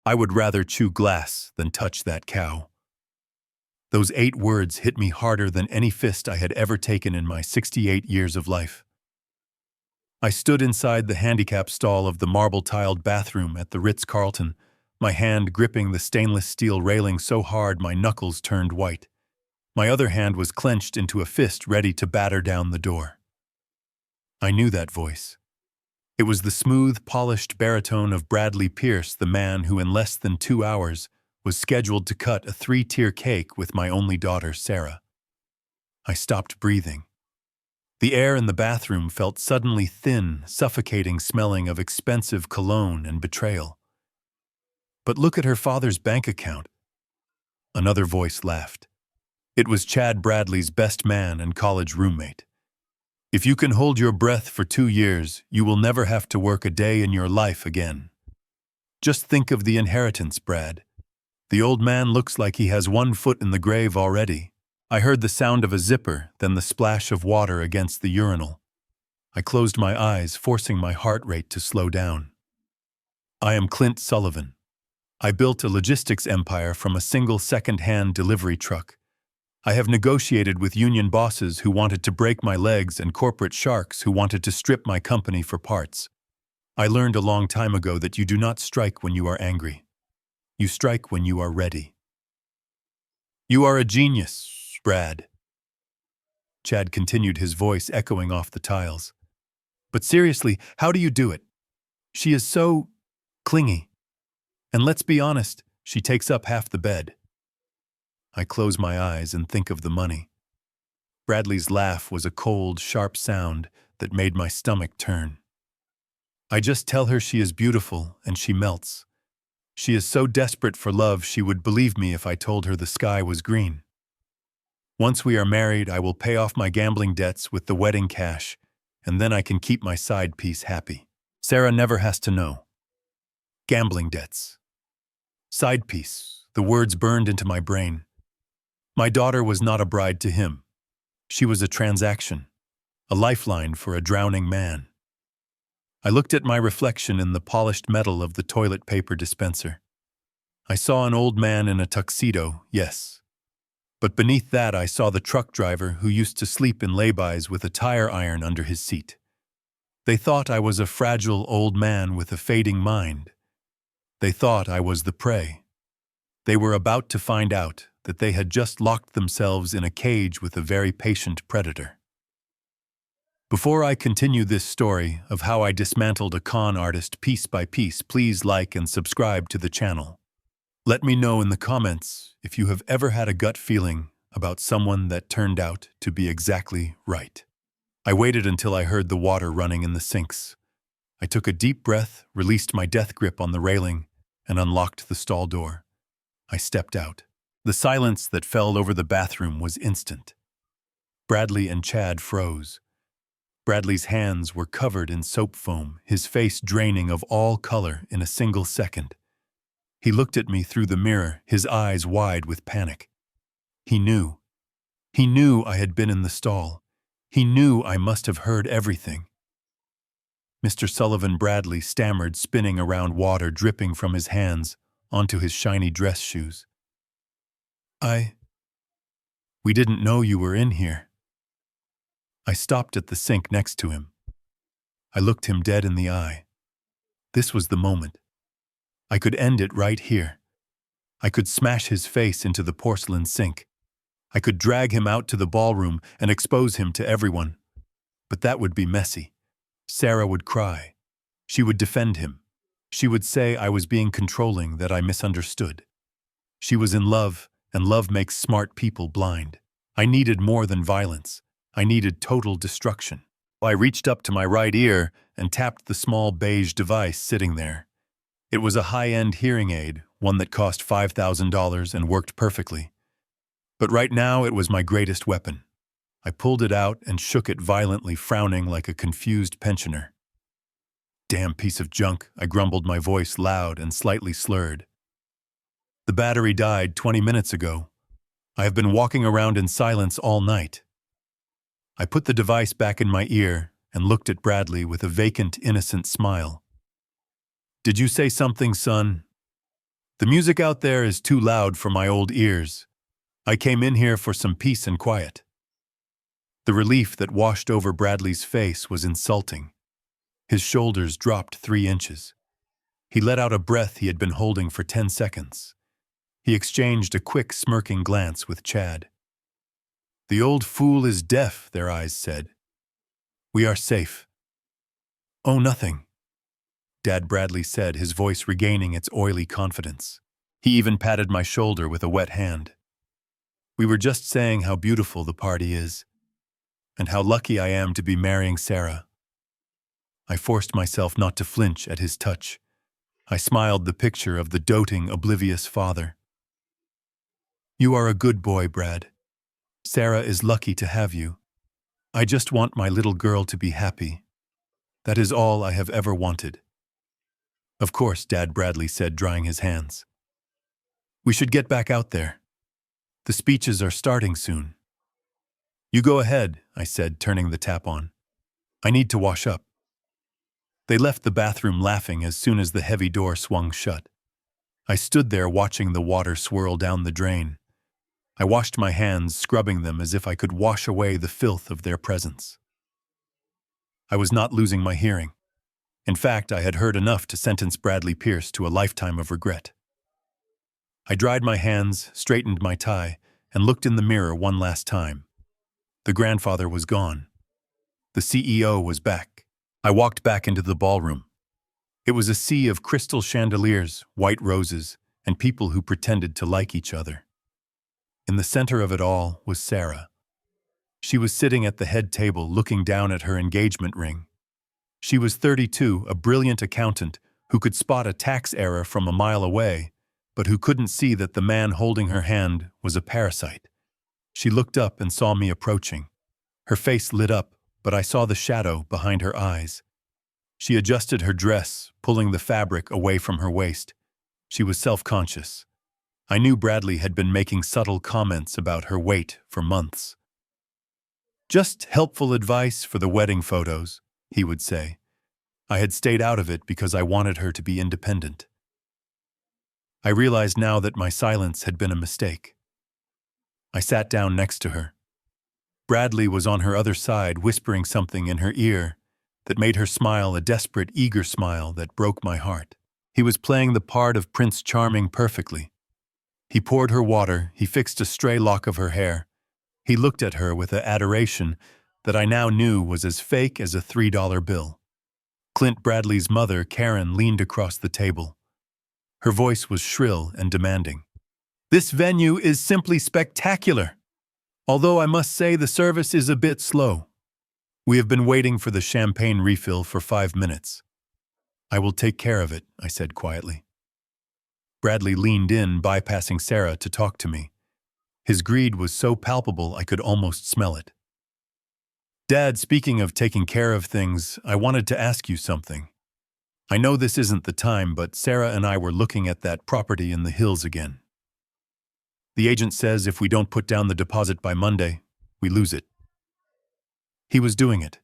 I would rather chew glass than touch that cow. Those 8 words hit me harder than any fist I had ever taken in my 68 years of life. I stood inside the handicap stall of the marble-tiled bathroom at the Ritz-Carlton, my hand gripping the stainless steel railing so hard my knuckles turned white. My other hand was clenched into a fist ready to batter down the door. I knew that voice. It was the smooth, polished baritone of Bradley Pierce, the man who in less than 2 hours was scheduled to cut a 3-tier cake with my only daughter, Sarah. I stopped breathing. The air in the bathroom felt suddenly thin, suffocating, smelling of expensive cologne and betrayal. But look at her father's bank account. Another voice laughed. It was Chad Bradley's best man and college roommate. If you can hold your breath for 2 years, you will never have to work a day in your life again. Just think of the inheritance, Brad. The old man looks like he has 1 foot in the grave already. I heard the sound of a zipper, then the splash of water against the urinal. I closed my eyes, forcing my heart rate to slow down. I am Clint Sullivan. I built a logistics empire from a single second-hand delivery truck. I have negotiated with union bosses who wanted to break my legs and corporate sharks who wanted to strip my company for parts. I learned a long time ago that you do not strike when you are angry. You strike when you are ready. You are a genius, Brad. Chad continued, his voice echoing off the tiles. But seriously, how do you do it? She is so clingy. And let's be honest, she takes up half the bed. I close my eyes and think of the money. Bradley's laugh was a cold, sharp sound that made my stomach turn. I just tell her she is beautiful and she melts. She is so desperate for love she would believe me if I told her the sky was green. Once we are married, I will pay off my gambling debts with the wedding cash, and then I can keep my side piece happy. Sarah never has to know. Gambling debts. Side piece. The words burned into my brain. My daughter was not a bride to him. She was a transaction, a lifeline for a drowning man. I looked at my reflection in the polished metal of the toilet paper dispenser. I saw an old man in a tuxedo, yes. But beneath that I saw the truck driver who used to sleep in laybys with a tire iron under his seat. They thought I was a fragile old man with a fading mind. They thought I was the prey. They were about to find out that they had just locked themselves in a cage with a very patient predator. Before I continue this story of how I dismantled a con artist piece by piece, please like and subscribe to the channel. Let me know in the comments if you have ever had a gut feeling about someone that turned out to be exactly right. I waited until I heard the water running in the sinks. I took a deep breath, released my death grip on the railing, and unlocked the stall door. I stepped out. The silence that fell over the bathroom was instant. Bradley and Chad froze. Bradley's hands were covered in soap foam, his face draining of all color in a single second. He looked at me through the mirror, his eyes wide with panic. He knew. He knew I had been in the stall. He knew I must have heard everything. Mr. Sullivan, Bradley stammered, spinning around water dripping from his hands onto his shiny dress shoes. We didn't know you were in here. I stopped at the sink next to him. I looked him dead in the eye. This was the moment. I could end it right here. I could smash his face into the porcelain sink. I could drag him out to the ballroom and expose him to everyone. But that would be messy. Sarah would cry. She would defend him. She would say I was being controlling, that I misunderstood. She was in love, and love makes smart people blind. I needed more than violence. I needed total destruction. I reached up to my right ear and tapped the small beige device sitting there. It was a high-end hearing aid, one that cost $5,000 and worked perfectly. But right now it was my greatest weapon. I pulled it out and shook it violently, frowning like a confused pensioner. Damn piece of junk, I grumbled, my voice loud and slightly slurred. The battery died 20 minutes ago. I have been walking around in silence all night. I put the device back in my ear and looked at Bradley with a vacant, innocent smile. Did you say something, son? The music out there is too loud for my old ears. I came in here for some peace and quiet. The relief that washed over Bradley's face was insulting. His shoulders dropped 3 inches. He let out a breath he had been holding for 10 seconds. He exchanged a quick, smirking glance with Chad. "The old fool is deaf," their eyes said. "We are safe." "Oh, nothing," Dad Bradley said, his voice regaining its oily confidence. He even patted my shoulder with a wet hand. "We were just saying how beautiful the party is, and how lucky I am to be marrying Sarah." I forced myself not to flinch at his touch. I smiled, the picture of the doting, oblivious father. "You are a good boy, Brad. Sarah is lucky to have you. I just want my little girl to be happy. That is all I have ever wanted." "Of course," Dad Bradley said, drying his hands. "We should get back out there. The speeches are starting soon." "You go ahead," I said, turning the tap on. "I need to wash up." They left the bathroom laughing as soon as the heavy door swung shut. I stood there watching the water swirl down the drain. I washed my hands, scrubbing them as if I could wash away the filth of their presence. I was not losing my hearing. In fact, I had heard enough to sentence Bradley Pierce to a lifetime of regret. I dried my hands, straightened my tie, and looked in the mirror one last time. The grandfather was gone. The CEO was back. I walked back into the ballroom. It was a sea of crystal chandeliers, white roses, and people who pretended to like each other. In the center of it all was Sarah. She was sitting at the head table looking down at her engagement ring. She was 32, a brilliant accountant who could spot a tax error from a mile away, but who couldn't see that the man holding her hand was a parasite. She looked up and saw me approaching. Her face lit up, but I saw the shadow behind her eyes. She adjusted her dress, pulling the fabric away from her waist. She was self-conscious. I knew Bradley had been making subtle comments about her weight for months. "Just helpful advice for the wedding photos," he would say. I had stayed out of it because I wanted her to be independent. I realized now that my silence had been a mistake. I sat down next to her. Bradley was on her other side, whispering something in her ear that made her smile, a desperate, eager smile that broke my heart. He was playing the part of Prince Charming perfectly. He poured her water, he fixed a stray lock of her hair. He looked at her with an adoration that I now knew was as fake as a $3 bill. Clint Bradley's mother, Karen, leaned across the table. Her voice was shrill and demanding. "This venue is simply spectacular. Although I must say the service is a bit slow. We have been waiting for the champagne refill for 5 minutes. "I will take care of it," I said quietly. Bradley leaned in, bypassing Sarah, to talk to me. His greed was so palpable I could almost smell it. "Dad, speaking of taking care of things, I wanted to ask you something. I know this isn't the time, but Sarah and I were looking at that property in the hills again. The agent says if we don't put down the deposit by Monday, we lose it." He was doing it.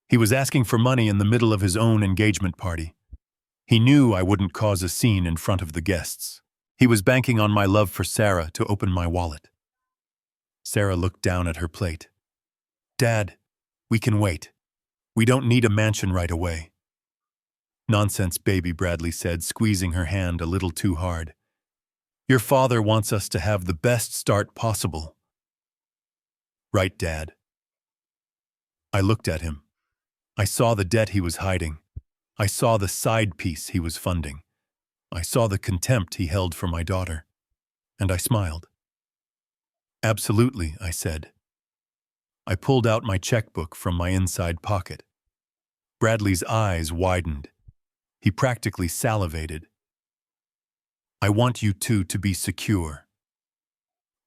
He was asking for money in the middle of his own engagement party. He knew I wouldn't cause a scene in front of the guests. He was banking on my love for Sarah to open my wallet. Sarah looked down at her plate. "Dad, we can wait. We don't need a mansion right away." "Nonsense, baby," Bradley said, squeezing her hand a little too hard. "Your father wants us to have the best start possible." "Right, Dad." I looked at him. I saw the debt he was hiding. I saw the side piece he was funding. I saw the contempt he held for my daughter. And I smiled. "Absolutely," I said. I pulled out my checkbook from my inside pocket. Bradley's eyes widened. He practically salivated. "I want you two to be secure."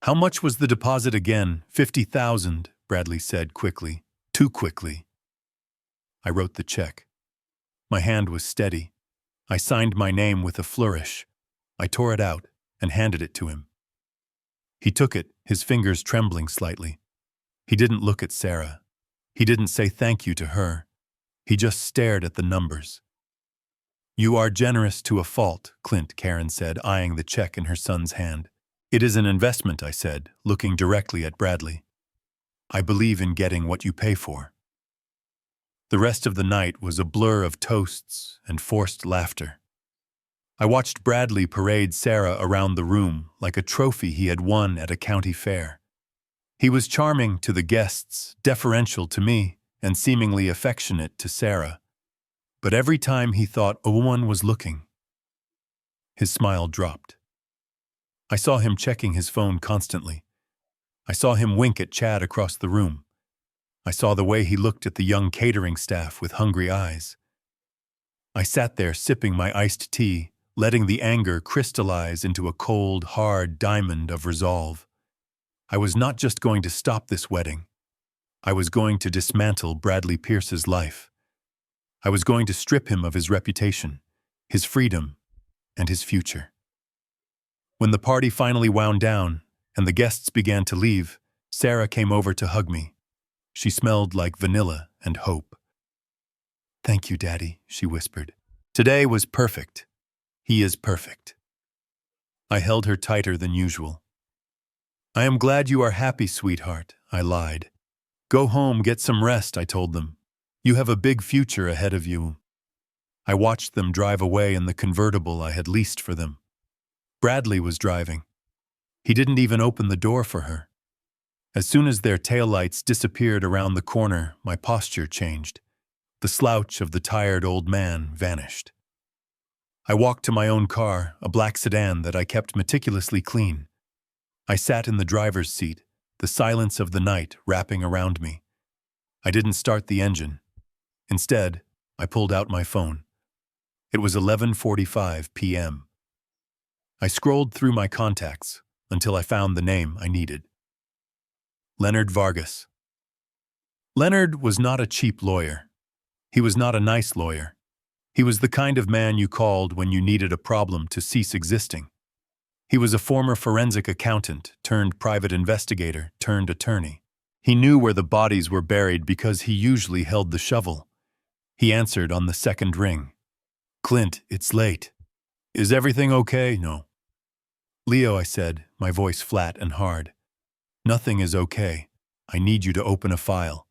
"How much was the deposit again?" "50,000, Bradley said quickly. Too quickly. I wrote the check. My hand was steady. I signed my name with a flourish. I tore it out and handed it to him. He took it, his fingers trembling slightly. He didn't look at Sarah. He didn't say thank you to her. He just stared at the numbers. You are generous to a fault, Karen said, eyeing the check in her son's hand. It is an investment, I said, looking directly at Bradley. I believe in getting what you pay for. The rest of the night was a blur of toasts and forced laughter. I watched Bradley parade Sarah around the room like a trophy he had won at a county fair. He was charming to the guests, deferential to me, and seemingly affectionate to Sarah. But every time he thought a woman was looking, his smile dropped. I saw him checking his phone constantly. I saw him wink at Chad across the room. I saw the way he looked at the young catering staff with hungry eyes. I sat there sipping my iced tea, letting the anger crystallize into a cold, hard diamond of resolve. I was not just going to stop this wedding. I was going to dismantle Bradley Pierce's life. I was going to strip him of his reputation, his freedom, and his future. When the party finally wound down and the guests began to leave, Sarah came over to hug me. She smelled like vanilla and hope. "Thank you, Daddy," she whispered. "Today was perfect. He is perfect." I held her tighter than usual. "I am glad you are happy, sweetheart," I lied. "Go home, get some rest," I told them. "You have a big future ahead of you." I watched them drive away in the convertible I had leased for them. Bradley was driving. He didn't even open the door for her. As soon as their taillights disappeared around the corner, my posture changed. The slouch of the tired old man vanished. I walked to my own car, a black sedan that I kept meticulously clean. I sat in the driver's seat, the silence of the night wrapping around me. I didn't start the engine. Instead, I pulled out my phone. It was 11:45 p.m. I scrolled through my contacts until I found the name I needed. Leonard Vargas. Leonard was not a cheap lawyer. He was not a nice lawyer. He was the kind of man you called when you needed a problem to cease existing. He was a former forensic accountant turned private investigator turned attorney. He knew where the bodies were buried because he usually held the shovel. He answered on the second ring. "Clint, it's late. Is everything okay?" "No." "Leo," I said, my voice flat and hard. "Nothing is okay. I need you to open a file."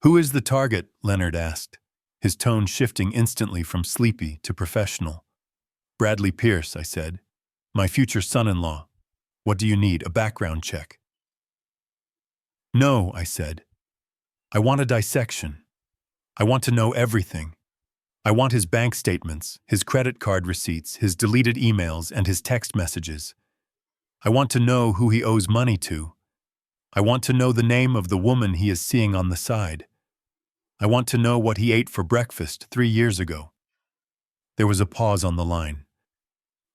"Who is the target?" Leonard asked, his tone shifting instantly from sleepy to professional. "Bradley Pierce," I said. "My future son-in-law. What do you need, a background check?" "No," I said. "I want a dissection. I want to know everything. I want his bank statements, his credit card receipts, his deleted emails, and his text messages. I want to know who he owes money to. I want to know the name of the woman he is seeing on the side. I want to know what he ate for breakfast 3 years ago." There was a pause on the line.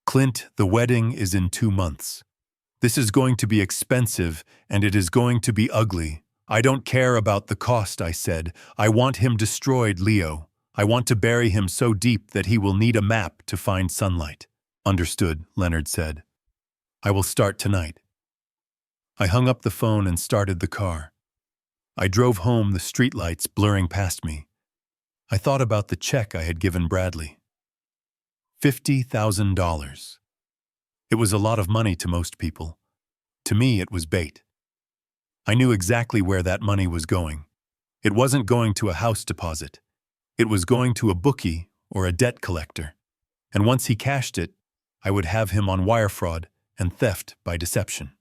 "Clint, the wedding is in 2 months. This is going to be expensive, and it is going to be ugly. I don't care about the cost," I said. "I want him destroyed, Leo. I want to bury him so deep that he will need a map to find sunlight." "Understood," Leonard said. "I will start tonight." I hung up the phone and started the car. I drove home, the streetlights blurring past me. I thought about the check I had given Bradley. $50,000. It was a lot of money to most people. To me, it was bait. I knew exactly where that money was going. It wasn't going to a house deposit. It was going to a bookie or a debt collector. And once he cashed it, I would have him on wire fraud and theft by deception.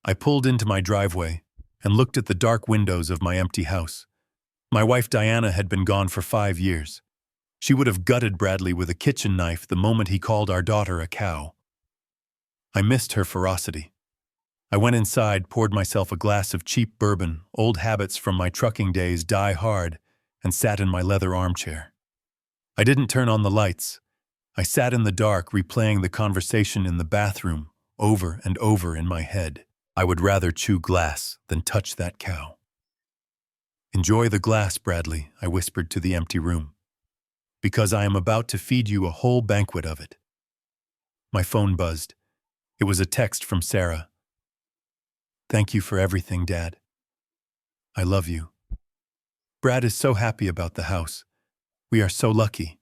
I pulled into my driveway and looked at the dark windows of my empty house. My wife Diana had been gone for 5 years. She would have gutted Bradley with a kitchen knife the moment he called our daughter a cow. I missed her ferocity. I went inside, poured myself a glass of cheap bourbon, old habits from my trucking days die hard, and sat in my leather armchair. I didn't turn on the lights. I sat in the dark, replaying the conversation in the bathroom over and over in my head. I would rather chew glass than touch that cow. "Enjoy the glass, Bradley," I whispered to the empty room, "because I am about to feed you a whole banquet of it." My phone buzzed. It was a text from Sarah. "Thank you for everything, Dad. I love you. Brad is so happy about the house. We are so lucky."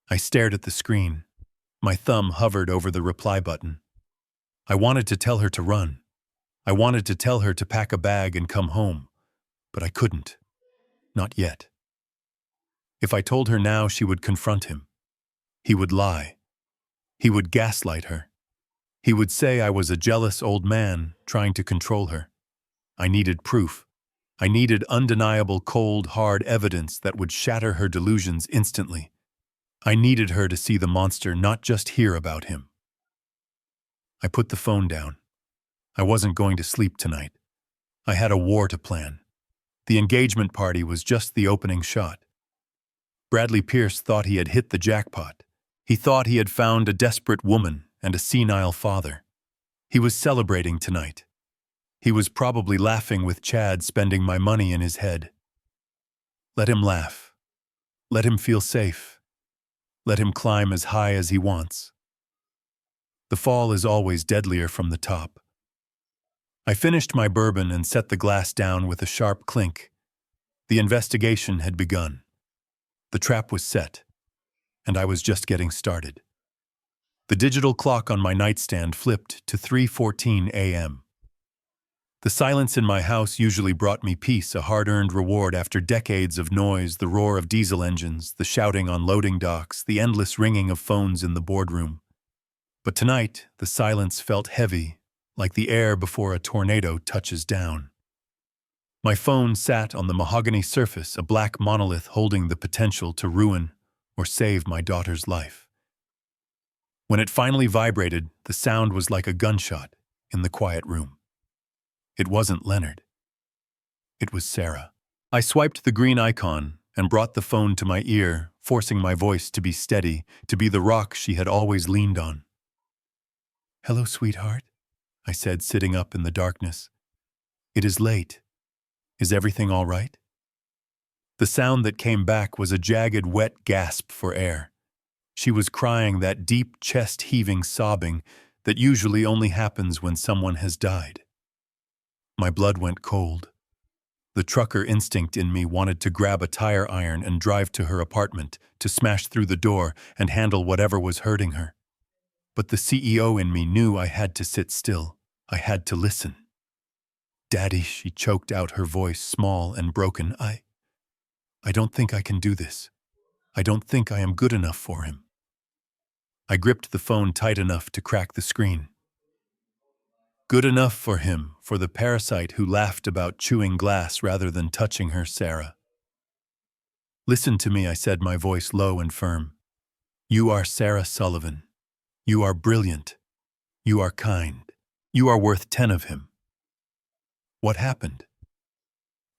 I stared at the screen. My thumb hovered over the reply button. I wanted to tell her to run. I wanted to tell her to pack a bag and come home, but I couldn't. Not yet. If I told her now, she would confront him. He would lie. He would gaslight her. He would say I was a jealous old man trying to control her. I needed proof. I needed undeniable, cold, hard evidence that would shatter her delusions instantly. I needed her to see the monster, not just hear about him. I put the phone down. I wasn't going to sleep tonight. I had a war to plan. The engagement party was just the opening shot. Bradley Pierce thought he had hit the jackpot. He thought he had found a desperate woman and a senile father. He was celebrating tonight. He was probably laughing with Chad spending my money in his head. Let him laugh. Let him feel safe. Let him climb as high as he wants. The fall is always deadlier from the top. I finished my bourbon and set the glass down with a sharp clink. The investigation had begun. The trap was set, and I was just getting started. The digital clock on my nightstand flipped to 3:14 a.m. The silence in my house usually brought me peace, a hard-earned reward after decades of noise, the roar of diesel engines, the shouting on loading docks, the endless ringing of phones in the boardroom. But tonight, the silence felt heavy, like the air before a tornado touches down. My phone sat on the mahogany surface, a black monolith holding the potential to ruin or save my daughter's life. When it finally vibrated, the sound was like a gunshot in the quiet room. It wasn't Leonard. It was Sarah. I swiped the green icon and brought the phone to my ear, forcing my voice to be steady, to be the rock she had always leaned on. "Hello, sweetheart," I said, sitting up in the darkness. "It is late. Is everything all right?" The sound that came back was a jagged, wet gasp for air. She was crying, that deep, chest-heaving sobbing that usually only happens when someone has died. My blood went cold. The trucker instinct in me wanted to grab a tire iron and drive to her apartment, to smash through the door and handle whatever was hurting her. But the CEO in me knew I had to sit still. I had to listen. "Daddy," she choked out, her voice small and broken. I don't think I can do this. I don't think I am good enough for him." I gripped the phone tight enough to crack the screen. Good enough for him, for the parasite who laughed about chewing glass rather than touching her, Sarah. "Listen to me," I said, my voice low and firm. "You are Sarah Sullivan. You are brilliant. You are kind. You are worth 10 of him." "What happened?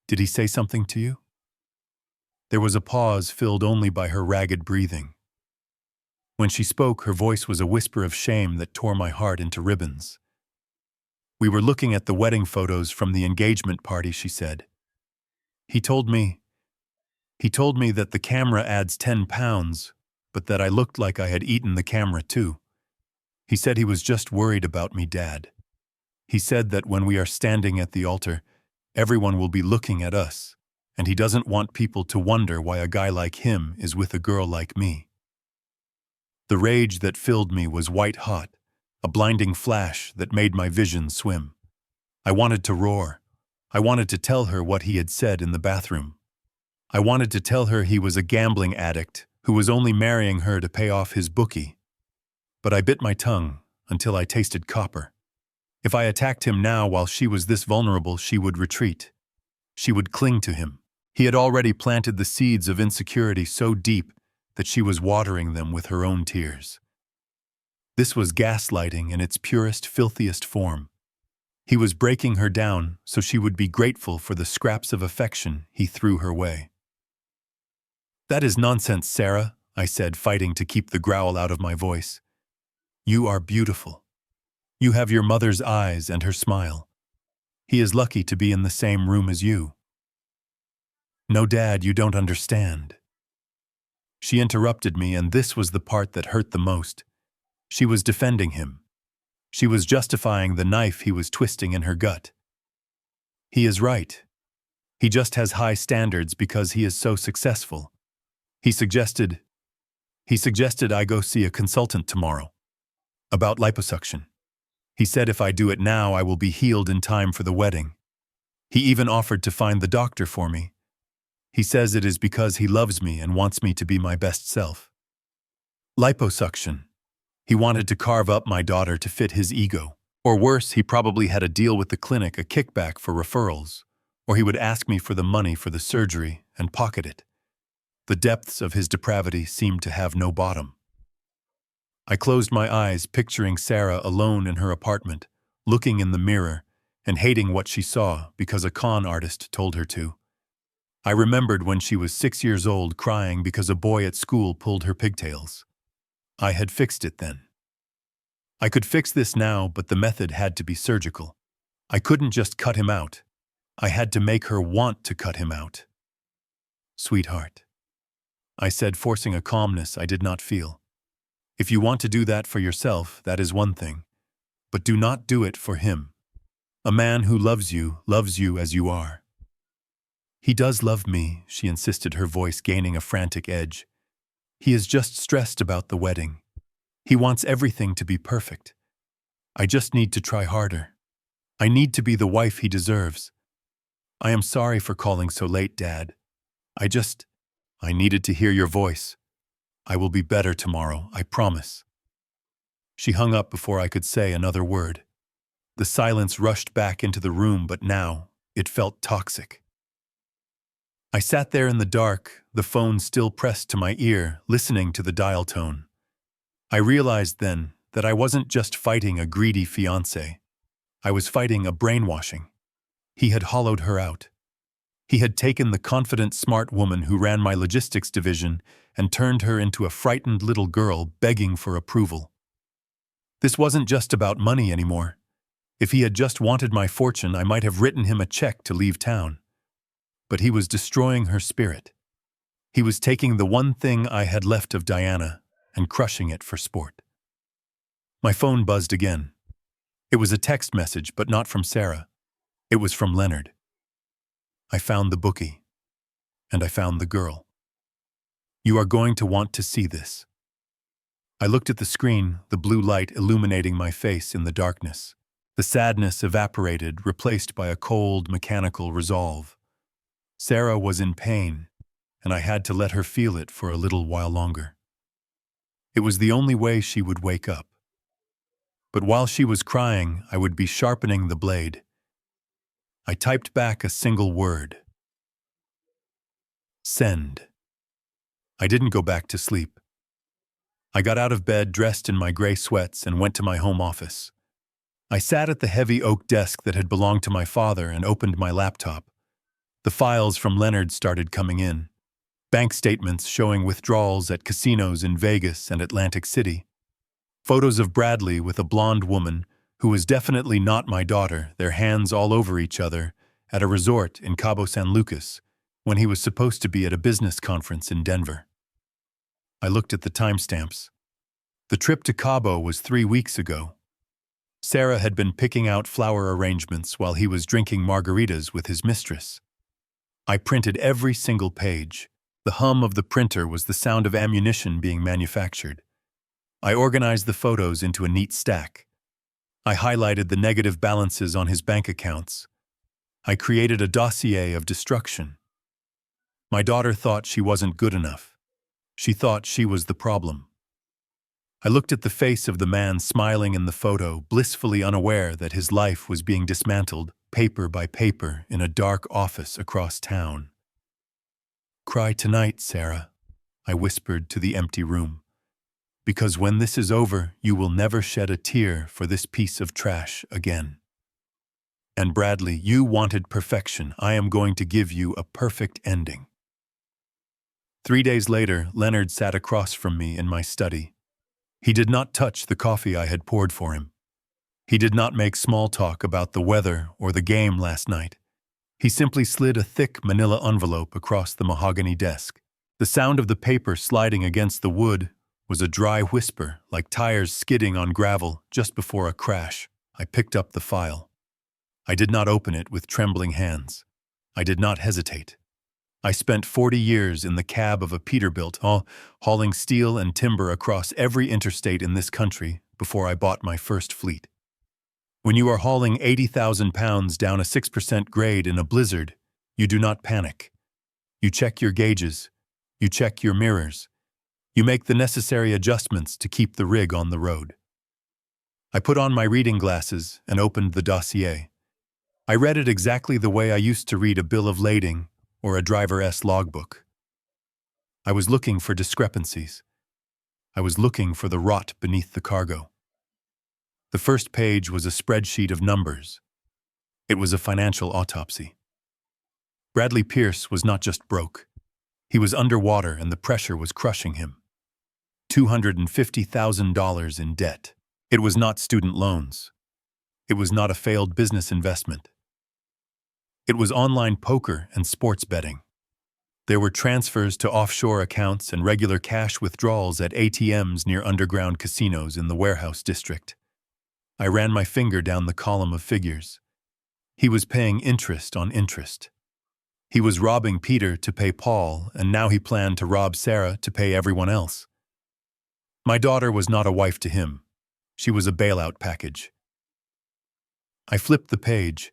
Did he say something to you?" There was a pause filled only by her ragged breathing. When she spoke, her voice was a whisper of shame that tore my heart into ribbons. "We were looking at the wedding photos from the engagement party," she said. He told me that the camera adds 10 pounds, but that I looked like I had eaten the camera too. He said he was just worried about me, Dad. He said that when we are standing at the altar, everyone will be looking at us, and he doesn't want people to wonder why a guy like him is with a girl like me." The rage that filled me was white-hot, a blinding flash that made my vision swim. I wanted to roar. I wanted to tell her what he had said in the bathroom. I wanted to tell her he was a gambling addict who was only marrying her to pay off his bookie. But I bit my tongue until I tasted copper. If I attacked him now while she was this vulnerable, she would retreat. She would cling to him. He had already planted the seeds of insecurity so deep that she was watering them with her own tears. This was gaslighting in its purest, filthiest form. He was breaking her down so she would be grateful for the scraps of affection he threw her way. "That is nonsense, Sarah," I said, fighting to keep the growl out of my voice. "You are beautiful. You have your mother's eyes and her smile. He is lucky to be in the same room as you." "No, Dad, you don't understand." She interrupted me, and this was the part that hurt the most. She was defending him. She was justifying the knife he was twisting in her gut. "He is right. He just has high standards because he is so successful." He suggested, He suggested I go see a consultant tomorrow about liposuction. He said if I do it now, I will be healed in time for the wedding. He even offered to find the doctor for me. He says it is because he loves me and wants me to be my best self. Liposuction. He wanted to carve up my daughter to fit his ego. Or worse, he probably had a deal with the clinic, a kickback for referrals. Or he would ask me for the money for the surgery and pocket it. The depths of his depravity seemed to have no bottom. I closed my eyes, picturing Sarah alone in her apartment, looking in the mirror and hating what she saw because a con artist told her to. I remembered when she was 6 years old crying because a boy at school pulled her pigtails. I had fixed it then. I could fix this now, but the method had to be surgical. I couldn't just cut him out. I had to make her want to cut him out. Sweetheart, I said, forcing a calmness I did not feel. If you want to do that for yourself, that is one thing. But do not do it for him. A man who loves you as you are. He does love me, she insisted, her voice gaining a frantic edge. He is just stressed about the wedding. He wants everything to be perfect. I just need to try harder. I need to be the wife he deserves. I am sorry for calling so late, Dad. I needed to hear your voice. I will be better tomorrow, I promise. She hung up before I could say another word. The silence rushed back into the room, but now it felt toxic. I sat there in the dark, the phone still pressed to my ear, listening to the dial tone. I realized then that I wasn't just fighting a greedy fiancé. I was fighting a brainwashing. He had hollowed her out. He had taken the confident, smart woman who ran my logistics division and turned her into a frightened little girl begging for approval. This wasn't just about money anymore. If he had just wanted my fortune, I might have written him a check to leave town. But he was destroying her spirit. He was taking the one thing I had left of Diana and crushing it for sport. My phone buzzed again. It was a text message, but not from Sarah. It was from Leonard. I found the bookie, and I found the girl. You are going to want to see this. I looked at the screen, the blue light illuminating my face in the darkness. The sadness evaporated, replaced by a cold, mechanical resolve. Sarah was in pain, and I had to let her feel it for a little while longer. It was the only way she would wake up. But while she was crying, I would be sharpening the blade. I typed back a single word. Send. I didn't go back to sleep. I got out of bed, dressed in my gray sweats, and went to my home office. I sat at the heavy oak desk that had belonged to my father and opened my laptop. The files from Leonard started coming in. Bank statements showing withdrawals at casinos in Vegas and Atlantic City. Photos of Bradley with a blonde woman, who was definitely not my daughter, their hands all over each other, at a resort in Cabo San Lucas, when he was supposed to be at a business conference in Denver. I looked at the timestamps. The trip to Cabo was 3 weeks ago. Sarah had been picking out flower arrangements while he was drinking margaritas with his mistress. I printed every single page. The hum of the printer was the sound of ammunition being manufactured. I organized the photos into a neat stack. I highlighted the negative balances on his bank accounts. I created a dossier of destruction. My daughter thought she wasn't good enough. She thought she was the problem. I looked at the face of the man smiling in the photo, blissfully unaware that his life was being dismantled, paper by paper, in a dark office across town. Cry tonight, Sarah, I whispered to the empty room. Because when this is over, you will never shed a tear for this piece of trash again. And Bradley, you wanted perfection. I am going to give you a perfect ending. 3 days later, Leonard sat across from me in my study. He did not touch the coffee I had poured for him. He did not make small talk about the weather or the game last night. He simply slid a thick manila envelope across the mahogany desk. The sound of the paper sliding against the wood was a dry whisper, like tires skidding on gravel just before a crash. I picked up the file. I did not open it with trembling hands. I did not hesitate. I spent 40 years in the cab of a Peterbilt, hauling steel and timber across every interstate in this country before I bought my first fleet. When you are hauling 80,000 pounds down a 6% grade in a blizzard, you do not panic. You check your gauges. You check your mirrors. You make the necessary adjustments to keep the rig on the road. I put on my reading glasses and opened the dossier. I read it exactly the way I used to read a bill of lading or a driver's logbook. I was looking for discrepancies. I was looking for the rot beneath the cargo. The first page was a spreadsheet of numbers. It was a financial autopsy. Bradley Pierce was not just broke. He was underwater and the pressure was crushing him. $250,000 in debt. It was not student loans. It was not a failed business investment. It was online poker and sports betting. There were transfers to offshore accounts and regular cash withdrawals at ATMs near underground casinos in the warehouse district. I ran my finger down the column of figures. He was paying interest on interest. He was robbing Peter to pay Paul, and now he planned to rob Sarah to pay everyone else. My daughter was not a wife to him. She was a bailout package. I flipped the page.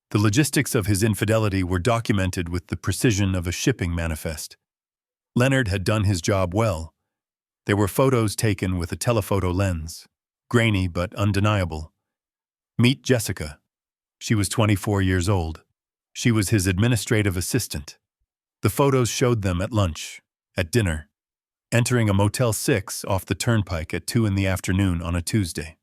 The logistics of his infidelity were documented with the precision of a shipping manifest. Leonard had done his job well. There were photos taken with a telephoto lens, grainy but undeniable. Meet Jessica. She was 24 years old. She was his administrative assistant. The photos showed them at lunch, at dinner, entering a Motel 6 off the turnpike at 2 in the afternoon on a Tuesday.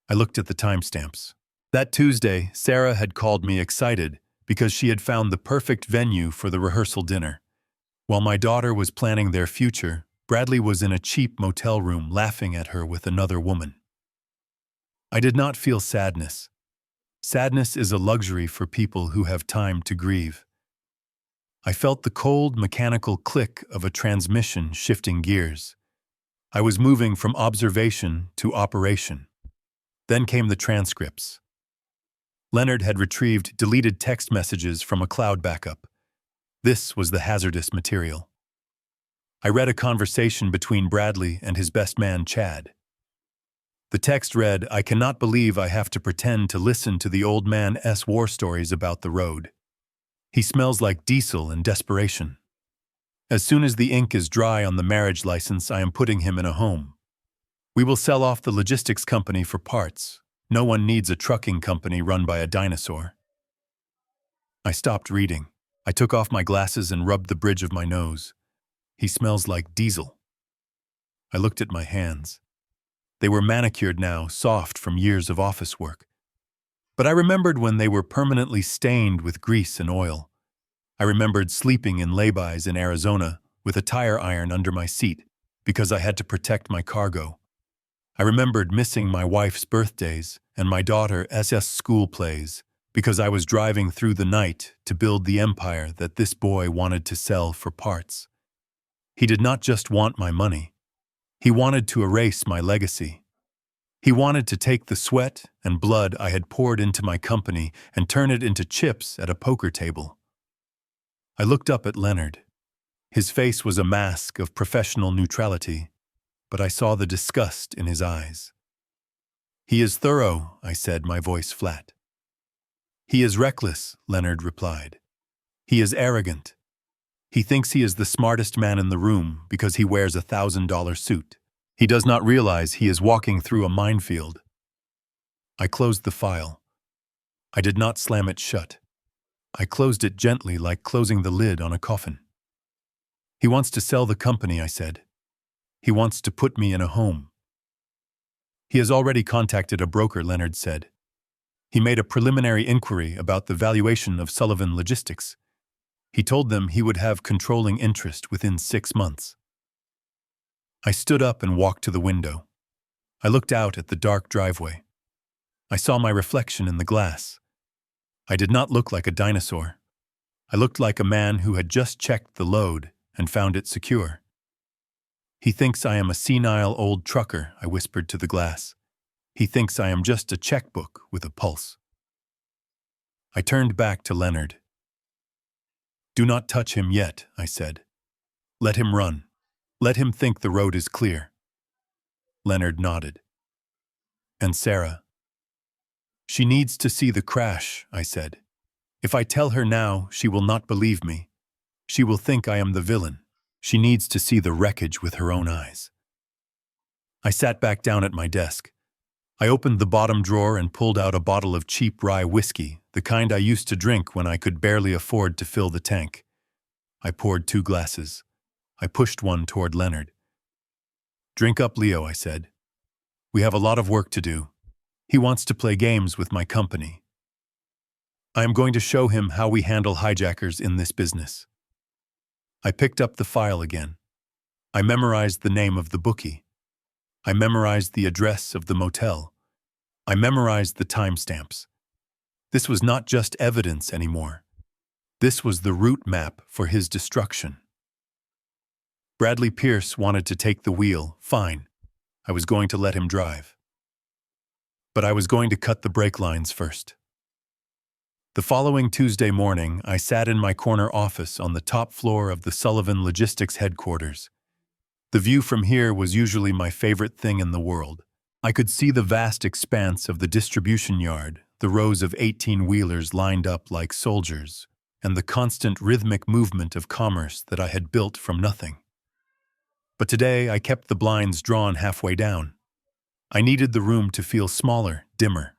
I looked at the timestamps. That Tuesday, Sarah had called me excited because she had found the perfect venue for the rehearsal dinner. While my daughter was planning their future, Bradley was in a cheap motel room laughing at her with another woman. I did not feel sadness. Sadness is a luxury for people who have time to grieve. I felt the cold, mechanical click of a transmission shifting gears. I was moving from observation to operation. Then came the transcripts. Leonard had retrieved deleted text messages from a cloud backup. This was the hazardous material. I read a conversation between Bradley and his best man, Chad. The text read, "I cannot believe I have to pretend to listen to the old man's war stories about the road. He smells like diesel and desperation. As soon as the ink is dry on the marriage license, I am putting him in a home. We will sell off the logistics company for parts. No one needs a trucking company run by a dinosaur." I stopped reading. I took off my glasses and rubbed the bridge of my nose. He smells like diesel. I looked at my hands. They were manicured now, soft from years of office work. But I remembered when they were permanently stained with grease and oil. I remembered sleeping in laybys in Arizona with a tire iron under my seat because I had to protect my cargo. I remembered missing my wife's birthdays and my daughter's school plays because I was driving through the night to build the empire that this boy wanted to sell for parts. He did not just want my money. He wanted to erase my legacy. He wanted to take the sweat and blood I had poured into my company and turn it into chips at a poker table. I looked up at Leonard. His face was a mask of professional neutrality, but I saw the disgust in his eyes. "He is thorough," I said, my voice flat. "He is reckless," Leonard replied. "He is arrogant. He thinks he is the smartest man in the room because he wears a $1,000 suit. He does not realize he is walking through a minefield." I closed the file. I did not slam it shut. I closed it gently, like closing the lid on a coffin. "He wants to sell the company," I said. "He wants to put me in a home." "He has already contacted a broker," Leonard said. "He made a preliminary inquiry about the valuation of Sullivan Logistics. He told them he would have controlling interest within 6 months." I stood up and walked to the window. I looked out at the dark driveway. I saw my reflection in the glass. I did not look like a dinosaur. I looked like a man who had just checked the load and found it secure. "He thinks I am a senile old trucker," I whispered to the glass. "He thinks I am just a checkbook with a pulse." I turned back to Leonard. Do not touch him yet, I said. Let him run. Let him think the road is clear. Leonard nodded. And Sarah? She needs to see the crash, I said. If I tell her now, she will not believe me. She will think I am the villain. She needs to see the wreckage with her own eyes. I sat back down at my desk. I opened the bottom drawer and pulled out a bottle of cheap rye whiskey, the kind I used to drink when I could barely afford to fill the tank. I poured 2 glasses. I pushed one toward Leonard. Drink up, Leo, I said. We have a lot of work to do. He wants to play games with my company. I am going to show him how we handle hijackers in this business. I picked up the file again. I memorized the name of the bookie. I memorized the address of the motel. I memorized the timestamps. This was not just evidence anymore. This was the route map for his destruction. Bradley Pierce wanted to take the wheel, fine. I was going to let him drive. But I was going to cut the brake lines first. The following Tuesday morning, I sat in my corner office on the top floor of the Sullivan Logistics headquarters. The view from here was usually my favorite thing in the world. I could see the vast expanse of the distribution yard, the rows of 18-wheelers lined up like soldiers, and the constant rhythmic movement of commerce that I had built from nothing. But today I kept the blinds drawn halfway down. I needed the room to feel smaller, dimmer.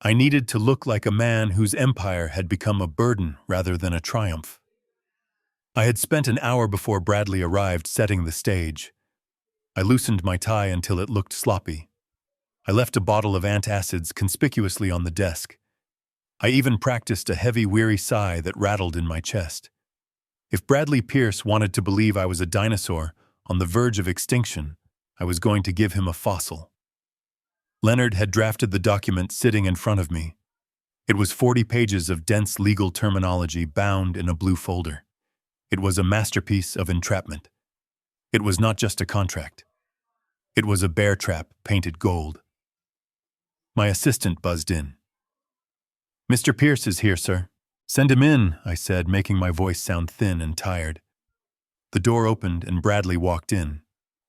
I needed to look like a man whose empire had become a burden rather than a triumph. I had spent an hour before Bradley arrived setting the stage. I loosened my tie until it looked sloppy. I left a bottle of antacids conspicuously on the desk. I even practiced a heavy, weary sigh that rattled in my chest. If Bradley Pierce wanted to believe I was a dinosaur on the verge of extinction, I was going to give him a fossil. Leonard had drafted the document sitting in front of me. It was 40 pages of dense legal terminology bound in a blue folder. It was a masterpiece of entrapment. It was not just a contract. It was a bear trap painted gold. My assistant buzzed in. Mr. Pierce is here, sir. Send him in, I said, making my voice sound thin and tired. The door opened and Bradley walked in.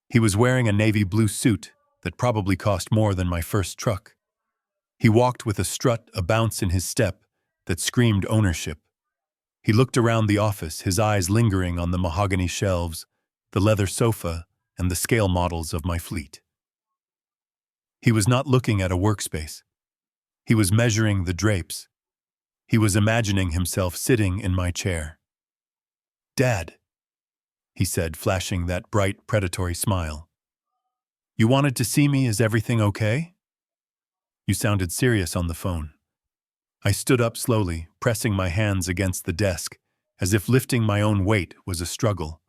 He was wearing a navy blue suit that probably cost more than my first truck. He walked with a strut, a bounce in his step that screamed ownership. He looked around the office, his eyes lingering on the mahogany shelves, the leather sofa, and the scale models of my fleet. He was not looking at a workspace. He was measuring the drapes. He was imagining himself sitting in my chair. "Dad," he said, flashing that bright, predatory smile. "You wanted to see me, is everything okay?" You sounded serious on the phone. I stood up slowly, pressing my hands against the desk, as if lifting my own weight was a struggle.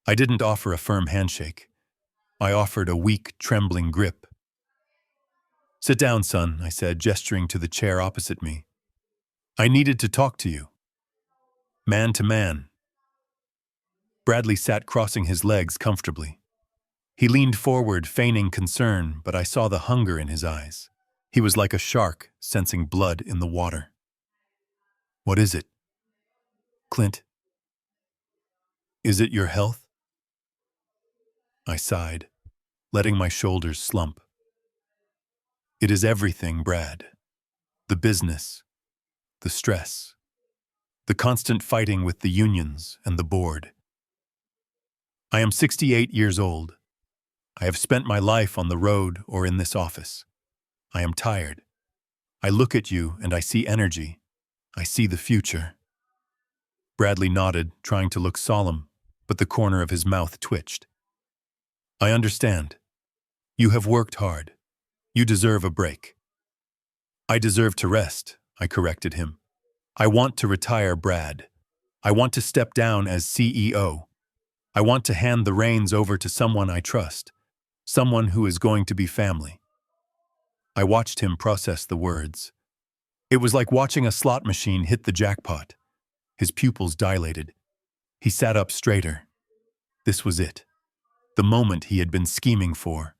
I didn't offer a firm handshake. I offered a weak, trembling grip. "Sit down, son," I said, gesturing to the chair opposite me. "I needed to talk to you. Man to man." Bradley sat crossing his legs comfortably. He leaned forward, feigning concern, but I saw the hunger in his eyes. He was like a shark, sensing blood in the water. "What is it?" "Clint, is it your health?" I sighed, letting my shoulders slump. "It is everything, Brad. The business, the stress, the constant fighting with the unions and the board. I am 68 years old. I have spent my life on the road or in this office. I am tired. I look at you and I see energy. I see the future." Bradley nodded, trying to look solemn, but the corner of his mouth twitched. "I understand. You have worked hard. You deserve a break." "I deserve to rest," I corrected him. "I want to retire, Brad. I want to step down as CEO. I want to hand the reins over to someone I trust, someone who is going to be family." I watched him process the words. It was like watching a slot machine hit the jackpot. His pupils dilated. He sat up straighter. This was it. The moment he had been scheming for.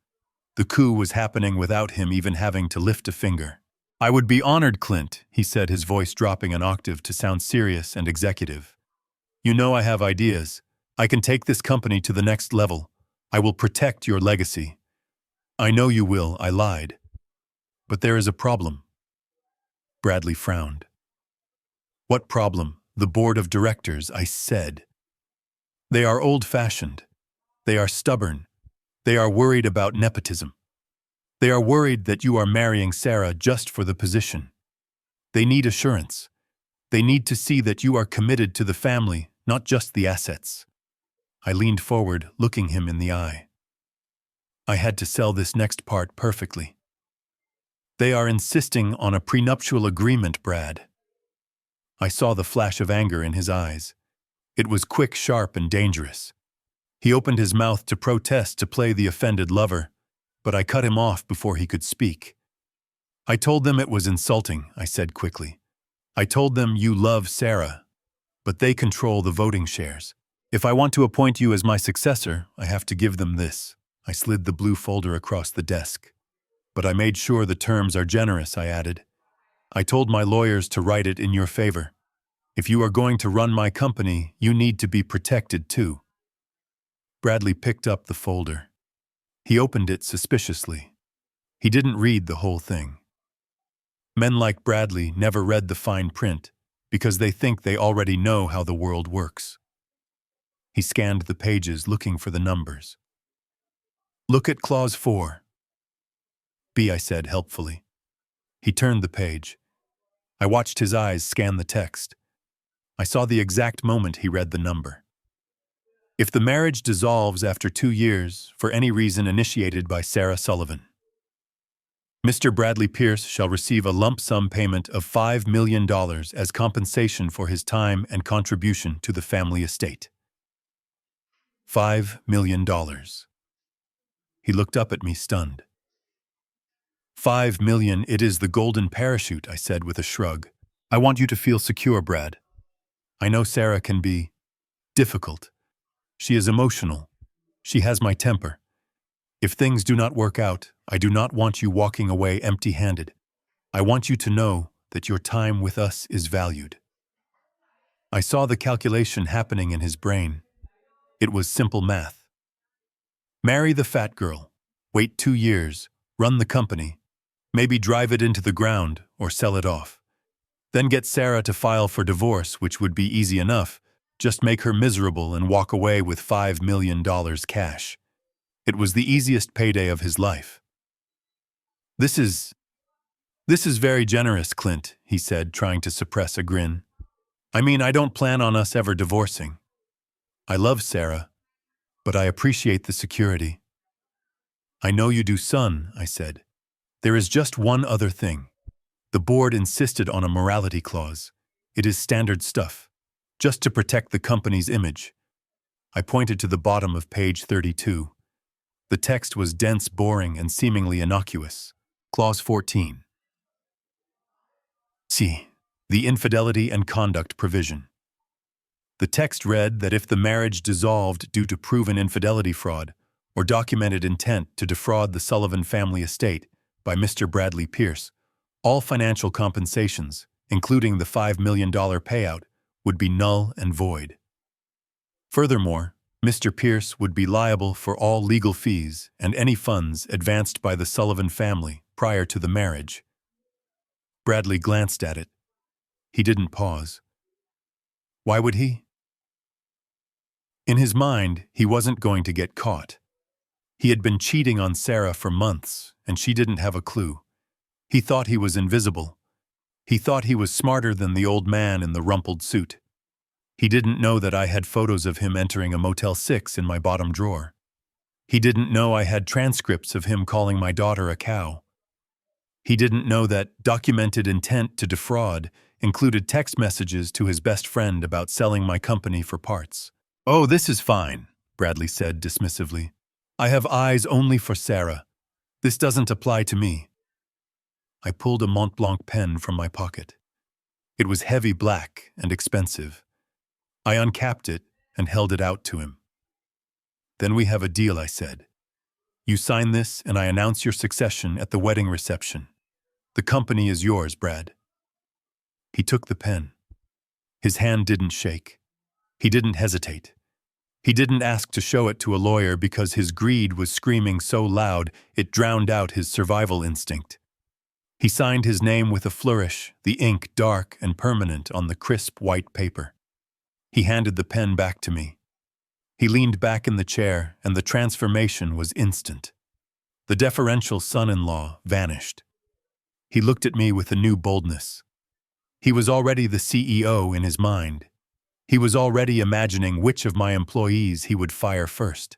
The coup was happening without him even having to lift a finger. "I would be honored, Clint," he said, his voice dropping an octave to sound serious and executive. You know I have ideas. I can take this company to the next level. I will protect your legacy. I know you will, I lied. But there is a problem. Bradley frowned. What problem? The board of directors, I said. They are old-fashioned. They are stubborn. They are worried about nepotism. They are worried that you are marrying Sarah just for the position. They need assurance. They need to see that you are committed to the family, not just the assets. I leaned forward, looking him in the eye. I had to sell this next part perfectly. They are insisting on a prenuptial agreement, Brad. I saw the flash of anger in his eyes. It was quick, sharp, and dangerous. He opened his mouth to protest, to play the offended lover, but I cut him off before he could speak. I told them it was insulting, I said quickly. I told them you love Sarah, but they control the voting shares. If I want to appoint you as my successor, I have to give them this. I slid the blue folder across the desk. But I made sure the terms are generous, I added. I told my lawyers to write it in your favor. If you are going to run my company, you need to be protected too. Bradley picked up the folder. He opened it suspiciously. He didn't read the whole thing. Men like Bradley never read the fine print because they think they already know how the world works. He scanned the pages looking for the numbers. Look at clause 4. B, I said helpfully. He turned the page. I watched his eyes scan the text. I saw the exact moment he read the number. If the marriage dissolves after 2 years, for any reason initiated by Sarah Sullivan, Mr. Bradley Pierce shall receive a lump sum payment of $5 million as compensation for his time and contribution to the family estate. $5 million. He looked up at me, stunned. $5 million, it is the golden parachute, I said with a shrug. I want you to feel secure, Brad. I know Sarah can be difficult. She is emotional. She has my temper. If things do not work out, I do not want you walking away empty-handed. I want you to know that your time with us is valued. I saw the calculation happening in his brain. It was simple math. Marry the fat girl, wait 2 years, run the company, maybe drive it into the ground or sell it off. Then get Sarah to file for divorce, which would be easy enough. Just make her miserable and walk away with $5 million cash. It was the easiest payday of his life. This is very generous, Clint, he said, trying to suppress a grin. I mean, I don't plan on us ever divorcing. I love Sarah, but I appreciate the security. I know you do, son, I said. There is just one other thing. The board insisted on a morality clause. It is standard stuff, just to protect the company's image. I pointed to the bottom of page 32. The text was dense, boring, and seemingly innocuous. Clause 14. C. The infidelity and conduct provision. The text read that if the marriage dissolved due to proven infidelity fraud or documented intent to defraud the Sullivan family estate by Mr. Bradley Pierce, all financial compensations, including the $5 million payout, would be null and void. Furthermore, Mr. Pierce would be liable for all legal fees and any funds advanced by the Sullivan family prior to the marriage. Bradley glanced at it. He didn't pause. Why would he? In his mind, he wasn't going to get caught. He had been cheating on Sarah for months, and she didn't have a clue. He thought he was invisible. He thought he was smarter than the old man in the rumpled suit. He didn't know that I had photos of him entering a Motel 6 in my bottom drawer. He didn't know I had transcripts of him calling my daughter a cow. He didn't know that documented intent to defraud included text messages to his best friend about selling my company for parts. Oh, this is fine, Bradley said dismissively. I have eyes only for Sarah. This doesn't apply to me. I pulled a Mont Blanc pen from my pocket. It was heavy black and expensive. I uncapped it and held it out to him. Then we have a deal, I said. You sign this and I announce your succession at the wedding reception. The company is yours, Brad. He took the pen. His hand didn't shake. He didn't hesitate. He didn't ask to show it to a lawyer because his greed was screaming so loud it drowned out his survival instinct. He signed his name with a flourish, the ink dark and permanent on the crisp white paper. He handed the pen back to me. He leaned back in the chair, and the transformation was instant. The deferential son-in-law vanished. He looked at me with a new boldness. He was already the CEO in his mind. He was already imagining which of my employees he would fire first.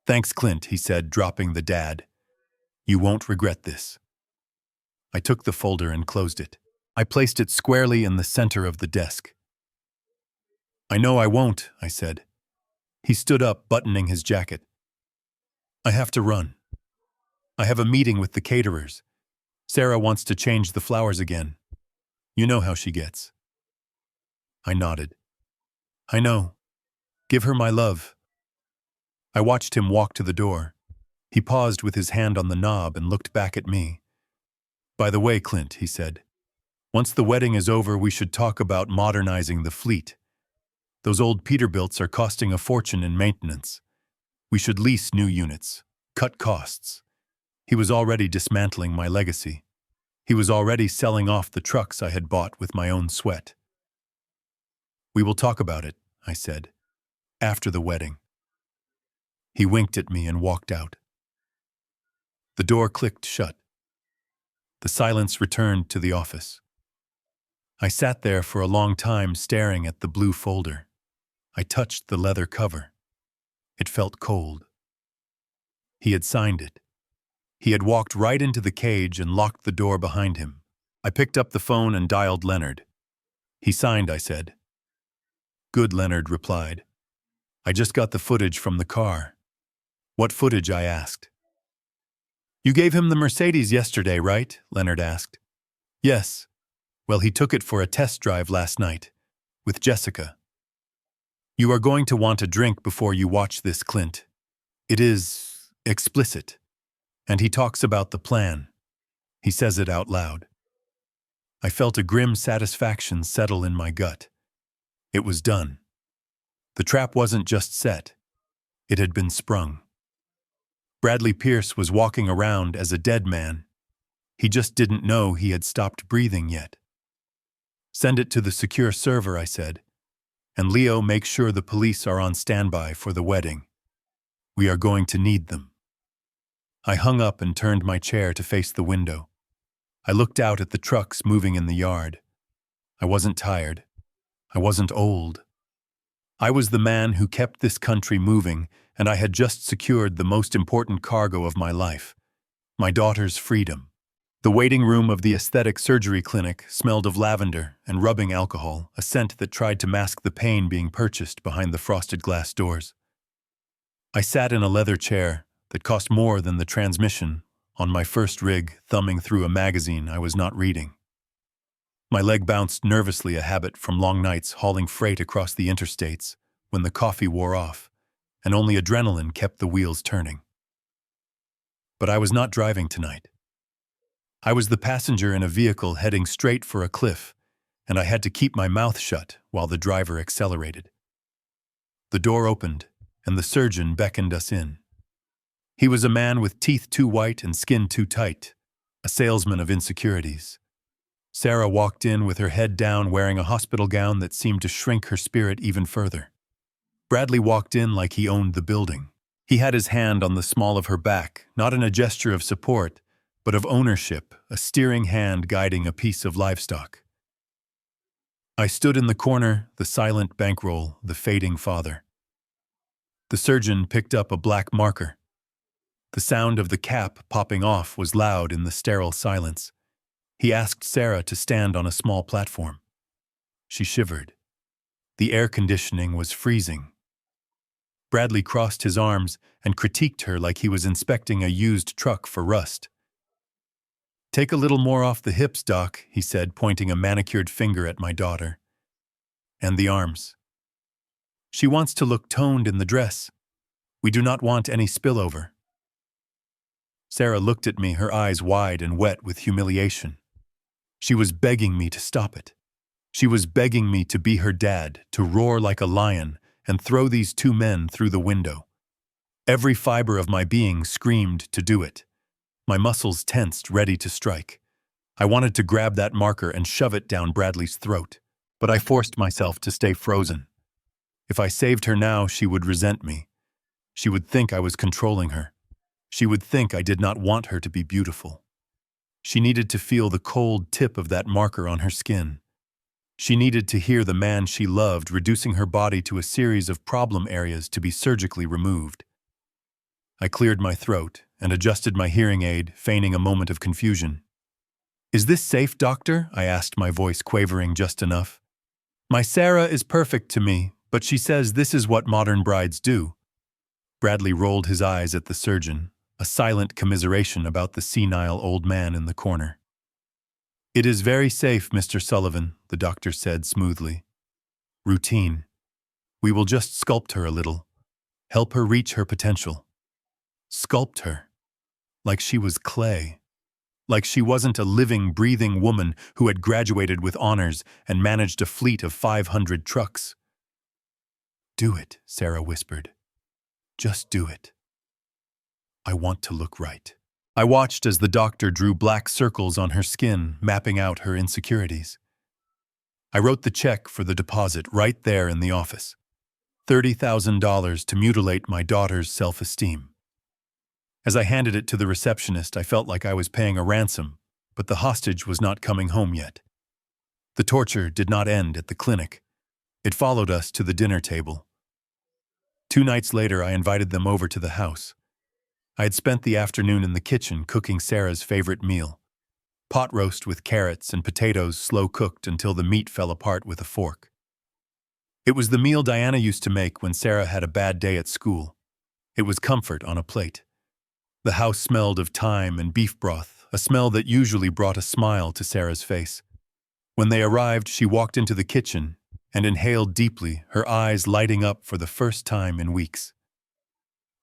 "Thanks, Clint," he said, dropping the dad. "You won't regret this." I took the folder and closed it. I placed it squarely in the center of the desk. "I know I won't," I said. He stood up, buttoning his jacket. "I have to run. I have a meeting with the caterers. Sarah wants to change the flowers again. You know how she gets." I nodded. "I know. Give her my love." I watched him walk to the door. He paused with his hand on the knob and looked back at me. "By the way, Clint," he said, "once the wedding is over, we should talk about modernizing the fleet. Those old Peterbilts are costing a fortune in maintenance. We should lease new units, cut costs." He was already dismantling my legacy. He was already selling off the trucks I had bought with my own sweat. "We will talk about it," I said, "after the wedding." He winked at me and walked out. The door clicked shut. The silence returned to the office. I sat there for a long time staring at the blue folder. I touched the leather cover. It felt cold. He had signed it. He had walked right into the cage and locked the door behind him. I picked up the phone and dialed Leonard. "He signed," I said. "Good," Leonard replied. "I just got the footage from the car." "What footage?" I asked. "You gave him the Mercedes yesterday, right?" Leonard asked. "Yes. Well, he took it for a test drive last night, with Jessica." "You are going to want a drink before you watch this, Clint. It is explicit." And he talks about the plan. He says it out loud. I felt a grim satisfaction settle in my gut. It was done. The trap wasn't just set. It had been sprung. Bradley Pierce was walking around as a dead man. He just didn't know he had stopped breathing yet. "Send it to the secure server," I said. "And Leo, make sure the police are on standby for the wedding. We are going to need them." I hung up and turned my chair to face the window. I looked out at the trucks moving in the yard. I wasn't tired. I wasn't old. I was the man who kept this country moving, and I had just secured the most important cargo of my life, my daughter's freedom. The waiting room of the aesthetic surgery clinic smelled of lavender and rubbing alcohol, a scent that tried to mask the pain being purchased behind the frosted glass doors. I sat in a leather chair that cost more than the transmission on my first rig, thumbing through a magazine I was not reading. My leg bounced nervously, a habit from long nights hauling freight across the interstates, when the coffee wore off, and only adrenaline kept the wheels turning. But I was not driving tonight. I was the passenger in a vehicle heading straight for a cliff, and I had to keep my mouth shut while the driver accelerated. The door opened, and the surgeon beckoned us in. He was a man with teeth too white and skin too tight, a salesman of insecurities. Sarah walked in with her head down, wearing a hospital gown that seemed to shrink her spirit even further. Bradley walked in like he owned the building. He had his hand on the small of her back, not in a gesture of support, but of ownership, a steering hand guiding a piece of livestock. I stood in the corner, the silent bankroll, the fading father. The surgeon picked up a black marker. The sound of the cap popping off was loud in the sterile silence. He asked Sarah to stand on a small platform. She shivered. The air conditioning was freezing. Bradley crossed his arms and critiqued her like he was inspecting a used truck for rust. "Take a little more off the hips, Doc," he said, pointing a manicured finger at my daughter. "And the arms. She wants to look toned in the dress. We do not want any spillover." Sarah looked at me, her eyes wide and wet with humiliation. She was begging me to stop it. She was begging me to be her dad, to roar like a lion, and throw these two men through the window. Every fiber of my being screamed to do it. My muscles tensed, ready to strike. I wanted to grab that marker and shove it down Bradley's throat, but I forced myself to stay frozen. If I saved her now, she would resent me. She would think I was controlling her. She would think I did not want her to be beautiful. She needed to feel the cold tip of that marker on her skin. She needed to hear the man she loved reducing her body to a series of problem areas to be surgically removed. I cleared my throat and adjusted my hearing aid, feigning a moment of confusion. "Is this safe, doctor?" I asked, my voice quavering just enough. "My Sarah is perfect to me, but she says this is what modern brides do." Bradley rolled his eyes at the surgeon, a silent commiseration about the senile old man in the corner. "It is very safe, Mr. Sullivan," the doctor said smoothly. "Routine. We will just sculpt her a little, help her reach her potential." Sculpt her. Like she was clay. Like she wasn't a living, breathing woman who had graduated with honors and managed a fleet of 500 trucks. "Do it," Sarah whispered. "Just do it. I want to look right." I watched as the doctor drew black circles on her skin, mapping out her insecurities. I wrote the check for the deposit right there in the office. $30,000 to mutilate my daughter's self-esteem. As I handed it to the receptionist, I felt like I was paying a ransom, but the hostage was not coming home yet. The torture did not end at the clinic. It followed us to the dinner table. 2 nights later, I invited them over to the house. I had spent the afternoon in the kitchen cooking Sarah's favorite meal. Pot roast with carrots and potatoes slow-cooked until the meat fell apart with a fork. It was the meal Diana used to make when Sarah had a bad day at school. It was comfort on a plate. The house smelled of thyme and beef broth, a smell that usually brought a smile to Sarah's face. When they arrived, she walked into the kitchen and inhaled deeply, her eyes lighting up for the first time in weeks.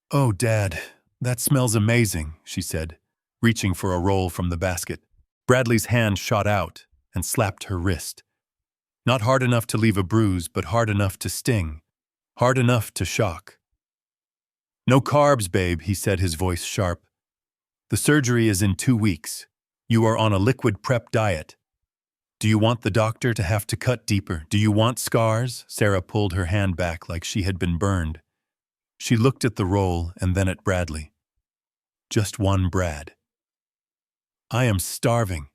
"Oh, Dad, that smells amazing," she said, reaching for a roll from the basket. Bradley's hand shot out and slapped her wrist. Not hard enough to leave a bruise, but hard enough to sting, hard enough to shock. "No carbs, babe," he said, his voice sharp. "The surgery is in 2 weeks. You are on a liquid prep diet. Do you want the doctor to have to cut deeper? Do you want scars?" Sarah pulled her hand back like she had been burned. She looked at the roll and then at Bradley. "Just one, Brad." "I am starving.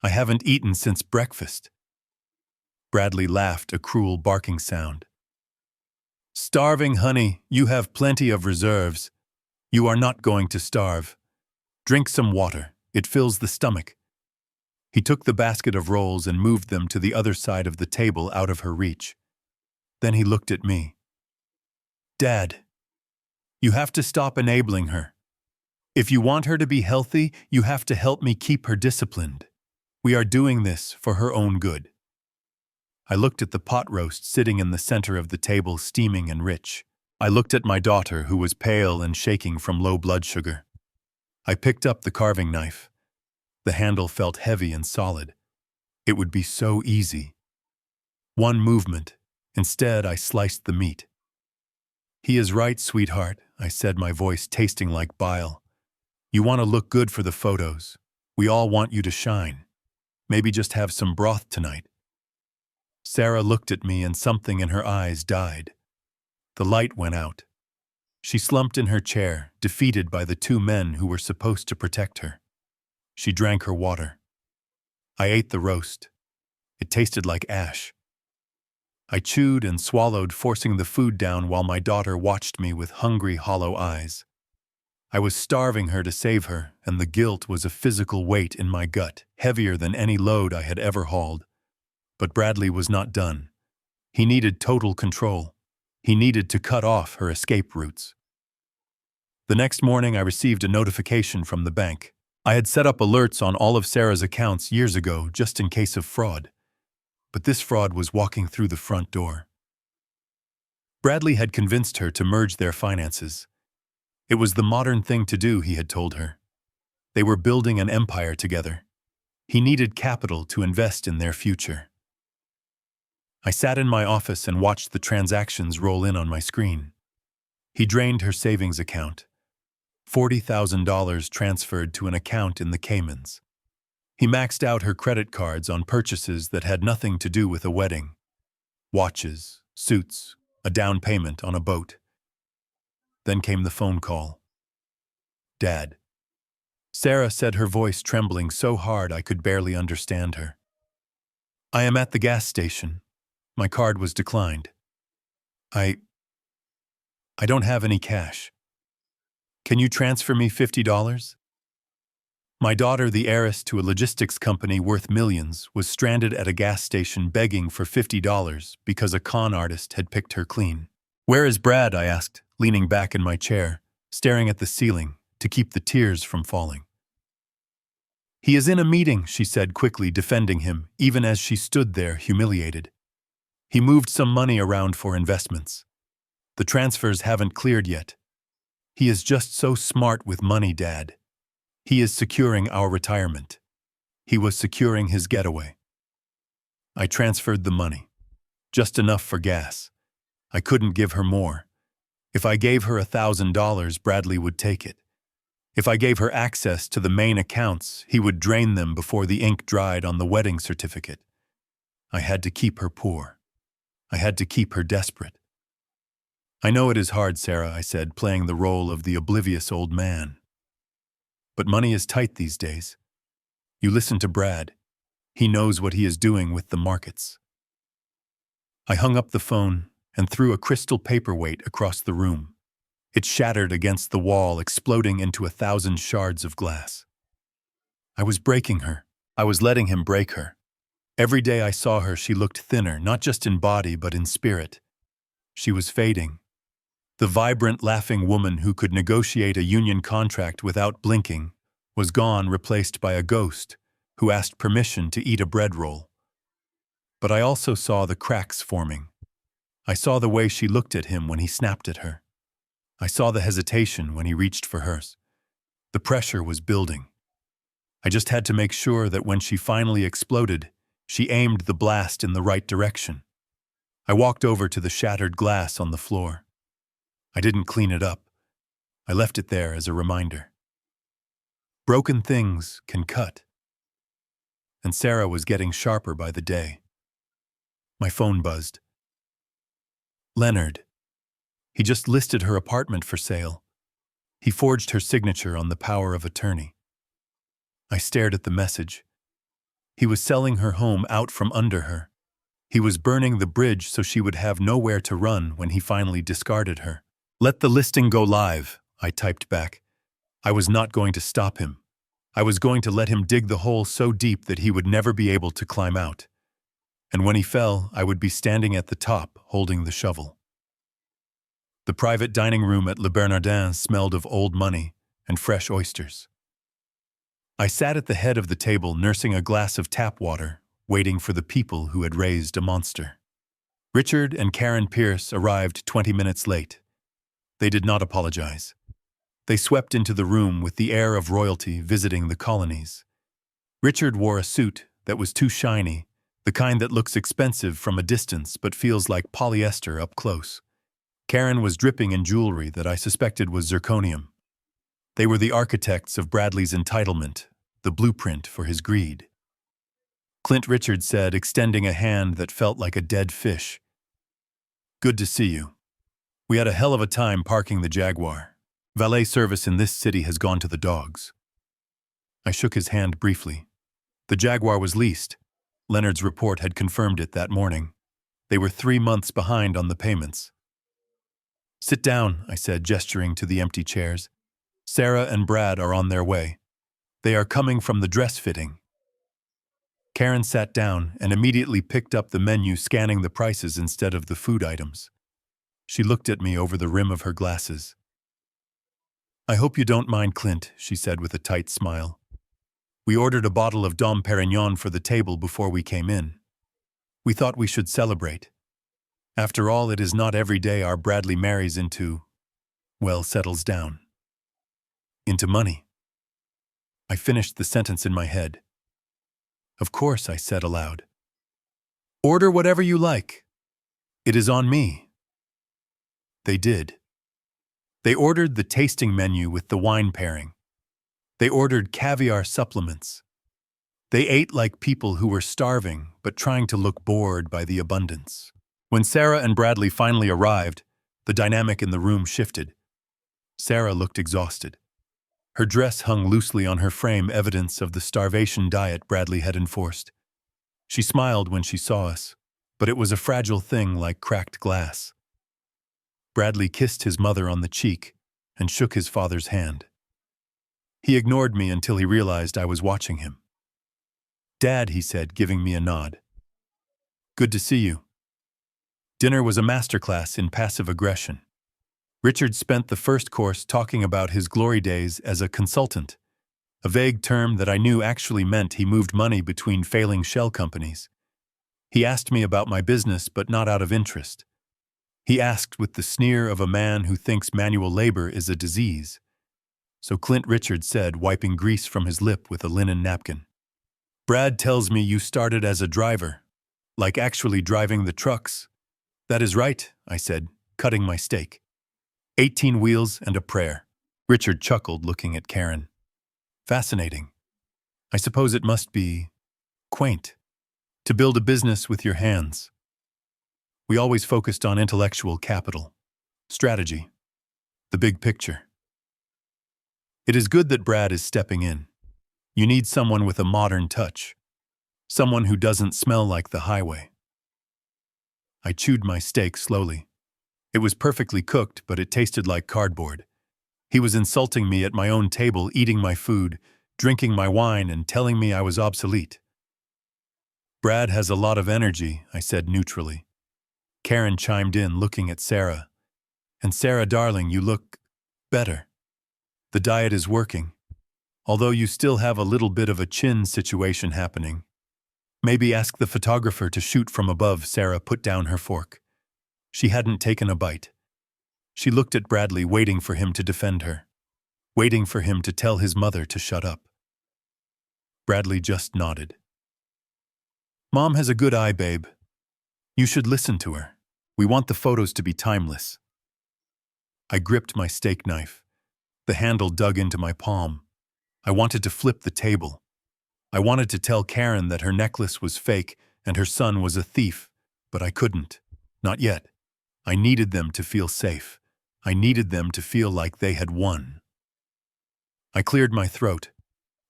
I haven't eaten since breakfast." Bradley laughed, a cruel barking sound. "Starving, honey, you have plenty of reserves. You are not going to starve. Drink some water, it fills the stomach." He took the basket of rolls and moved them to the other side of the table out of her reach. Then he looked at me. "Dad, you have to stop enabling her. If you want her to be healthy, you have to help me keep her disciplined. We are doing this for her own good." I looked at the pot roast sitting in the center of the table, steaming and rich. I looked at my daughter, who was pale and shaking from low blood sugar. I picked up the carving knife. The handle felt heavy and solid. It would be so easy. One movement. Instead, I sliced the meat. "He is right, sweetheart," I said, my voice tasting like bile. "You want to look good for the photos. We all want you to shine. Maybe just have some broth tonight." Sarah looked at me and something in her eyes died. The light went out. She slumped in her chair, defeated by the 2 men who were supposed to protect her. She drank her water. I ate the roast. It tasted like ash. I chewed and swallowed, forcing the food down while my daughter watched me with hungry, hollow eyes. I was starving her to save her, and the guilt was a physical weight in my gut, heavier than any load I had ever hauled. But Bradley was not done. He needed total control. He needed to cut off her escape routes. The next morning, I received a notification from the bank. I had set up alerts on all of Sarah's accounts years ago, just in case of fraud. But this fraud was walking through the front door. Bradley had convinced her to merge their finances. It was the modern thing to do, he had told her. They were building an empire together. He needed capital to invest in their future. I sat in my office and watched the transactions roll in on my screen. He drained her savings account. $40,000 transferred to an account in the Caymans. He maxed out her credit cards on purchases that had nothing to do with a wedding. Watches, suits, a down payment on a boat. Then came the phone call. Dad. Sarah said, her voice trembling so hard I could barely understand her. I am at the gas station. My card was declined. I don't have any cash. Can you transfer me $50? My daughter, the heiress to a logistics company worth millions, was stranded at a gas station begging for $50 because a con artist had picked her clean. Where is Brad? I asked, leaning back in my chair, staring at the ceiling to keep the tears from falling. He is in a meeting, she said quickly, defending him, even as she stood there humiliated. He moved some money around for investments. The transfers haven't cleared yet. He is just so smart with money, Dad. He is securing our retirement. He was securing his getaway. I transferred the money. Just enough for gas. I couldn't give her more. If I gave her $1,000, Bradley would take it. If I gave her access to the main accounts, he would drain them before the ink dried on the wedding certificate. I had to keep her poor. I had to keep her desperate. I know it is hard, Sarah, I said, playing the role of the oblivious old man. But money is tight these days. You listen to Brad. He knows what he is doing with the markets. I hung up the phone and threw a crystal paperweight across the room. It shattered against the wall, exploding into 1,000 shards of glass. I was breaking her. I was letting him break her. Every day I saw her, she looked thinner, not just in body but in spirit. She was fading. The vibrant, laughing woman who could negotiate a union contract without blinking was gone, replaced by a ghost who asked permission to eat a bread roll. But I also saw the cracks forming. I saw the way she looked at him when he snapped at her. I saw the hesitation when he reached for hers. The pressure was building. I just had to make sure that when she finally exploded, she aimed the blast in the right direction. I walked over to the shattered glass on the floor. I didn't clean it up. I left it there as a reminder. Broken things can cut. And Sarah was getting sharper by the day. My phone buzzed. Leonard. He just listed her apartment for sale. He forged her signature on the power of attorney. I stared at the message. He was selling her home out from under her. He was burning the bridge so she would have nowhere to run when he finally discarded her. Let the listing go live, I typed back. I was not going to stop him. I was going to let him dig the hole so deep that he would never be able to climb out. And when he fell, I would be standing at the top, holding the shovel. The private dining room at Le Bernardin smelled of old money and fresh oysters. I sat at the head of the table, nursing a glass of tap water, waiting for the people who had raised a monster. Richard and Karen Pierce arrived 20 minutes late. They did not apologize. They swept into the room with the air of royalty visiting the colonies. Richard wore a suit that was too shiny, the kind that looks expensive from a distance but feels like polyester up close. Karen was dripping in jewelry that I suspected was zirconium. They were the architects of Bradley's entitlement, the blueprint for his greed. Clint, Richard said, extending a hand that felt like a dead fish. Good to see you. We had a hell of a time parking the Jaguar. Valet service in this city has gone to the dogs. I shook his hand briefly. The Jaguar was leased. Leonard's report had confirmed it that morning. They were 3 months behind on the payments. Sit down, I said, gesturing to the empty chairs. Sarah and Brad are on their way. They are coming from the dress fitting. Karen sat down and immediately picked up the menu, scanning the prices instead of the food items. She looked at me over the rim of her glasses. I hope you don't mind, Clint, she said with a tight smile. We ordered a bottle of Dom Perignon for the table before we came in. We thought we should celebrate. After all, it is not every day our Bradley marries into, well, settles down. Into money. I finished the sentence in my head. Of course, I said aloud. Order whatever you like. It is on me. They did. They ordered the tasting menu with the wine pairing. They ordered caviar supplements. They ate like people who were starving but trying to look bored by the abundance. When Sarah and Bradley finally arrived, the dynamic in the room shifted. Sarah looked exhausted. Her dress hung loosely on her frame, evidence of the starvation diet Bradley had enforced. She smiled when she saw us, but it was a fragile thing like cracked glass. Bradley kissed his mother on the cheek and shook his father's hand. He ignored me until he realized I was watching him. "Dad," he said, giving me a nod. "Good to see you." Dinner was a masterclass in passive aggression. Richard spent the first course talking about his glory days as a consultant, a vague term that I knew actually meant he moved money between failing shell companies. He asked me about my business, but not out of interest. He asked with the sneer of a man who thinks manual labor is a disease. So Clint, Richard said, wiping grease from his lip with a linen napkin. "Brad tells me you started as a driver, like actually driving the trucks." "That is right," I said, cutting my steak. 18 wheels and a prayer. Richard chuckled, looking at Karen. "Fascinating. I suppose it must be quaint to build a business with your hands." We always focused on intellectual capital, strategy, the big picture. It is good that Brad is stepping in. You need someone with a modern touch, someone who doesn't smell like the highway. I chewed my steak slowly. It was perfectly cooked, but it tasted like cardboard. He was insulting me at my own table, eating my food, drinking my wine, and telling me I was obsolete. "Brad has a lot of energy," I said neutrally. Karen chimed in, looking at Sarah. "And Sarah, darling, you look better. The diet is working, although you still have a little bit of a chin situation happening. Maybe ask the photographer to shoot from above." Sarah put down her fork. She hadn't taken a bite. She looked at Bradley, waiting for him to defend her, waiting for him to tell his mother to shut up. Bradley just nodded. "Mom has a good eye, babe. You should listen to her. We want the photos to be timeless." I gripped my steak knife. The handle dug into my palm. I wanted to flip the table. I wanted to tell Karen that her necklace was fake and her son was a thief, but I couldn't. Not yet. I needed them to feel safe. I needed them to feel like they had won. I cleared my throat.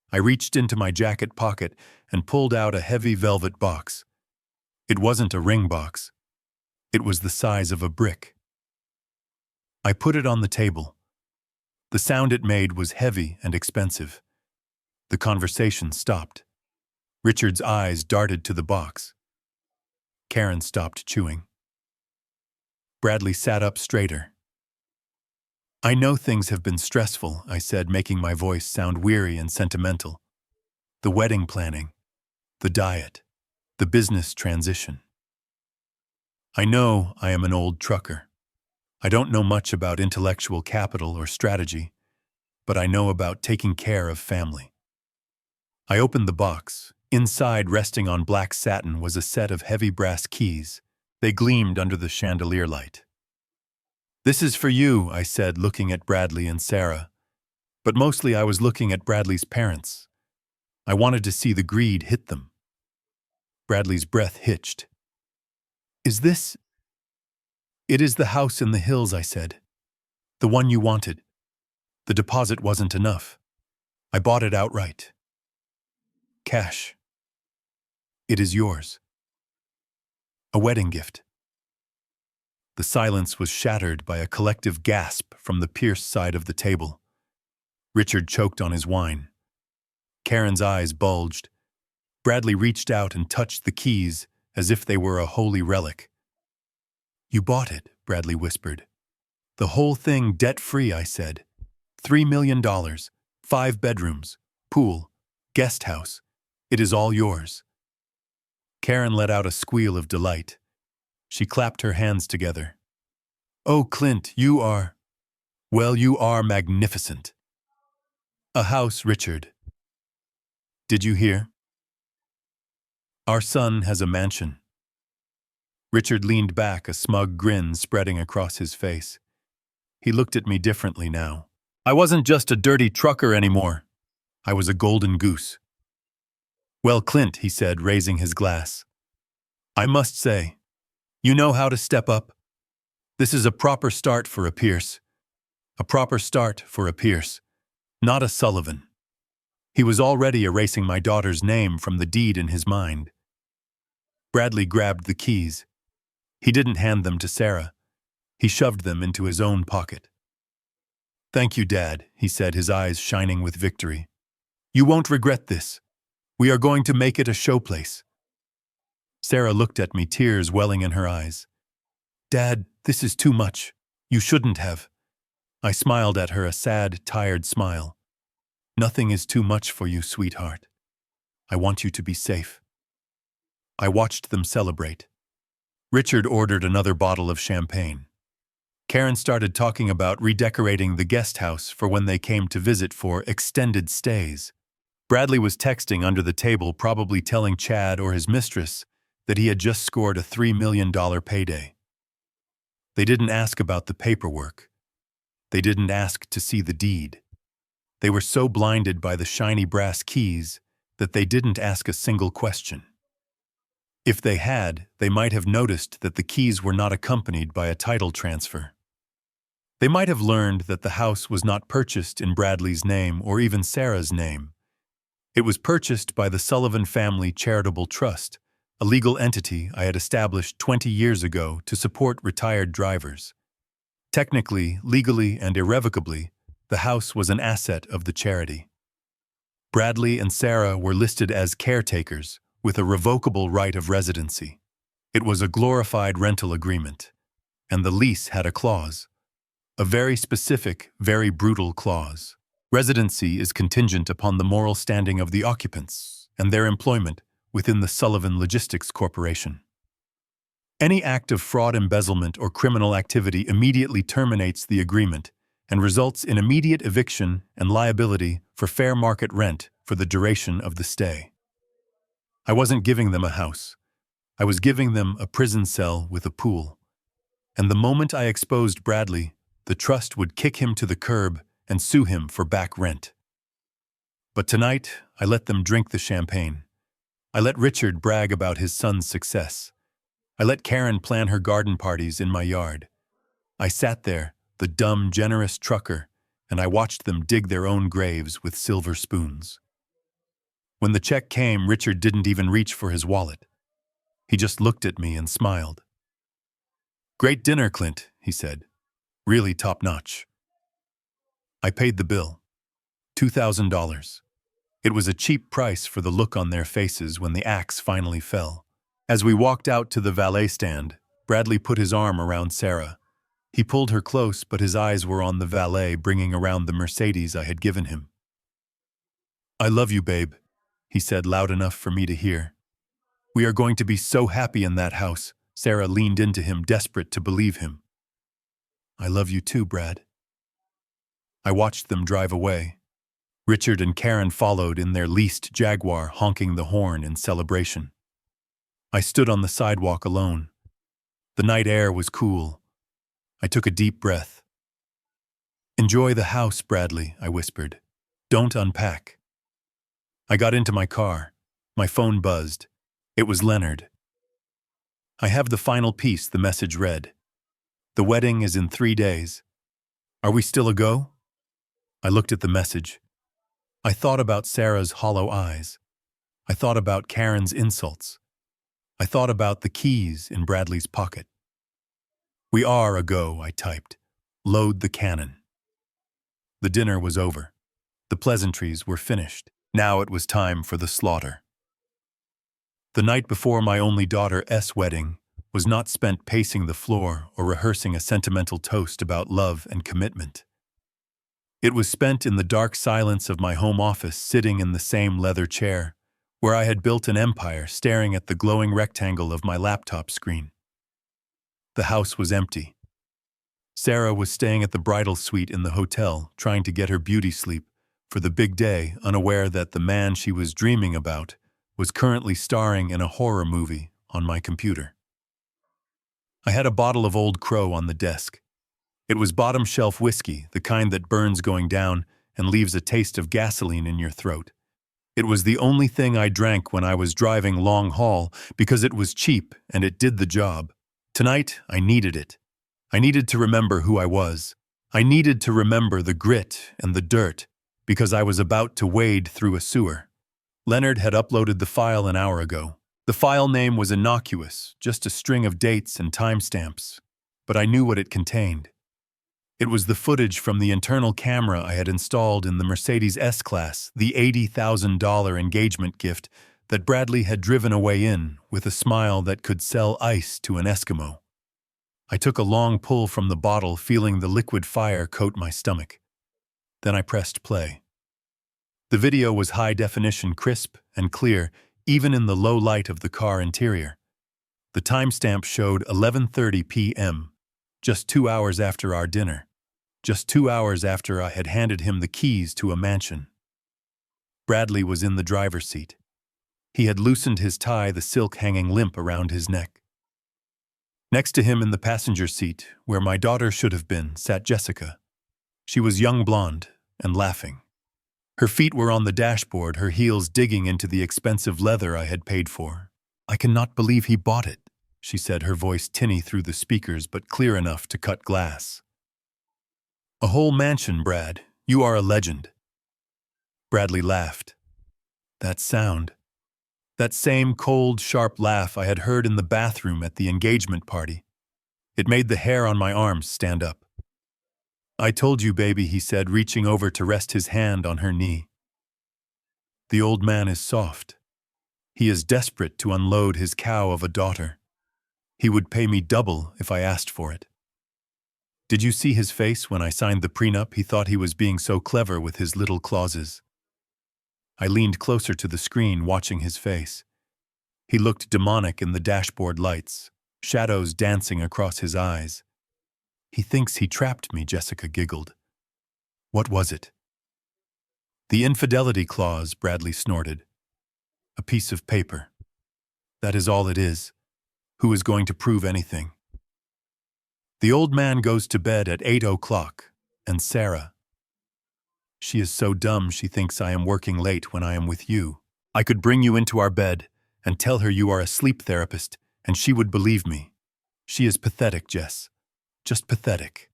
I reached into my jacket pocket and pulled out a heavy velvet box. It wasn't a ring box. It was the size of a brick. I put it on the table. The sound it made was heavy and expensive. The conversation stopped. Richard's eyes darted to the box. Karen stopped chewing. Bradley sat up straighter. "I know things have been stressful," I said, making my voice sound weary and sentimental. "The wedding planning, the diet, the business transition. I know I am an old trucker. I don't know much about intellectual capital or strategy, but I know about taking care of family." I opened the box. Inside, resting on black satin, was a set of heavy brass keys. They gleamed under the chandelier light. "This is for you," I said, looking at Bradley and Sarah. But mostly I was looking at Bradley's parents. I wanted to see the greed hit them. Bradley's breath hitched. "Is this—" "It is the house in the hills," I said. "The one you wanted. The deposit wasn't enough. I bought it outright. Cash. It is yours. A wedding gift." The silence was shattered by a collective gasp from the pierced side of the table. Richard choked on his wine. Karen's eyes bulged. Bradley reached out and touched the keys as if they were a holy relic. "You bought it," Bradley whispered. "The whole thing debt-free," I said. $3 million, 5 bedrooms, pool, guest house. It is all yours." Karen let out a squeal of delight. She clapped her hands together. "Oh, Clint, you are— well, you are magnificent." "A house, Richard. Did you hear? Our son has a mansion. Richard leaned back, a smug grin spreading across his face. He looked at me differently now. I wasn't just a dirty trucker anymore. I was a golden goose. Well, Clint, he said, raising his glass. I must say, you know how to step up. This is a proper start for a Pierce. A proper start for a Pierce, not a Sullivan. He was already erasing my daughter's name from the deed in his mind. Bradley grabbed the keys. He didn't hand them to Sarah. He shoved them into his own pocket. Thank you, Dad, he said, his eyes shining with victory. You won't regret this. We are going to make it a showplace. Sarah looked at me, tears welling in her eyes. Dad, this is too much. You shouldn't have. I smiled at her, a sad, tired smile. Nothing is too much for you, sweetheart. I want you to be safe. I watched them celebrate. Richard ordered another bottle of champagne. Karen started talking about redecorating the guest house for when they came to visit for extended stays. Bradley was texting under the table, probably telling Chad or his mistress that he had just scored a $3 million payday. They didn't ask about the paperwork. They didn't ask to see the deed. They were so blinded by the shiny brass keys that they didn't ask a single question. If they had, they might have noticed that the keys were not accompanied by a title transfer. They might have learned that the house was not purchased in Bradley's name or even Sarah's name. It was purchased by the Sullivan Family Charitable Trust, a legal entity I had established 20 years ago to support retired drivers. Technically, legally, and irrevocably, the house was an asset of the charity. Bradley and Sarah were listed as caretakers with a revocable right of residency. It was a glorified rental agreement, and the lease had a clause. A very specific, very brutal clause. Residency is contingent upon the moral standing of the occupants and their employment within the Sullivan Logistics Corporation. Any act of fraud, embezzlement, or criminal activity immediately terminates the agreement and results in immediate eviction and liability for fair market rent for the duration of the stay. I wasn't giving them a house. I was giving them a prison cell with a pool. And the moment I exposed Bradley, the trust would kick him to the curb and sue him for back rent. But tonight, I let them drink the champagne. I let Richard brag about his son's success. I let Karen plan her garden parties in my yard. I sat there, the dumb, generous trucker, and I watched them dig their own graves with silver spoons. When the check came, Richard didn't even reach for his wallet. He just looked at me and smiled. Great dinner, Clint, he said. Really top-notch. I paid the bill. $2,000. It was a cheap price for the look on their faces when the axe finally fell. As we walked out to the valet stand, Bradley put his arm around Sarah. He pulled her close, but his eyes were on the valet bringing around the Mercedes I had given him. I love you, babe, he said loud enough for me to hear. We are going to be so happy in that house. Sarah leaned into him, desperate to believe him. I love you too, Brad. I watched them drive away. Richard and Karen followed in their leased Jaguar, honking the horn in celebration. I stood on the sidewalk alone. The night air was cool. I took a deep breath. Enjoy the house, Bradley, I whispered. Don't unpack. I got into my car. My phone buzzed. It was Leonard. I have the final piece, the message read. The wedding is in 3 days. Are we still a go? I looked at the message. I thought about Sarah's hollow eyes. I thought about Karen's insults. I thought about the keys in Bradley's pocket. We are a go, I typed. Load the cannon. The dinner was over. The pleasantries were finished. Now it was time for the slaughter. The night before my only daughter's wedding was not spent pacing the floor or rehearsing a sentimental toast about love and commitment. It was spent in the dark silence of my home office, sitting in the same leather chair, where I had built an empire, staring at the glowing rectangle of my laptop screen. The house was empty. Sarah was staying at the bridal suite in the hotel, trying to get her beauty sleep for the big day, unaware that the man she was dreaming about was currently starring in a horror movie on my computer. I had a bottle of Old Crow on the desk. It was bottom shelf whiskey, the kind that burns going down and leaves a taste of gasoline in your throat. It was the only thing I drank when I was driving long haul because it was cheap and it did the job. Tonight, I needed it. I needed to remember who I was. I needed to remember the grit and the dirt because I was about to wade through a sewer. Leonard had uploaded the file an hour ago. The file name was innocuous, just a string of dates and timestamps, but I knew what it contained. It was the footage from the internal camera I had installed in the Mercedes S-Class, the $80,000 engagement gift that Bradley had driven away in with a smile that could sell ice to an Eskimo. I took a long pull from the bottle, feeling the liquid fire coat my stomach. Then I pressed play. The video was high-definition, crisp and clear, even in the low light of the car interior. The timestamp showed 11:30 p.m., just 2 hours after our dinner, just 2 hours after I had handed him the keys to a mansion. Bradley was in the driver's seat. He had loosened his tie, the silk hanging limp around his neck. Next to him in the passenger seat, where my daughter should have been, sat Jessica. She was young blonde and laughing. Her feet were on the dashboard, her heels digging into the expensive leather I had paid for. "I cannot believe he bought it," she said, her voice tinny through the speakers but clear enough to cut glass. "A whole mansion, Brad. You are a legend." Bradley laughed. That sound. That same cold, sharp laugh I had heard in the bathroom at the engagement party. It made the hair on my arms stand up. "I told you, baby," he said, reaching over to rest his hand on her knee. The old man is soft. He is desperate to unload his cow of a daughter. He would pay me double if I asked for it. Did you see his face when I signed the prenup? He thought he was being so clever with his little clauses. I leaned closer to the screen, watching his face. He looked demonic in the dashboard lights, shadows dancing across his eyes. "He thinks he trapped me," Jessica giggled. "What was it?" "The infidelity clause," Bradley snorted. "A piece of paper. That is all it is. Who is going to prove anything?" The old man goes to bed at 8 o'clock, and Sarah. She is so dumb she thinks I am working late when I am with you. I could bring you into our bed and tell her you are a sleep therapist, and she would believe me. She is pathetic, Jess. Just pathetic.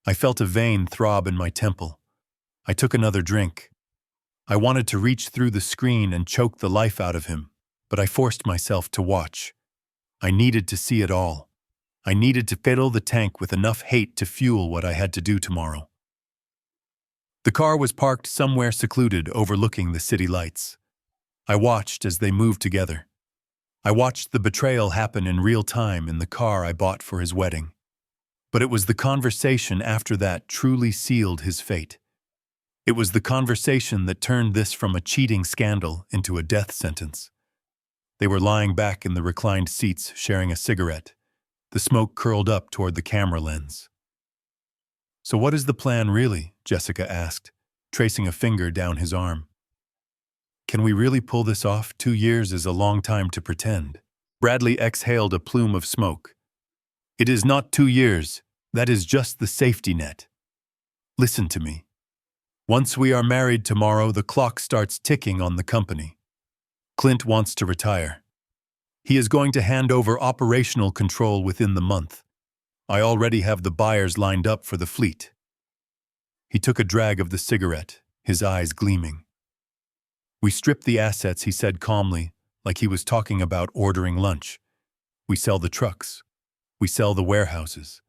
I felt a vein throb in my temple. I took another drink. I wanted to reach through the screen and choke the life out of him, but I forced myself to watch. I needed to see it all. I needed to fill the tank with enough hate to fuel what I had to do tomorrow. The car was parked somewhere secluded, overlooking the city lights. I watched as they moved together. I watched the betrayal happen in real time in the car I bought for his wedding. But it was the conversation after that truly sealed his fate. It was the conversation that turned this from a cheating scandal into a death sentence. They were lying back in the reclined seats, sharing a cigarette. The smoke curled up toward the camera lens. "So what is the plan, really?" Jessica asked, tracing a finger down his arm. "Can we really pull this off? 2 years is a long time to pretend." Bradley exhaled a plume of smoke. "It is not 2 years. That is just the safety net. Listen to me. Once we are married tomorrow, the clock starts ticking on the company. Clint wants to retire. He is going to hand over operational control within the month. I already have the buyers lined up for the fleet." He took a drag of the cigarette, his eyes gleaming. "We strip the assets," he said calmly, like he was talking about ordering lunch. "We sell the trucks. We sell the warehouses.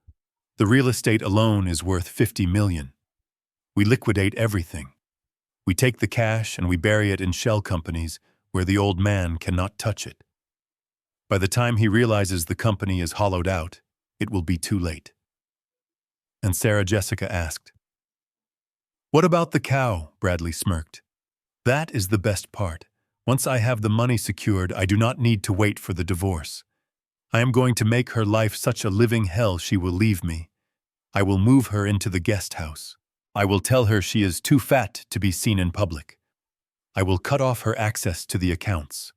The real estate alone is worth $50 million. We liquidate everything. We take the cash and we bury it in shell companies where the old man cannot touch it. By the time he realizes the company is hollowed out, it will be too late." And Sarah, Jessica asked. "What about the cow?" Bradley smirked. "That is the best part. Once I have the money secured, I do not need to wait for the divorce. I am going to make her life such a living hell she will leave me. I will move her into the guest house. I will tell her she is too fat to be seen in public. I will cut off her access to the accounts.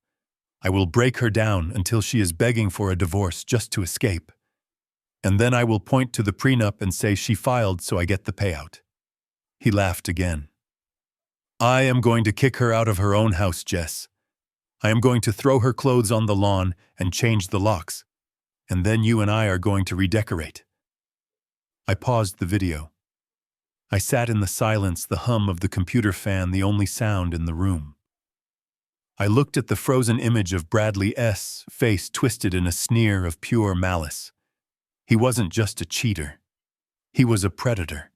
I will break her down until she is begging for a divorce just to escape. And then I will point to the prenup and say she filed so I get the payout." He laughed again. "I am going to kick her out of her own house, Jess. I am going to throw her clothes on the lawn and change the locks. And then you and I are going to redecorate." I paused the video. I sat in the silence, the hum of the computer fan the only sound in the room. I looked at the frozen image of Bradley's face twisted in a sneer of pure malice. He wasn't just a cheater. He was a predator.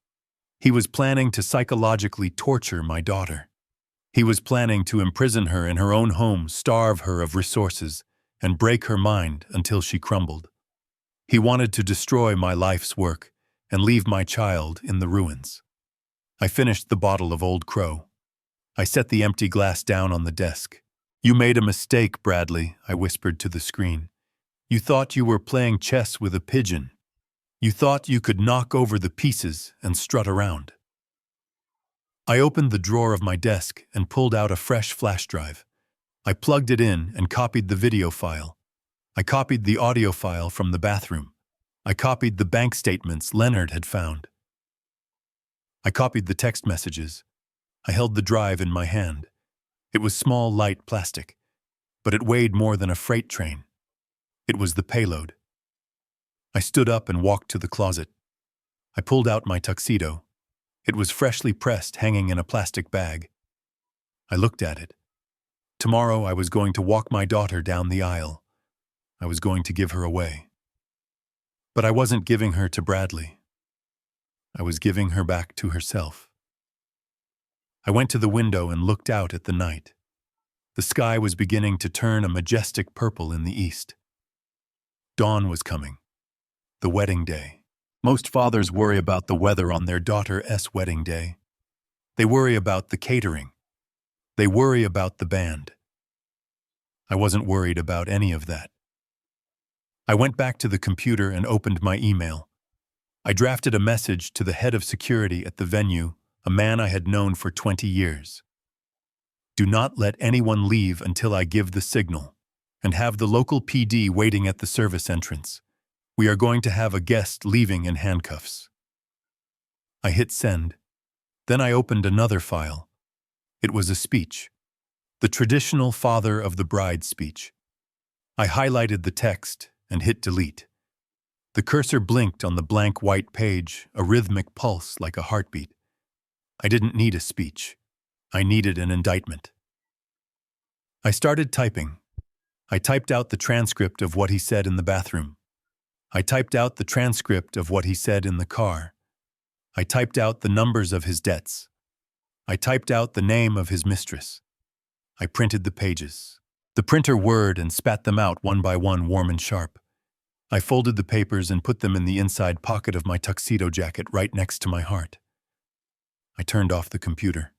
He was planning to psychologically torture my daughter. He was planning to imprison her in her own home, starve her of resources, and break her mind until she crumbled. He wanted to destroy my life's work and leave my child in the ruins. I finished the bottle of Old Crow. I set the empty glass down on the desk. "You made a mistake, Bradley," I whispered to the screen. "You thought you were playing chess with a pigeon. You thought you could knock over the pieces and strut around." I opened the drawer of my desk and pulled out a fresh flash drive. I plugged it in and copied the video file. I copied the audio file from the bathroom. I copied the bank statements Leonard had found. I copied the text messages. I held the drive in my hand. It was small, light plastic, but it weighed more than a freight train. It was the payload. I stood up and walked to the closet. I pulled out my tuxedo. It was freshly pressed, hanging in a plastic bag. I looked at it. Tomorrow I was going to walk my daughter down the aisle. I was going to give her away. But I wasn't giving her to Bradley. I was giving her back to herself. I went to the window and looked out at the night. The sky was beginning to turn a majestic purple in the east. Dawn was coming. The wedding day. Most fathers worry about the weather on their daughter's wedding day. They worry about the catering. They worry about the band. I wasn't worried about any of that. I went back to the computer and opened my email. I drafted a message to the head of security at the venue, a man I had known for 20 years. "Do not let anyone leave until I give the signal, and have the local PD waiting at the service entrance. We are going to have a guest leaving in handcuffs." I hit send. Then I opened another file. It was a speech. The traditional father of the bride speech. I highlighted the text and hit delete. The cursor blinked on the blank white page, a rhythmic pulse like a heartbeat. I didn't need a speech. I needed an indictment. I started typing. I typed out the transcript of what he said in the bathroom. I typed out the transcript of what he said in the car. I typed out the numbers of his debts. I typed out the name of his mistress. I printed the pages. The printer whirred and spat them out one by one, warm and sharp. I folded the papers and put them in the inside pocket of my tuxedo jacket right next to my heart. I turned off the computer.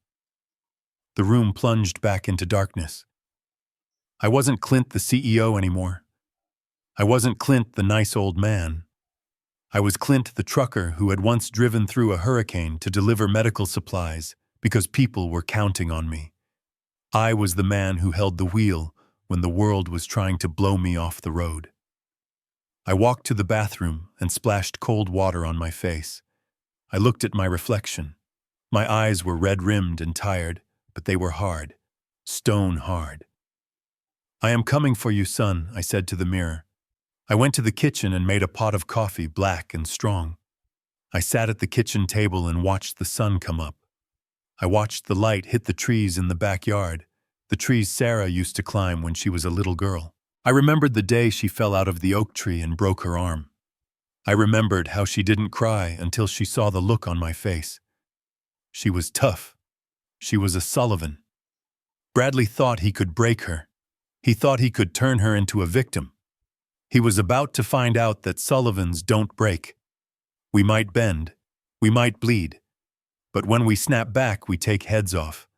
The room plunged back into darkness. I wasn't Clint the CEO anymore. I wasn't Clint the nice old man. I was Clint the trucker who had once driven through a hurricane to deliver medical supplies because people were counting on me. I was the man who held the wheel when the world was trying to blow me off the road. I walked to the bathroom and splashed cold water on my face. I looked at my reflection. My eyes were red-rimmed and tired, but they were hard, stone hard. "I am coming for you, son," I said to the mirror. I went to the kitchen and made a pot of coffee, black and strong. I sat at the kitchen table and watched the sun come up. I watched the light hit the trees in the backyard, the trees Sarah used to climb when she was a little girl. I remembered the day she fell out of the oak tree and broke her arm. I remembered how she didn't cry until she saw the look on my face. She was tough. She was a Sullivan. Bradley thought he could break her. He thought he could turn her into a victim. He was about to find out that Sullivans don't break. We might bend. We might bleed. But when we snap back, we take heads off.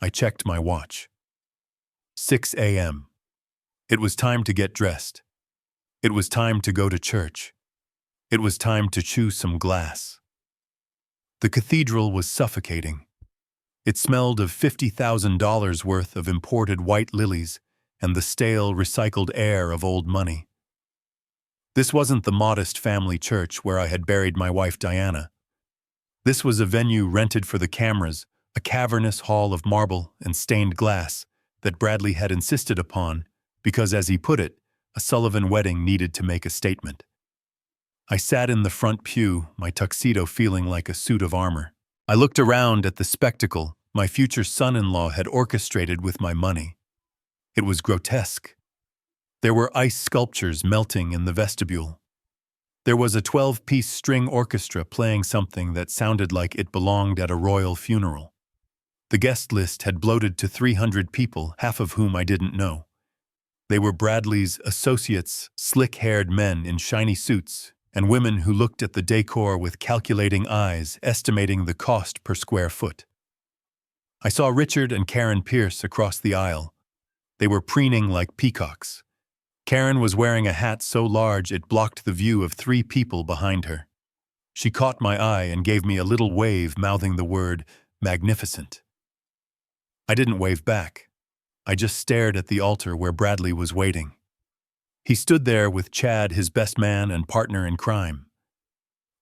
I checked my watch. 6 a.m. It was time to get dressed. It was time to go to church. It was time to chew some glass. The cathedral was suffocating. It smelled of $50,000 worth of imported white lilies and the stale, recycled air of old money. This wasn't the modest family church where I had buried my wife Diana. This was a venue rented for the cameras, a cavernous hall of marble and stained glass that Bradley had insisted upon because, as he put it, a Sullivan wedding needed to make a statement. I sat in the front pew, my tuxedo feeling like a suit of armor. I looked around at the spectacle my future son-in-law had orchestrated with my money. It was grotesque. There were ice sculptures melting in the vestibule. There was a 12-piece string orchestra playing something that sounded like it belonged at a royal funeral. The guest list had bloated to 300 people, half of whom I didn't know. They were Bradley's associates, slick-haired men in shiny suits, and women who looked at the decor with calculating eyes, estimating the cost per square foot. I saw Richard and Karen Pierce across the aisle. They were preening like peacocks. Karen was wearing a hat so large it blocked the view of 3 people behind her. She caught my eye and gave me a little wave, mouthing the word, magnificent. I didn't wave back. I just stared at the altar where Bradley was waiting. He stood there with Chad, his best man and partner in crime.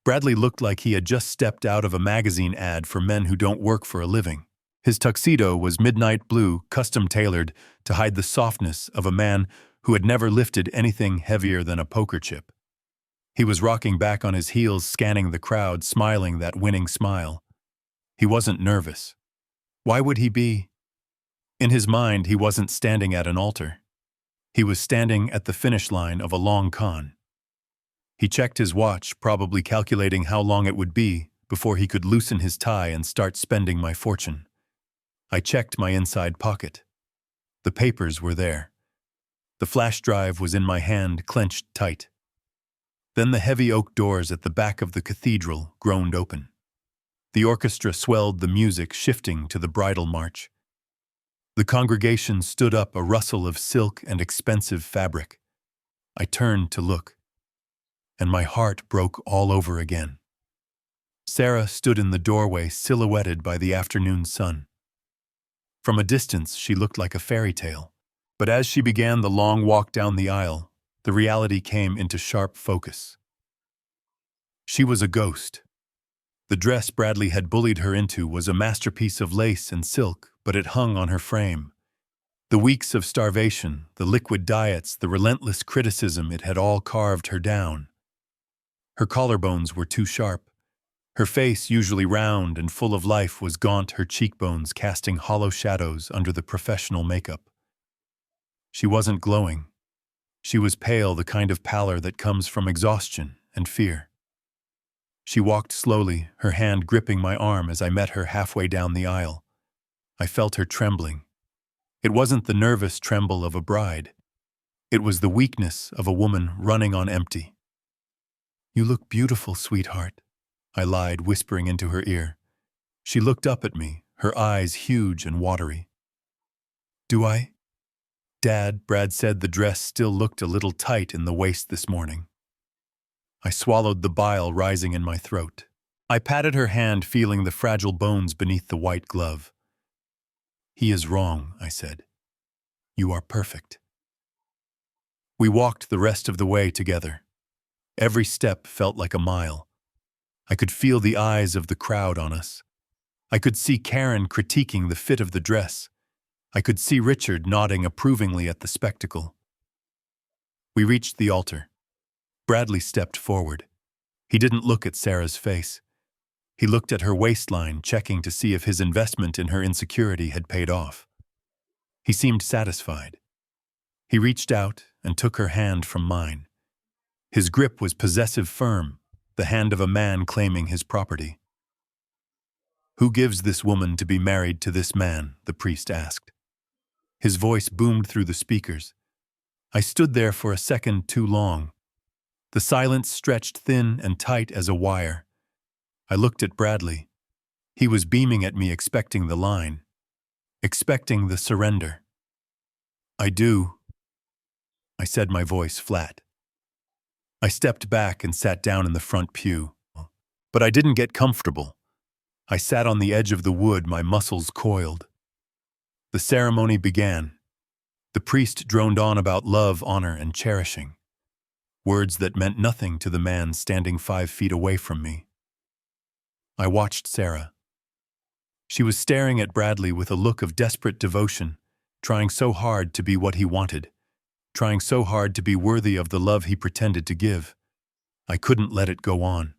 Bradley looked like he had just stepped out of a magazine ad for men who don't work for a living. His tuxedo was midnight blue, custom-tailored to hide the softness of a man who had never lifted anything heavier than a poker chip. He was rocking back on his heels, scanning the crowd, smiling that winning smile. He wasn't nervous. Why would he be? In his mind, he wasn't standing at an altar. He was standing at the finish line of a long con. He checked his watch, probably calculating how long it would be before he could loosen his tie and start spending my fortune. I checked my inside pocket. The papers were there. The flash drive was in my hand, clenched tight. Then the heavy oak doors at the back of the cathedral groaned open. The orchestra swelled the music, shifting to the bridal march. The congregation stood up, a rustle of silk and expensive fabric. I turned to look, and my heart broke all over again. Sarah stood in the doorway, silhouetted by the afternoon sun. From a distance, she looked like a fairy tale. But as she began the long walk down the aisle, the reality came into sharp focus. She was a ghost. The dress Bradley had bullied her into was a masterpiece of lace and silk, but it hung on her frame. The weeks of starvation, the liquid diets, the relentless criticism, it had all carved her down. Her collarbones were too sharp. Her face, usually round and full of life, was gaunt, her cheekbones casting hollow shadows under the professional makeup. She wasn't glowing. She was pale, the kind of pallor that comes from exhaustion and fear. She walked slowly, her hand gripping my arm as I met her halfway down the aisle. I felt her trembling. It wasn't the nervous tremble of a bride. It was the weakness of a woman running on empty. "You look beautiful, sweetheart," I lied, whispering into her ear. She looked up at me, her eyes huge and watery. "Do I?" "Dad," Brad said, the dress still looked a little tight in the waist this morning. I swallowed the bile rising in my throat. I patted her hand, feeling the fragile bones beneath the white glove. "He is wrong," I said. "You are perfect." We walked the rest of the way together. Every step felt like a mile. I could feel the eyes of the crowd on us. I could see Karen critiquing the fit of the dress. I could see Richard nodding approvingly at the spectacle. We reached the altar. Bradley stepped forward. He didn't look at Sarah's face. He looked at her waistline, checking to see if his investment in her insecurity had paid off. He seemed satisfied. He reached out and took her hand from mine. His grip was possessive, firm, the hand of a man claiming his property. "Who gives this woman to be married to this man?" the priest asked. His voice boomed through the speakers. I stood there for a second too long. The silence stretched thin and tight as a wire. I looked at Bradley. He was beaming at me, expecting the line, expecting the surrender. "I do," I said, my voice flat. I stepped back and sat down in the front pew. But I didn't get comfortable. I sat on the edge of the wood, my muscles coiled. The ceremony began. The priest droned on about love, honor, and cherishing. words that meant nothing to the man standing 5 feet away from me. I watched Sarah. She was staring at Bradley with a look of desperate devotion, trying so hard to be what he wanted, trying so hard to be worthy of the love he pretended to give. I couldn't let it go on.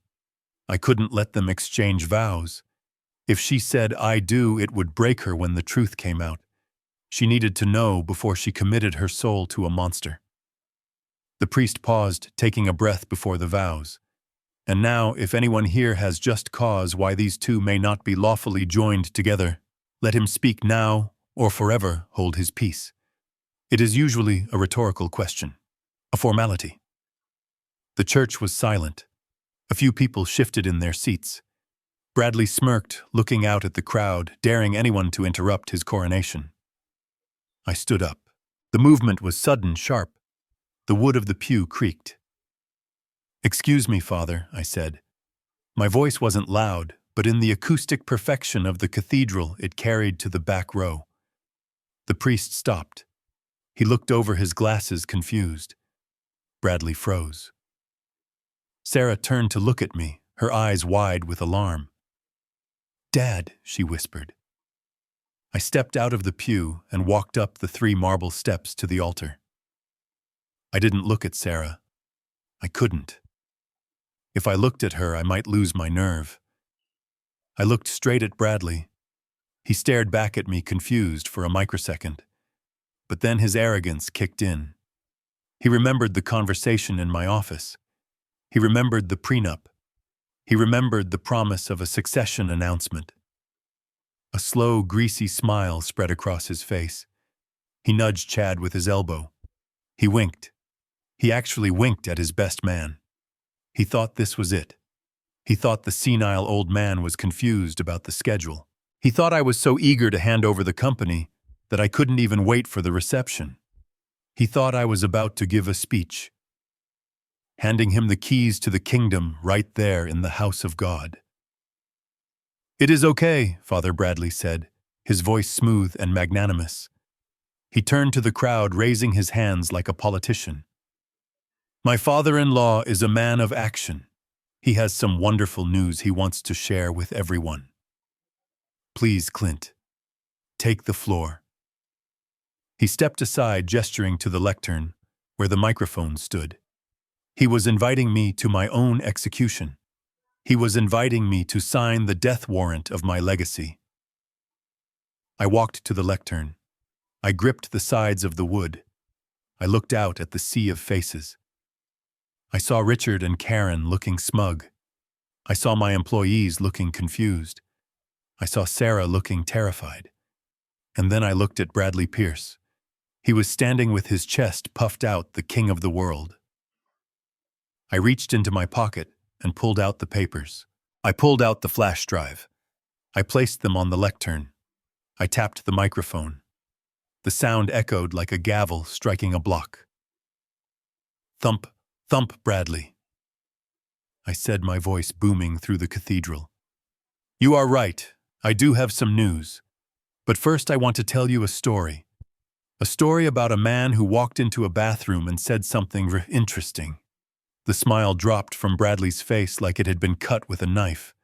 I couldn't let them exchange vows. If she said, "I do," it would break her when the truth came out. She needed to know before she committed her soul to a monster. The priest paused, taking a breath before the vows. And now, if anyone here has just cause why these two may not be lawfully joined together, let him speak now or forever hold his peace. It is usually a rhetorical question, a formality. The church was silent. A few people shifted in their seats. Bradley smirked, looking out at the crowd, daring anyone to interrupt his coronation. I stood up. The movement was sudden, sharp. The wood of the pew creaked. "Excuse me, Father," I said. My voice wasn't loud, but in the acoustic perfection of the cathedral it carried to the back row. The priest stopped. He looked over his glasses, confused. Bradley froze. Sarah turned to look at me, her eyes wide with alarm. "Dad," she whispered. I stepped out of the pew and walked up the 3 marble steps to the altar. I didn't look at Sarah. I couldn't. If I looked at her, I might lose my nerve. I looked straight at Bradley. He stared back at me, confused, for a microsecond. But then his arrogance kicked in. He remembered the conversation in my office. He remembered the prenup. He remembered the promise of a succession announcement. A slow, greasy smile spread across his face. He nudged Chad with his elbow. He winked. He actually winked at his best man. He thought this was it. He thought the senile old man was confused about the schedule. He thought I was so eager to hand over the company that I couldn't even wait for the reception. He thought I was about to give a speech, handing him the keys to the kingdom right there in the house of God. "It is okay," Father Bradley said, his voice smooth and magnanimous. He turned to the crowd, raising his hands like a politician. "My father-in-law is a man of action. He has some wonderful news he wants to share with everyone. Please, Clint, take the floor." He stepped aside, gesturing to the lectern, where the microphone stood. He was inviting me to my own execution. He was inviting me to sign the death warrant of my legacy. I walked to the lectern. I gripped the sides of the wood. I looked out at the sea of faces. I saw Richard and Karen looking smug. I saw my employees looking confused. I saw Sarah looking terrified. And then I looked at Bradley Pierce. He was standing with his chest puffed out, the king of the world. I reached into my pocket and pulled out the papers. I pulled out the flash drive. I placed them on the lectern. I tapped the microphone. The sound echoed like a gavel striking a block. "Thump, thump, Bradley," I said, my voice booming through the cathedral. "You are right. I do have some news. But first I want to tell you a story. A story about a man who walked into a bathroom and said something interesting." The smile dropped from Bradley's face like it had been cut with a knife.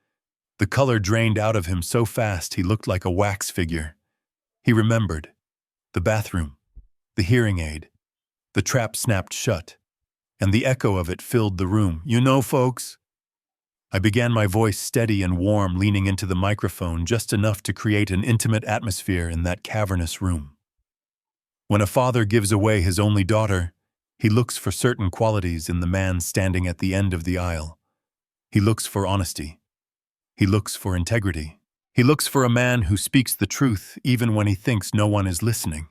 The color drained out of him so fast he looked like a wax figure. He remembered. The bathroom. The hearing aid. The trap snapped shut. And the echo of it filled the room. "You know, folks?" I began, my voice steady and warm, leaning into the microphone just enough to create an intimate atmosphere in that cavernous room. When a father gives away his only daughter, he looks for certain qualities in the man standing at the end of the aisle. He looks for honesty. He looks for integrity. He looks for a man who speaks the truth even when he thinks no one is listening.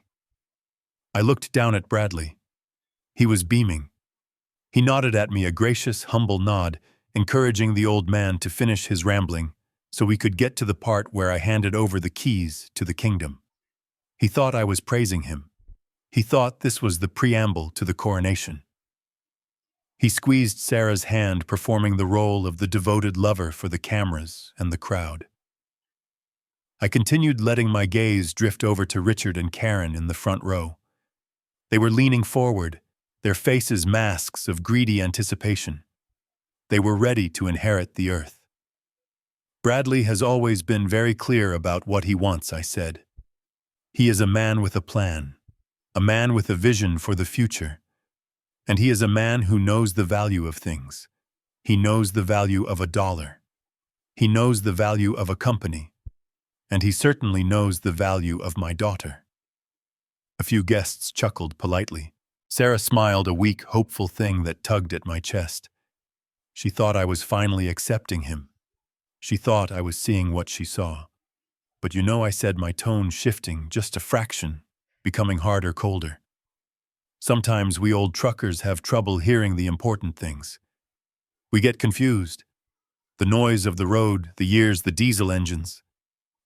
I looked down at Bradley. He was beaming. He nodded at me, a gracious, humble nod, encouraging the old man to finish his rambling so we could get to the part where I handed over the keys to the kingdom. He thought I was praising him. He thought this was the preamble to the coronation. He squeezed Sarah's hand, performing the role of the devoted lover for the cameras and the crowd. I continued, letting my gaze drift over to Richard and Karen in the front row. They were leaning forward, their faces masks of greedy anticipation. They were ready to inherit the earth. Bradley has always been very clear about what he wants, I said. He is a man with a plan, a man with a vision for the future, and he is a man who knows the value of things. He knows the value of $1. He knows the value of a company, and he certainly knows the value of my daughter. A few guests chuckled politely. Sarah smiled, a weak, hopeful thing that tugged at my chest. She thought I was finally accepting him. She thought I was seeing what she saw. But you know, I said, my tone shifting just a fraction, becoming harder, colder. Sometimes we old truckers have trouble hearing the important things. We get confused. The noise of the road, the years, the diesel engines.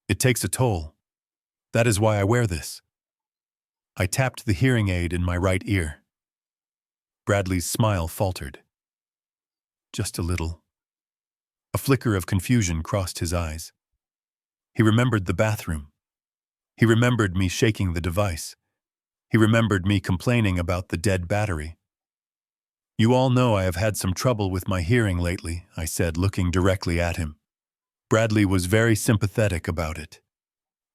It takes a toll. That is why I wear this. I tapped the hearing aid in my right ear. Bradley's smile faltered. Just a little. A flicker of confusion crossed his eyes. He remembered the bathroom. He remembered me shaking the device. He remembered me complaining about the dead battery. You all know I have had some trouble with my hearing lately, I said, looking directly at him. Bradley was very sympathetic about it.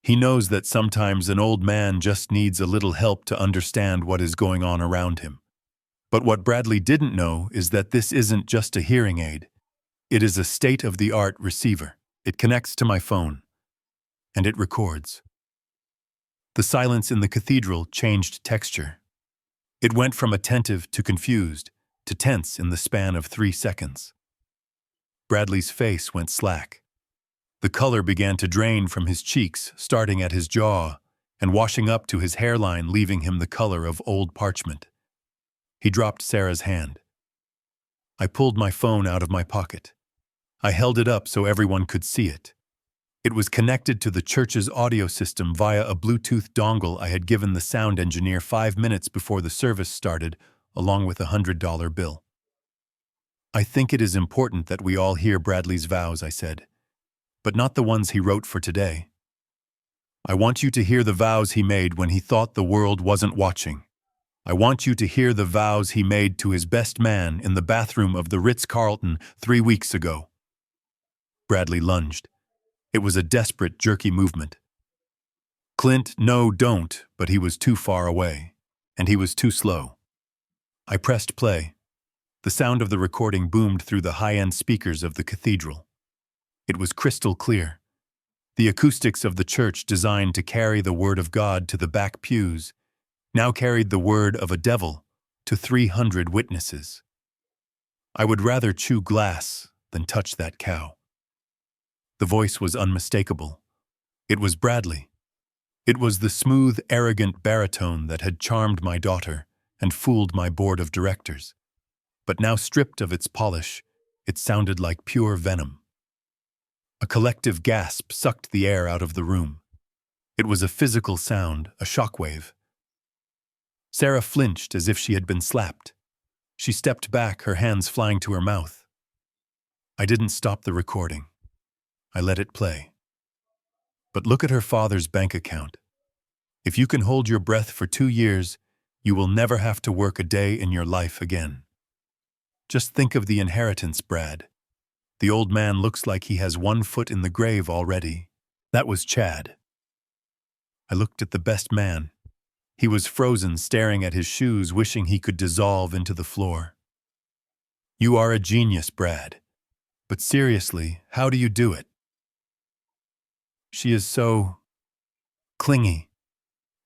He knows that sometimes an old man just needs a little help to understand what is going on around him. But what Bradley didn't know is that this isn't just a hearing aid. It is a state-of-the-art receiver. It connects to my phone, and it records. The silence in the cathedral changed texture. It went from attentive to confused to tense in the span of 3 seconds. Bradley's face went slack. The color began to drain from his cheeks, starting at his jaw and washing up to his hairline, leaving him the color of old parchment. He dropped Sarah's hand. I pulled my phone out of my pocket. I held it up so everyone could see it. It was connected to the church's audio system via a Bluetooth dongle I had given the sound engineer 5 minutes before the service started, along with a $100 bill. I think it is important that we all hear Bradley's vows, I said, but not the ones he wrote for today. I want you to hear the vows he made when he thought the world wasn't watching. I want you to hear the vows he made to his best man in the bathroom of the Ritz-Carlton 3 weeks ago. Bradley lunged. It was a desperate, jerky movement. Clint, no, don't, but he was too far away, and he was too slow. I pressed play. The sound of the recording boomed through the high-end speakers of the cathedral. It was crystal clear. The acoustics of the church, designed to carry the word of God to the back pews, now carried the word of a devil to 300 witnesses. I would rather chew glass than touch that cow. The voice was unmistakable. It was Bradley. It was the smooth, arrogant baritone that had charmed my daughter and fooled my board of directors. But now, stripped of its polish, it sounded like pure venom. A collective gasp sucked the air out of the room. It was a physical sound, a shockwave. Sarah flinched as if she had been slapped. She stepped back, her hands flying to her mouth. I didn't stop the recording. I let it play. But look at her father's bank account. If you can hold your breath for 2 years, you will never have to work a day in your life again. Just think of the inheritance, Brad. The old man looks like he has 1 foot in the grave already. That was Chad. I looked at the best man. He was frozen, staring at his shoes, wishing he could dissolve into the floor. You are a genius, Brad. But seriously, how do you do it? She is so clingy.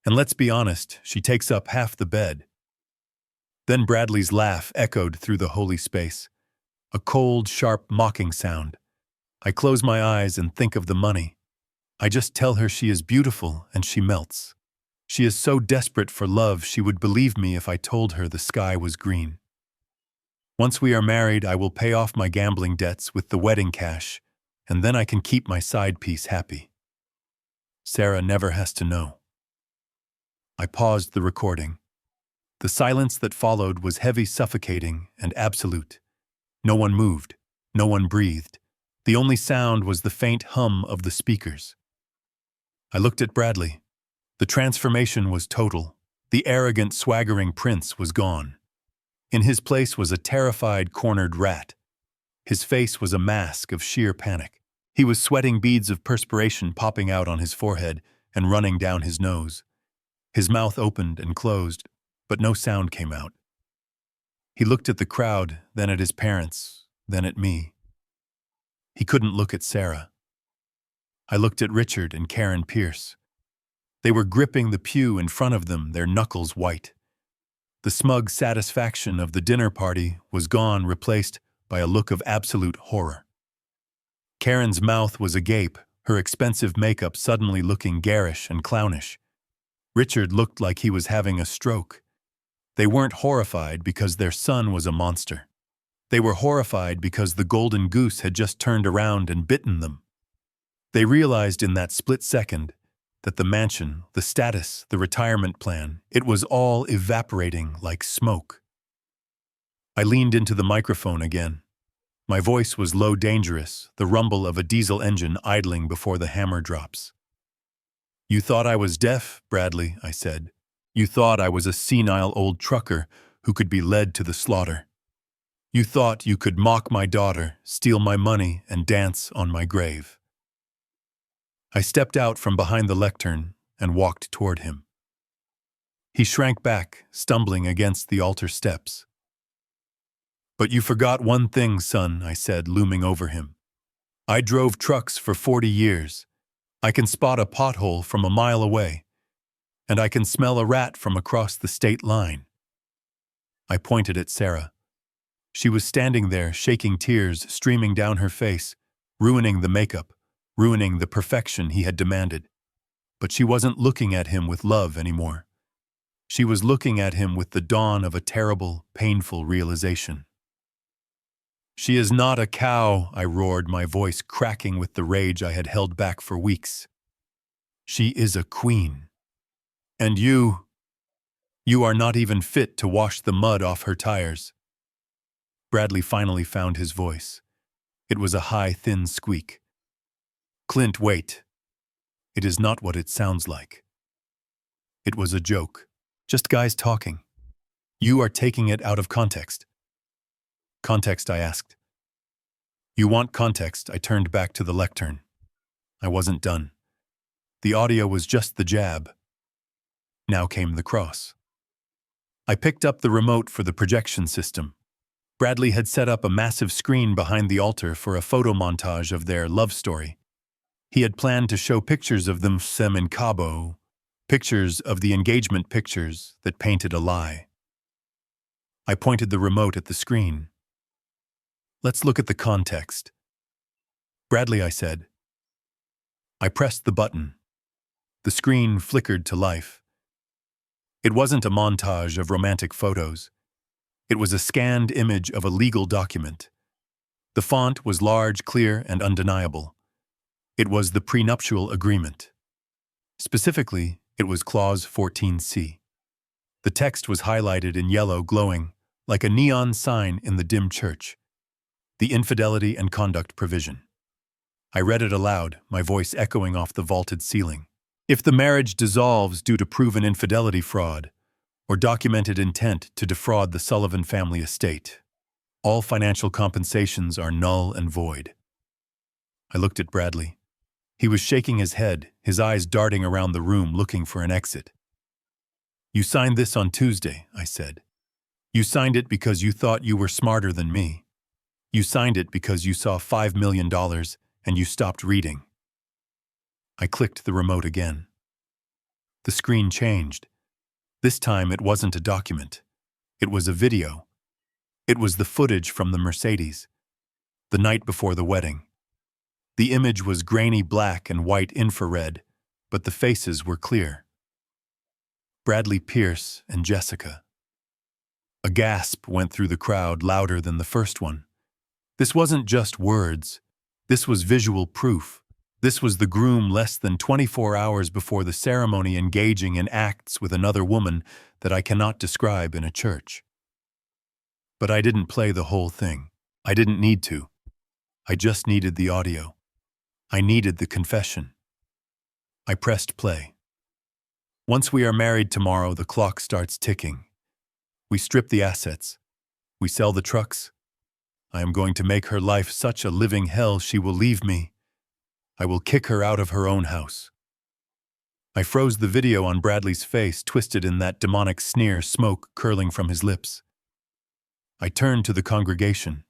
And let's be honest, she takes up half the bed. Then Bradley's laugh echoed through the holy space. A cold, sharp, mocking sound. I close my eyes and think of the money. I just tell her she is beautiful and she melts. She is so desperate for love she would believe me if I told her the sky was green. Once we are married, I will pay off my gambling debts with the wedding cash, and then I can keep my side piece happy. Sarah never has to know. I paused the recording. The silence that followed was heavy, suffocating, and absolute. No one moved. No one breathed. The only sound was the faint hum of the speakers. I looked at Bradley. The transformation was total. The arrogant, swaggering prince was gone. In his place was a terrified, cornered rat. His face was a mask of sheer panic. He was sweating, beads of perspiration popping out on his forehead and running down his nose. His mouth opened and closed, but no sound came out. He looked at the crowd, then at his parents, then at me. He couldn't look at Sarah. I looked at Richard and Karen Pierce. They were gripping the pew in front of them, their knuckles white. The smug satisfaction of the dinner party was gone, replaced by a look of absolute horror. Karen's mouth was agape, her expensive makeup suddenly looking garish and clownish. Richard looked like he was having a stroke. They weren't horrified because their son was a monster. They were horrified because the golden goose had just turned around and bitten them. They realized in that split second that the mansion, the status, the retirement plan, it was all evaporating like smoke. I leaned into the microphone again. My voice was low, dangerous, the rumble of a diesel engine idling before the hammer drops. "You thought I was deaf, Bradley," I said. "You thought I was a senile old trucker who could be led to the slaughter. You thought you could mock my daughter, steal my money, and dance on my grave." I stepped out from behind the lectern and walked toward him. He shrank back, stumbling against the altar steps. "But you forgot one thing, son," I said, looming over him. "I drove trucks for 40 years. I can spot a pothole from a mile away, and I can smell a rat from across the state line." I pointed at Sarah. She was standing there, shaking, tears streaming down her face, ruining the makeup, ruining the perfection he had demanded. But she wasn't looking at him with love anymore. She was looking at him with the dawn of a terrible, painful realization. "She is not a cow," I roared, my voice cracking with the rage I had held back for weeks. "She is a queen. And you are not even fit to wash the mud off her tires." Bradley finally found his voice. It was a high, thin squeak. "Clint, wait. It is not what it sounds like." It was a joke. Just guys talking. "You are taking it out of context." "Context?" I asked. "You want context?" I turned back to the lectern. I wasn't done. The audio was just the jab. Now came the cross. I picked up the remote for the projection system. Bradley had set up a massive screen behind the altar for a photo montage of their love story. He had planned to show pictures of them in Cabo, pictures of the engagement pictures that painted a lie. I pointed the remote at the screen. "Let's look at the context." "Bradley," I said. I pressed the button. The screen flickered to life. It wasn't a montage of romantic photos. It was a scanned image of a legal document. The font was large, clear, and undeniable. It was the prenuptial agreement. Specifically, it was Clause 14C. The text was highlighted in yellow, glowing, like a neon sign in the dim church. The infidelity and conduct provision. I read it aloud, my voice echoing off the vaulted ceiling. "If the marriage dissolves due to proven infidelity, fraud, or documented intent to defraud the Sullivan family estate, all financial compensations are null and void." I looked at Bradley. He was shaking his head, his eyes darting around the room looking for an exit. "You signed this on Tuesday," I said. "You signed it because you thought you were smarter than me. You signed it because you saw $5 million and you stopped reading." I clicked the remote again. The screen changed. This time it wasn't a document. It was a video. It was the footage from the Mercedes, the night before the wedding. The image was grainy black and white infrared, but the faces were clear. Bradley Pierce and Jessica. A gasp went through the crowd, louder than the first one. This wasn't just words. This was visual proof. This was the groom less than 24 hours before the ceremony engaging in acts with another woman that I cannot describe in a church. But I didn't play the whole thing. I didn't need to. I just needed the audio. I needed the confession. I pressed play. "Once we are married tomorrow, the clock starts ticking. We strip the assets. We sell the trucks. I am going to make her life such a living hell she will leave me. I will kick her out of her own house. I froze the video on Bradley's face, twisted in that demonic sneer, smoke curling from his lips. I turned to the congregation.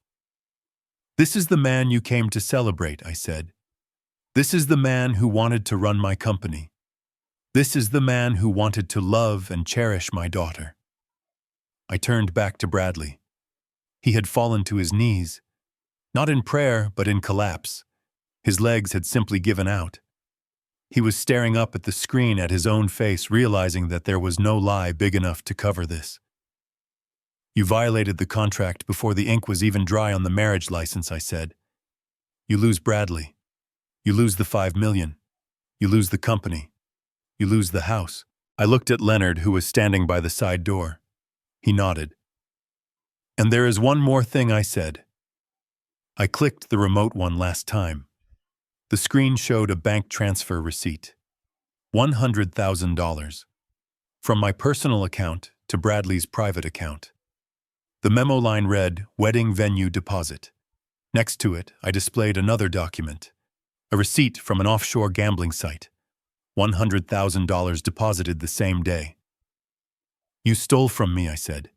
"This is the man you came to celebrate," I said. "This is the man who wanted to run my company. This is the man who wanted to love and cherish my daughter." I turned back to Bradley. He had fallen to his knees, not in prayer, but in collapse. His legs had simply given out. He was staring up at the screen at his own face, realizing that there was no lie big enough to cover this. "You violated the contract before the ink was even dry on the marriage license," I said. "You lose Bradley. You lose the $5 million. You lose the company. You lose the house." I looked at Leonard, who was standing by the side door. He nodded. "And there is one more thing," I said. I clicked the remote one last time. The screen showed a bank transfer receipt. $100,000. From my personal account to Bradley's private account. The memo line read, "Wedding venue deposit." Next to it, I displayed another document. A receipt from an offshore gambling site. $100,000 deposited the same day. "You stole from me," I said.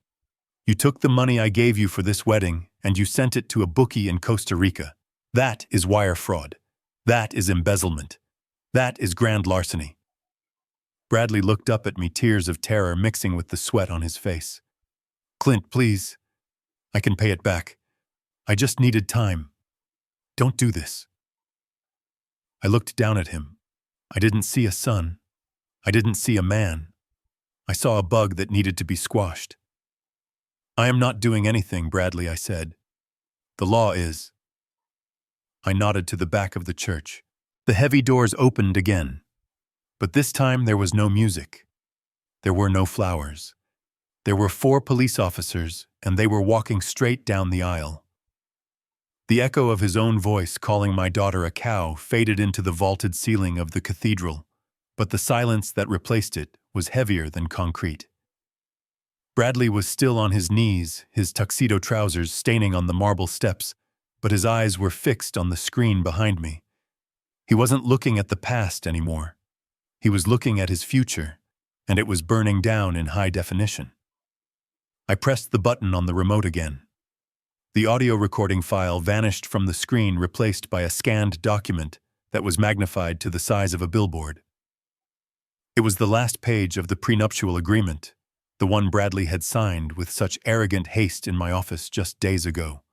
"You took the money I gave you for this wedding and you sent it to a bookie in Costa Rica. That is wire fraud. That is embezzlement. That is grand larceny." Bradley looked up at me, tears of terror mixing with the sweat on his face. "Clint, please. I can pay it back. I just needed time. Don't do this." I looked down at him. I didn't see a son. I didn't see a man. I saw a bug that needed to be squashed. "I am not doing anything, Bradley," I said. "The law is." I nodded to the back of the church. The heavy doors opened again. But this time there was no music. There were no flowers. There were 4 police officers, and they were walking straight down the aisle. The echo of his own voice calling my daughter a cow faded into the vaulted ceiling of the cathedral, but the silence that replaced it was heavier than concrete. Bradley was still on his knees, his tuxedo trousers staining on the marble steps, but his eyes were fixed on the screen behind me. He wasn't looking at the past anymore. He was looking at his future, and it was burning down in high definition. I pressed the button on the remote again. The audio recording file vanished from the screen, replaced by a scanned document that was magnified to the size of a billboard. It was the last page of the prenuptial agreement, the one Bradley had signed with such arrogant haste in my office just days ago.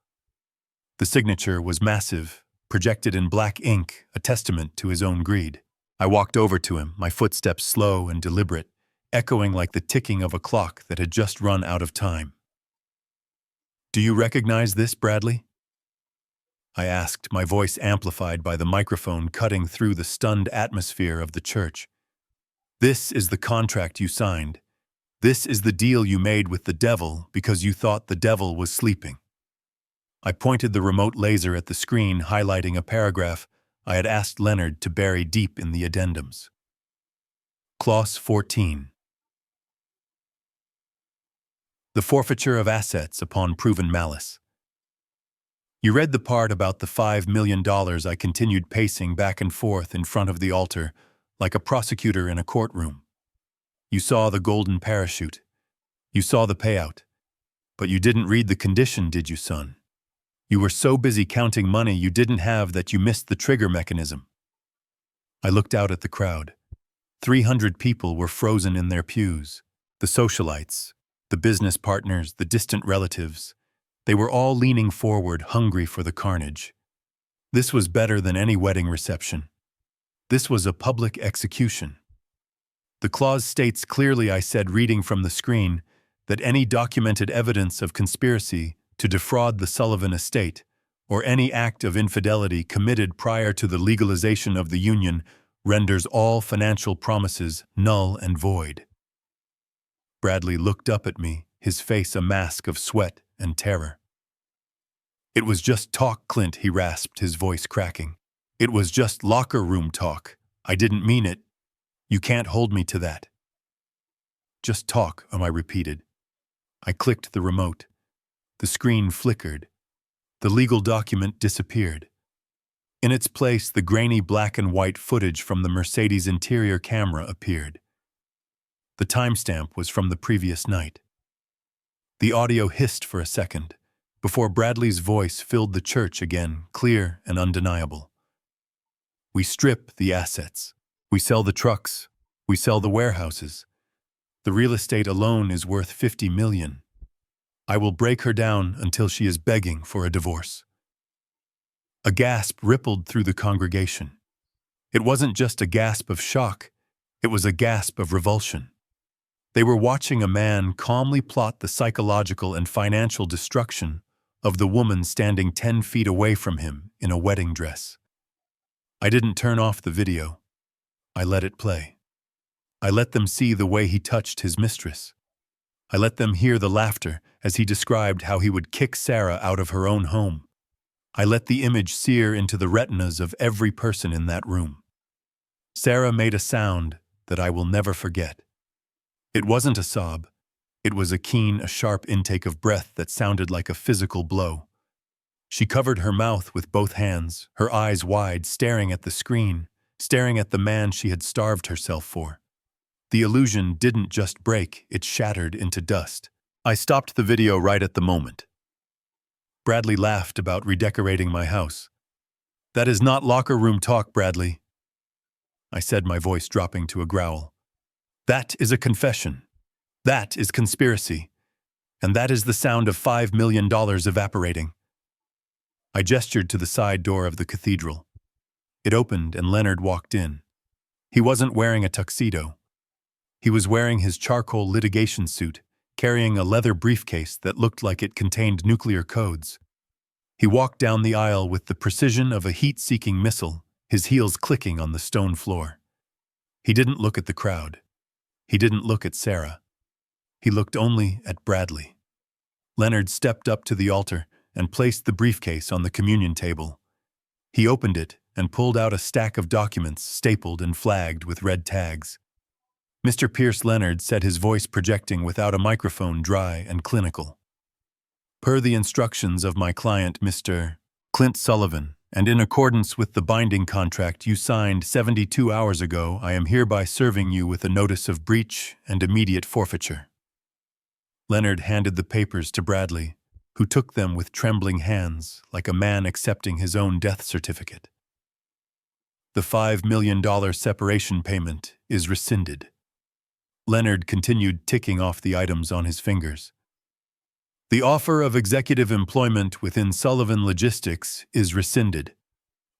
The signature was massive, projected in black ink, a testament to his own greed. I walked over to him, my footsteps slow and deliberate, echoing like the ticking of a clock that had just run out of time. "Do you recognize this, Bradley?" I asked, my voice amplified by the microphone cutting through the stunned atmosphere of the church. "This is the contract you signed. This is the deal you made with the devil because you thought the devil was sleeping." I pointed the remote laser at the screen, highlighting a paragraph I had asked Leonard to bury deep in the addendums. Clause 14. The forfeiture of assets upon proven malice. You read the part about the $5 million. I continued pacing back and forth in front of the altar, like a prosecutor in a courtroom. You saw the golden parachute. You saw the payout. But you didn't read the condition, did you, son? You were so busy counting money you didn't have that you missed the trigger mechanism. I looked out at the crowd. 300 people were frozen in their pews. The socialites, the business partners, the distant relatives. They were all leaning forward, hungry for the carnage. This was better than any wedding reception. This was a public execution. The clause states clearly, I said, reading from the screen, that any documented evidence of conspiracy to defraud the Sullivan estate, or any act of infidelity committed prior to the legalization of the union, renders all financial promises null and void. Bradley looked up at me, his face a mask of sweat and terror. "It was just talk, Clint," he rasped, his voice cracking. "It was just locker room talk. I didn't mean it. You can't hold me to that." "Just talk," I repeated. I clicked the remote. The screen flickered. The legal document disappeared. In its place, the grainy black and white footage from the Mercedes interior camera appeared. The timestamp was from the previous night. The audio hissed for a second, before Bradley's voice filled the church again, clear and undeniable. We strip the assets. We sell the trucks. We sell the warehouses. The real estate alone is worth $50 million. I will break her down until she is begging for a divorce. A gasp rippled through the congregation. It wasn't just a gasp of shock, it was a gasp of revulsion. They were watching a man calmly plot the psychological and financial destruction of the woman standing 10 feet away from him in a wedding dress. I didn't turn off the video. I let it play. I let them see the way he touched his mistress. I let them hear the laughter as he described how he would kick Sarah out of her own home. I let the image sear into the retinas of every person in that room. Sarah made a sound that I will never forget. It wasn't a sob. It was a sharp intake of breath that sounded like a physical blow. She covered her mouth with both hands, her eyes wide, staring at the screen, staring at the man she had starved herself for. The illusion didn't just break, it shattered into dust. I stopped the video right at the moment. Bradley laughed about redecorating my house. That is not locker room talk, Bradley, I said, my voice dropping to a growl. That is a confession. That is conspiracy. And that is the sound of $5 million evaporating. I gestured to the side door of the cathedral. It opened and Leonard walked in. He wasn't wearing a tuxedo. He was wearing his charcoal litigation suit, carrying a leather briefcase that looked like it contained nuclear codes. He walked down the aisle with the precision of a heat-seeking missile, his heels clicking on the stone floor. He didn't look at the crowd. He didn't look at Sarah. He looked only at Bradley. Leonard stepped up to the altar and placed the briefcase on the communion table. He opened it and pulled out a stack of documents stapled and flagged with red tags. Mr. Pierce, Leonard said, his voice projecting without a microphone, dry and clinical. Per the instructions of my client, Mr. Clint Sullivan, and in accordance with the binding contract you signed 72 hours ago, I am hereby serving you with a notice of breach and immediate forfeiture. Leonard handed the papers to Bradley, who took them with trembling hands, like a man accepting his own death certificate. The $5 million separation payment is rescinded. Leonard continued ticking off the items on his fingers. The offer of executive employment within Sullivan Logistics is rescinded.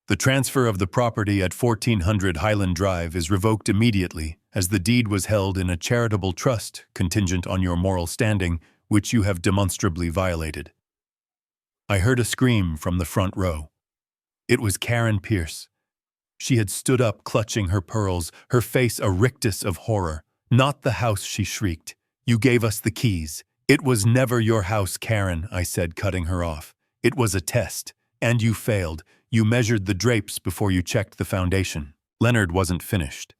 The transfer of the property at 1400 Highland Drive is revoked immediately, as the deed was held in a charitable trust contingent on your moral standing, which you have demonstrably violated. I heard a scream from the front row. It was Karen Pierce. She had stood up, clutching her pearls, her face a rictus of horror. Not the house, she shrieked. You gave us the keys. It was never your house, Karen, I said, cutting her off. It was a test, and you failed. You measured the drapes before you checked the foundation. Leonard wasn't finished.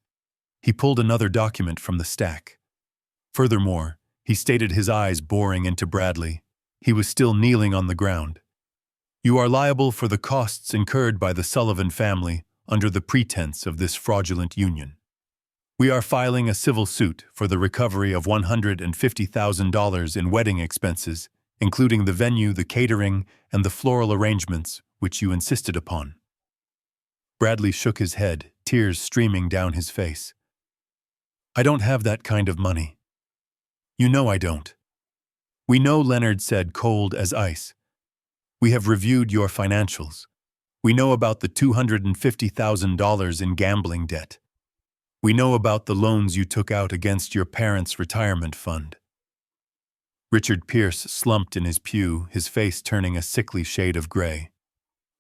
He pulled another document from the stack. Furthermore, he stated, his eyes boring into Bradley. He was still kneeling on the ground. You are liable for the costs incurred by the Sullivan family under the pretense of this fraudulent union. We are filing a civil suit for the recovery of $150,000 in wedding expenses, including the venue, the catering, and the floral arrangements which you insisted upon. Bradley shook his head, tears streaming down his face. I don't have that kind of money. You know I don't. We know, Leonard said, cold as ice. We have reviewed your financials. We know about the $250,000 in gambling debt. We know about the loans you took out against your parents' retirement fund. Richard Pierce slumped in his pew, his face turning a sickly shade of gray.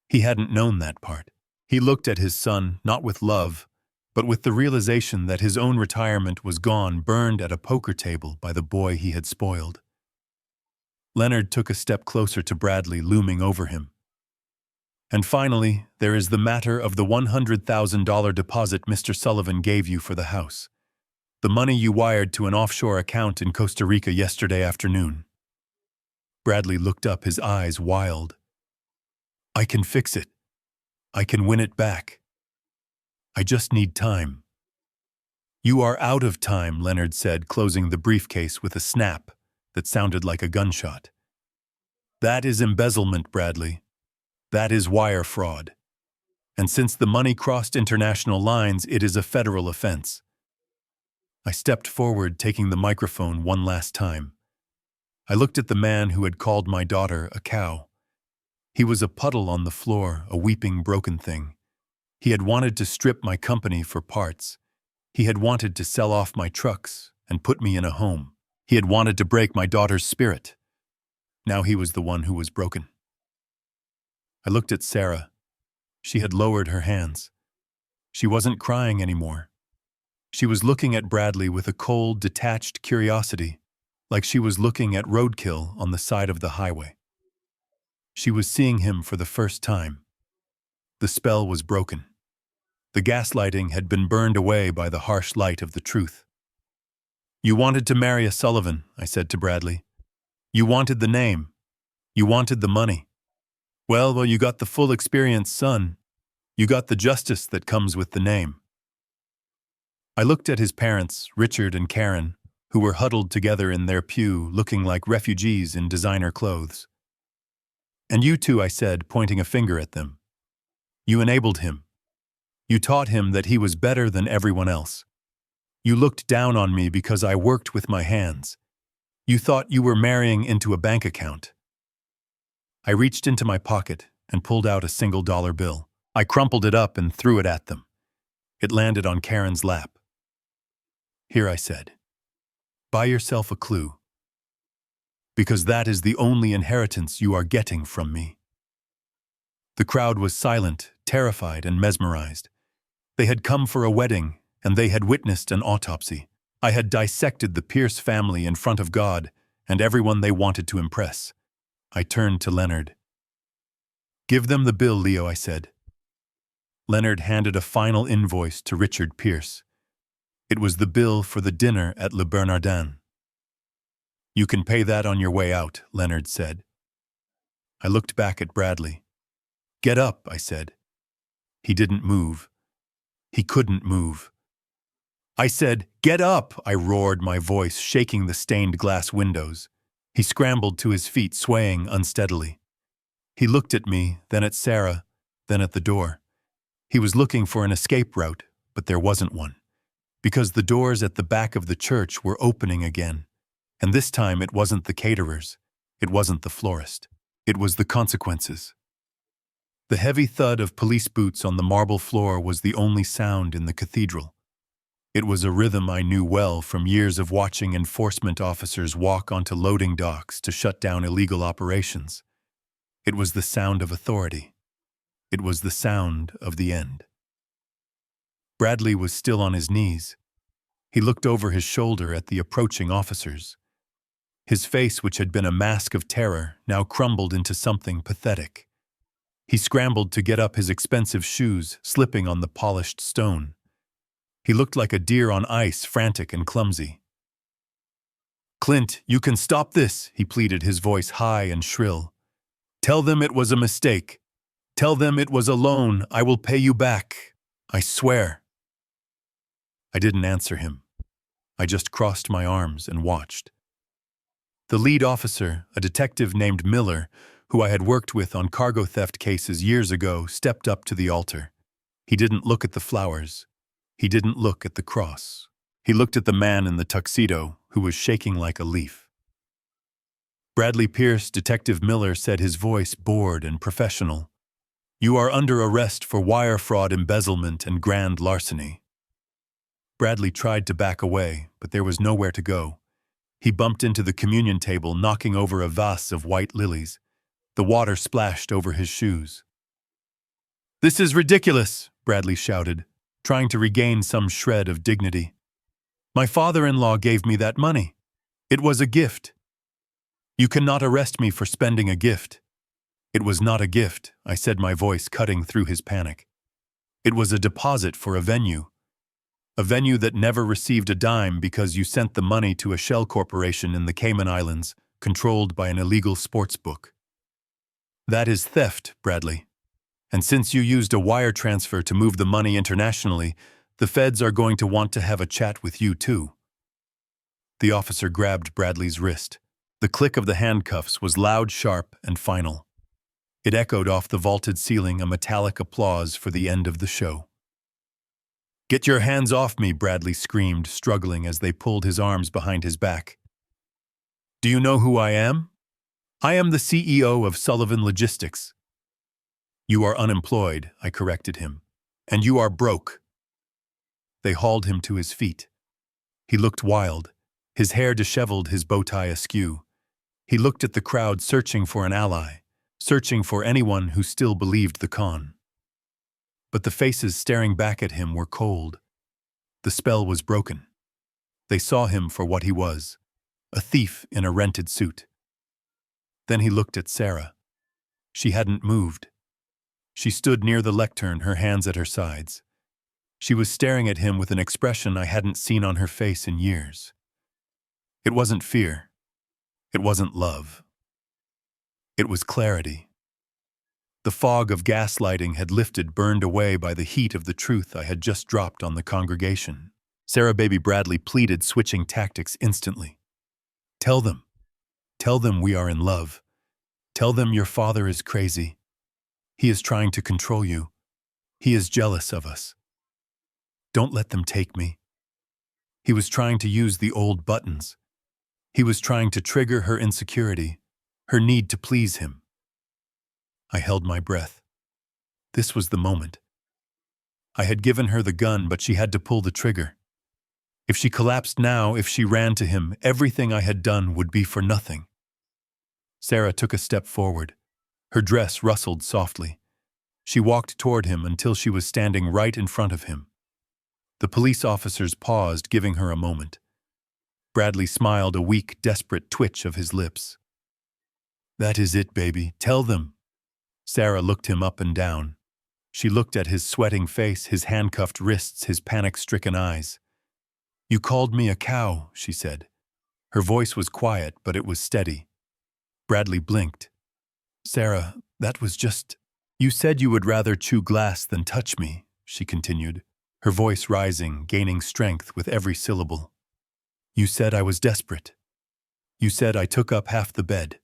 He hadn't known that part. He looked at his son, not with love, but with the realization that his own retirement was gone, burned at a poker table by the boy he had spoiled. Leonard took a step closer to Bradley, looming over him. And finally, there is the matter of the $100,000 deposit Mr. Sullivan gave you for the house. The money you wired to an offshore account in Costa Rica yesterday afternoon. Bradley looked up, his eyes wild. I can fix it. I can win it back. I just need time. You are out of time, Leonard said, closing the briefcase with a snap that sounded like a gunshot. That is embezzlement, Bradley. That is wire fraud. And since the money crossed international lines, it is a federal offense. I stepped forward, taking the microphone one last time. I looked at the man who had called my daughter a cow. He was a puddle on the floor, a weeping, broken thing. He had wanted to strip my company for parts. He had wanted to sell off my trucks and put me in a home. He had wanted to break my daughter's spirit. Now he was the one who was broken. I looked at Sarah. She had lowered her hands. She wasn't crying anymore. She was looking at Bradley with a cold, detached curiosity, like she was looking at roadkill on the side of the highway. She was seeing him for the first time. The spell was broken. The gaslighting had been burned away by the harsh light of the truth. You wanted to marry a Sullivan, I said to Bradley. You wanted the name. You wanted the money. Well, you got the full experience, son. You got the justice that comes with the name. I looked at his parents, Richard and Karen, who were huddled together in their pew, looking like refugees in designer clothes. And you two, I said, pointing a finger at them. You enabled him. You taught him that he was better than everyone else. You looked down on me because I worked with my hands. You thought you were marrying into a bank account. I reached into my pocket and pulled out a $1 bill. I crumpled it up and threw it at them. It landed on Karen's lap. Here, I said. Buy yourself a clue. Because that is the only inheritance you are getting from me. The crowd was silent, terrified, and mesmerized. They had come for a wedding, and they had witnessed an autopsy. I had dissected the Pierce family in front of God and everyone they wanted to impress. I turned to Leonard. Give them the bill, Leo, I said. Leonard handed a final invoice to Richard Pierce. It was the bill for the dinner at Le Bernardin. You can pay that on your way out, Leonard said. I looked back at Bradley. Get up, I said. He didn't move. He couldn't move. I said, get up, I roared, my voice shaking the stained glass windows. He scrambled to his feet, swaying unsteadily. He looked at me, then at Sarah, then at the door. He was looking for an escape route, but there wasn't one, because the doors at the back of the church were opening again. And this time it wasn't the caterers, it wasn't the florist, it was the consequences. The heavy thud of police boots on the marble floor was the only sound in the cathedral. It was a rhythm I knew well from years of watching enforcement officers walk onto loading docks to shut down illegal operations. It was the sound of authority. It was the sound of the end. Bradley was still on his knees. He looked over his shoulder at the approaching officers. His face, which had been a mask of terror, now crumbled into something pathetic. He scrambled to get up his expensive shoes, slipping on the polished stone. He looked like a deer on ice, frantic and clumsy. Clint, you can stop this, he pleaded, his voice high and shrill. Tell them it was a mistake. Tell them it was a loan. I will pay you back. I swear. I didn't answer him. I just crossed my arms and watched. The lead officer, a detective named Miller, who I had worked with on cargo theft cases years ago, stepped up to the altar. He didn't look at the flowers. He didn't look at the cross. He looked at the man in the tuxedo, who was shaking like a leaf. Bradley Pierce, Detective Miller said, his voice bored and professional. You are under arrest for wire fraud, embezzlement, and grand larceny. Bradley tried to back away, but there was nowhere to go. He bumped into the communion table, knocking over a vase of white lilies. The water splashed over his shoes. This is ridiculous, Bradley shouted, trying to regain some shred of dignity. My father-in-law gave me that money. It was a gift. You cannot arrest me for spending a gift. It was not a gift, I said, my voice cutting through his panic. It was a deposit for a venue that never received a dime because you sent the money to a shell corporation in the Cayman Islands, controlled by an illegal sports book. That is theft, Bradley. And since you used a wire transfer to move the money internationally, the feds are going to want to have a chat with you too. The officer grabbed Bradley's wrist. The click of the handcuffs was loud, sharp, and final. It echoed off the vaulted ceiling a metallic applause for the end of the show. "Get your hands off me," Bradley screamed, struggling as they pulled his arms behind his back. "Do you know who I am? I am the CEO of Sullivan Logistics." "You are unemployed," I corrected him. "And you are broke." They hauled him to his feet. He looked wild, his hair disheveled, his bow tie askew. He looked at the crowd, searching for an ally, searching for anyone who still believed the con. But the faces staring back at him were cold. The spell was broken. They saw him for what he was, a thief in a rented suit. Then he looked at Sarah. She hadn't moved. She stood near the lectern, her hands at her sides. She was staring at him with an expression I hadn't seen on her face in years. It wasn't fear. It wasn't love. It was clarity. The fog of gaslighting had lifted, burned away by the heat of the truth I had just dropped on the congregation. Sarah Baby Bradley pleaded, switching tactics instantly. Tell them we are in love. Tell them your father is crazy. He is trying to control you. He is jealous of us. Don't let them take me." He was trying to use the old buttons. He was trying to trigger her insecurity, her need to please him. I held my breath. This was the moment. I had given her the gun, but she had to pull the trigger. If she collapsed now, if she ran to him, everything I had done would be for nothing. Sarah took a step forward. Her dress rustled softly. She walked toward him until she was standing right in front of him. The police officers paused, giving her a moment. Bradley smiled, a weak, desperate twitch of his lips. "That is it, baby. Tell them." Sarah looked him up and down. She looked at his sweating face, his handcuffed wrists, his panic-stricken eyes. "You called me a cow," she said. Her voice was quiet, but it was steady. Bradley blinked. "Sarah, that was just... You said you would rather chew glass than touch me," she continued, her voice rising, gaining strength with every syllable. "You said I was desperate. You said I took up half the bed.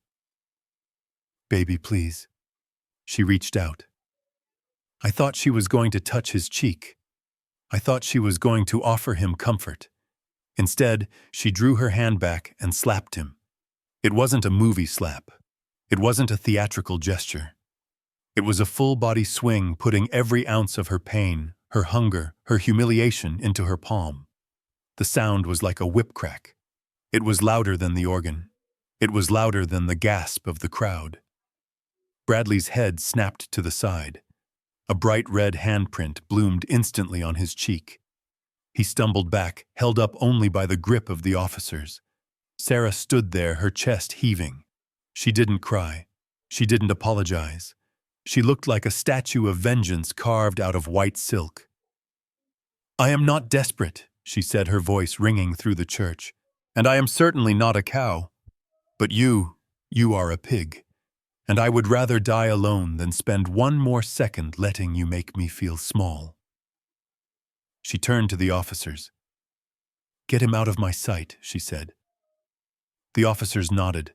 Baby, please." She reached out. I thought she was going to touch his cheek. I thought she was going to offer him comfort. Instead, she drew her hand back and slapped him. It wasn't a movie slap. It wasn't a theatrical gesture. It was a full-body swing, putting every ounce of her pain, her hunger, her humiliation into her palm. The sound was like a whip crack. It was louder than the organ. It was louder than the gasp of the crowd. Bradley's head snapped to the side. A bright red handprint bloomed instantly on his cheek. He stumbled back, held up only by the grip of the officers. Sarah stood there, her chest heaving. She didn't cry. She didn't apologize. She looked like a statue of vengeance carved out of white silk. "I am not desperate," she said, her voice ringing through the church. "And I am certainly not a cow. But you are a pig. And I would rather die alone than spend one more second letting you make me feel small." She turned to the officers. "Get him out of my sight," she said. The officers nodded.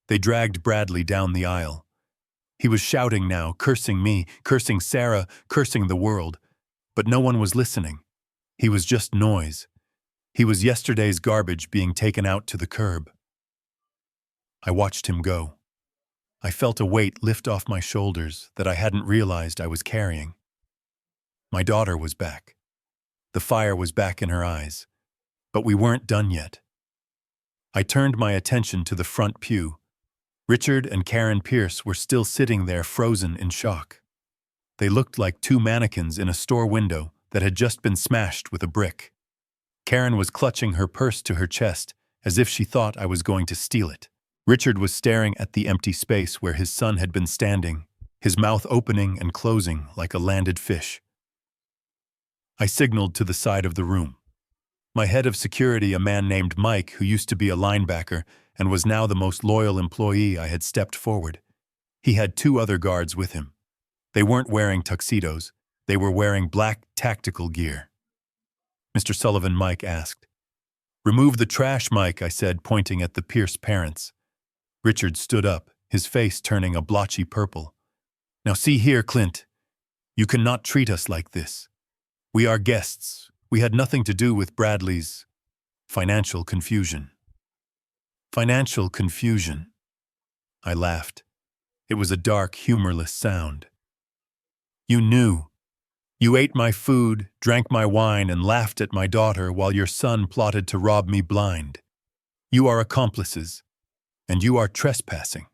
They dragged Bradley down the aisle. He was shouting now, cursing me, cursing Sarah, cursing the world. But no one was listening. He was just noise. He was yesterday's garbage being taken out to the curb. I watched him go. I felt a weight lift off my shoulders that I hadn't realized I was carrying. My daughter was back. The fire was back in her eyes. But we weren't done yet. I turned my attention to the front pew. Richard and Karen Pierce were still sitting there, frozen in shock. They looked like two mannequins in a store window that had just been smashed with a brick. Karen was clutching her purse to her chest, as if she thought I was going to steal it. Richard was staring at the empty space where his son had been standing, his mouth opening and closing like a landed fish. I signaled to the side of the room. My head of security, a man named Mike, who used to be a linebacker, and was now the most loyal employee I had stepped forward. He had 2 other guards with him. They weren't wearing tuxedos. They were wearing black tactical gear. "Mr. Sullivan," Mike asked. "Remove the trash, Mike," I said, pointing at the Pierce parents. Richard stood up, his face turning a blotchy purple. "Now see here, Clint. You cannot treat us like this. We are guests. We had nothing to do with Bradley's financial confusion." "Financial confusion?" I laughed. It was a dark, humorless sound. "You knew. You ate my food, drank my wine, and laughed at my daughter while your son plotted to rob me blind. You are accomplices, and you are trespassing."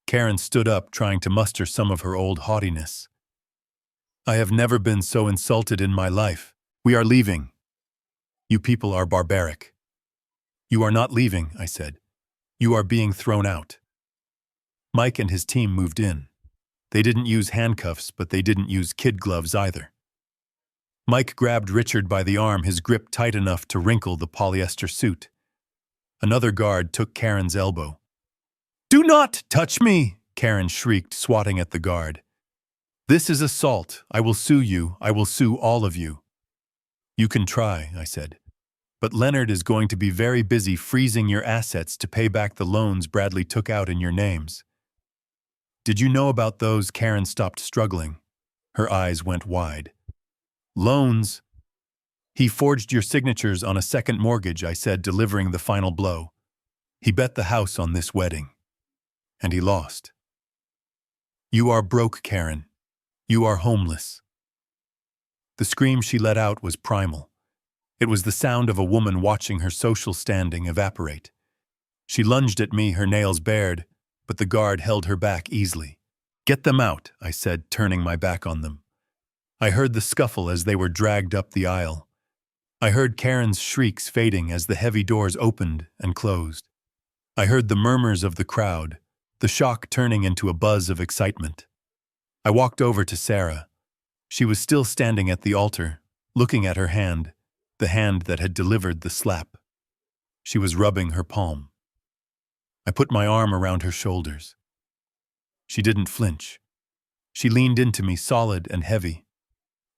Karen stood up, trying to muster some of her old haughtiness. "I have never been so insulted in my life. We are leaving. You people are barbaric." "You are not leaving," I said. "You are being thrown out." Mike and his team moved in. They didn't use handcuffs, but they didn't use kid gloves either. Mike grabbed Richard by the arm, his grip tight enough to wrinkle the polyester suit. Another guard took Karen's elbow. "Do not touch me!" Karen shrieked, swatting at the guard. "This is assault. I will sue you. I will sue all of you." "You can try," I said. "But Leonard is going to be very busy freezing your assets to pay back the loans Bradley took out in your names." "Did you know about those?" Karen stopped struggling. Her eyes went wide. "Loans? He forged your signatures on a second mortgage," I said, delivering the final blow. "He bet the house on this wedding. And he lost. You are broke, Karen. You are homeless." The scream she let out was primal. It was the sound of a woman watching her social standing evaporate. She lunged at me, her nails bared, but the guard held her back easily. "Get them out," I said, turning my back on them. I heard the scuffle as they were dragged up the aisle. I heard Karen's shrieks fading as the heavy doors opened and closed. I heard the murmurs of the crowd, the shock turning into a buzz of excitement. I walked over to Sarah. She was still standing at the altar, looking at her hand, the hand that had delivered the slap. She was rubbing her palm. I put my arm around her shoulders. She didn't flinch. She leaned into me, solid and heavy.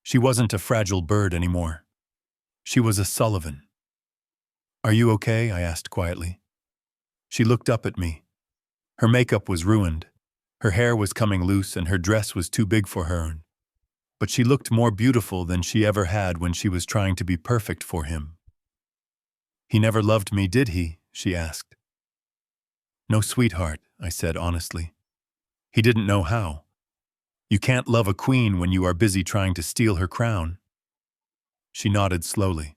She wasn't a fragile bird anymore. She was a Sullivan. "Are you okay?" I asked quietly. She looked up at me. Her makeup was ruined. Her hair was coming loose and her dress was too big for her. But she looked more beautiful than she ever had when she was trying to be perfect for him. "He never loved me, did he?" she asked. "No, sweetheart," I said honestly. "He didn't know how. You can't love a queen when you are busy trying to steal her crown." She nodded slowly.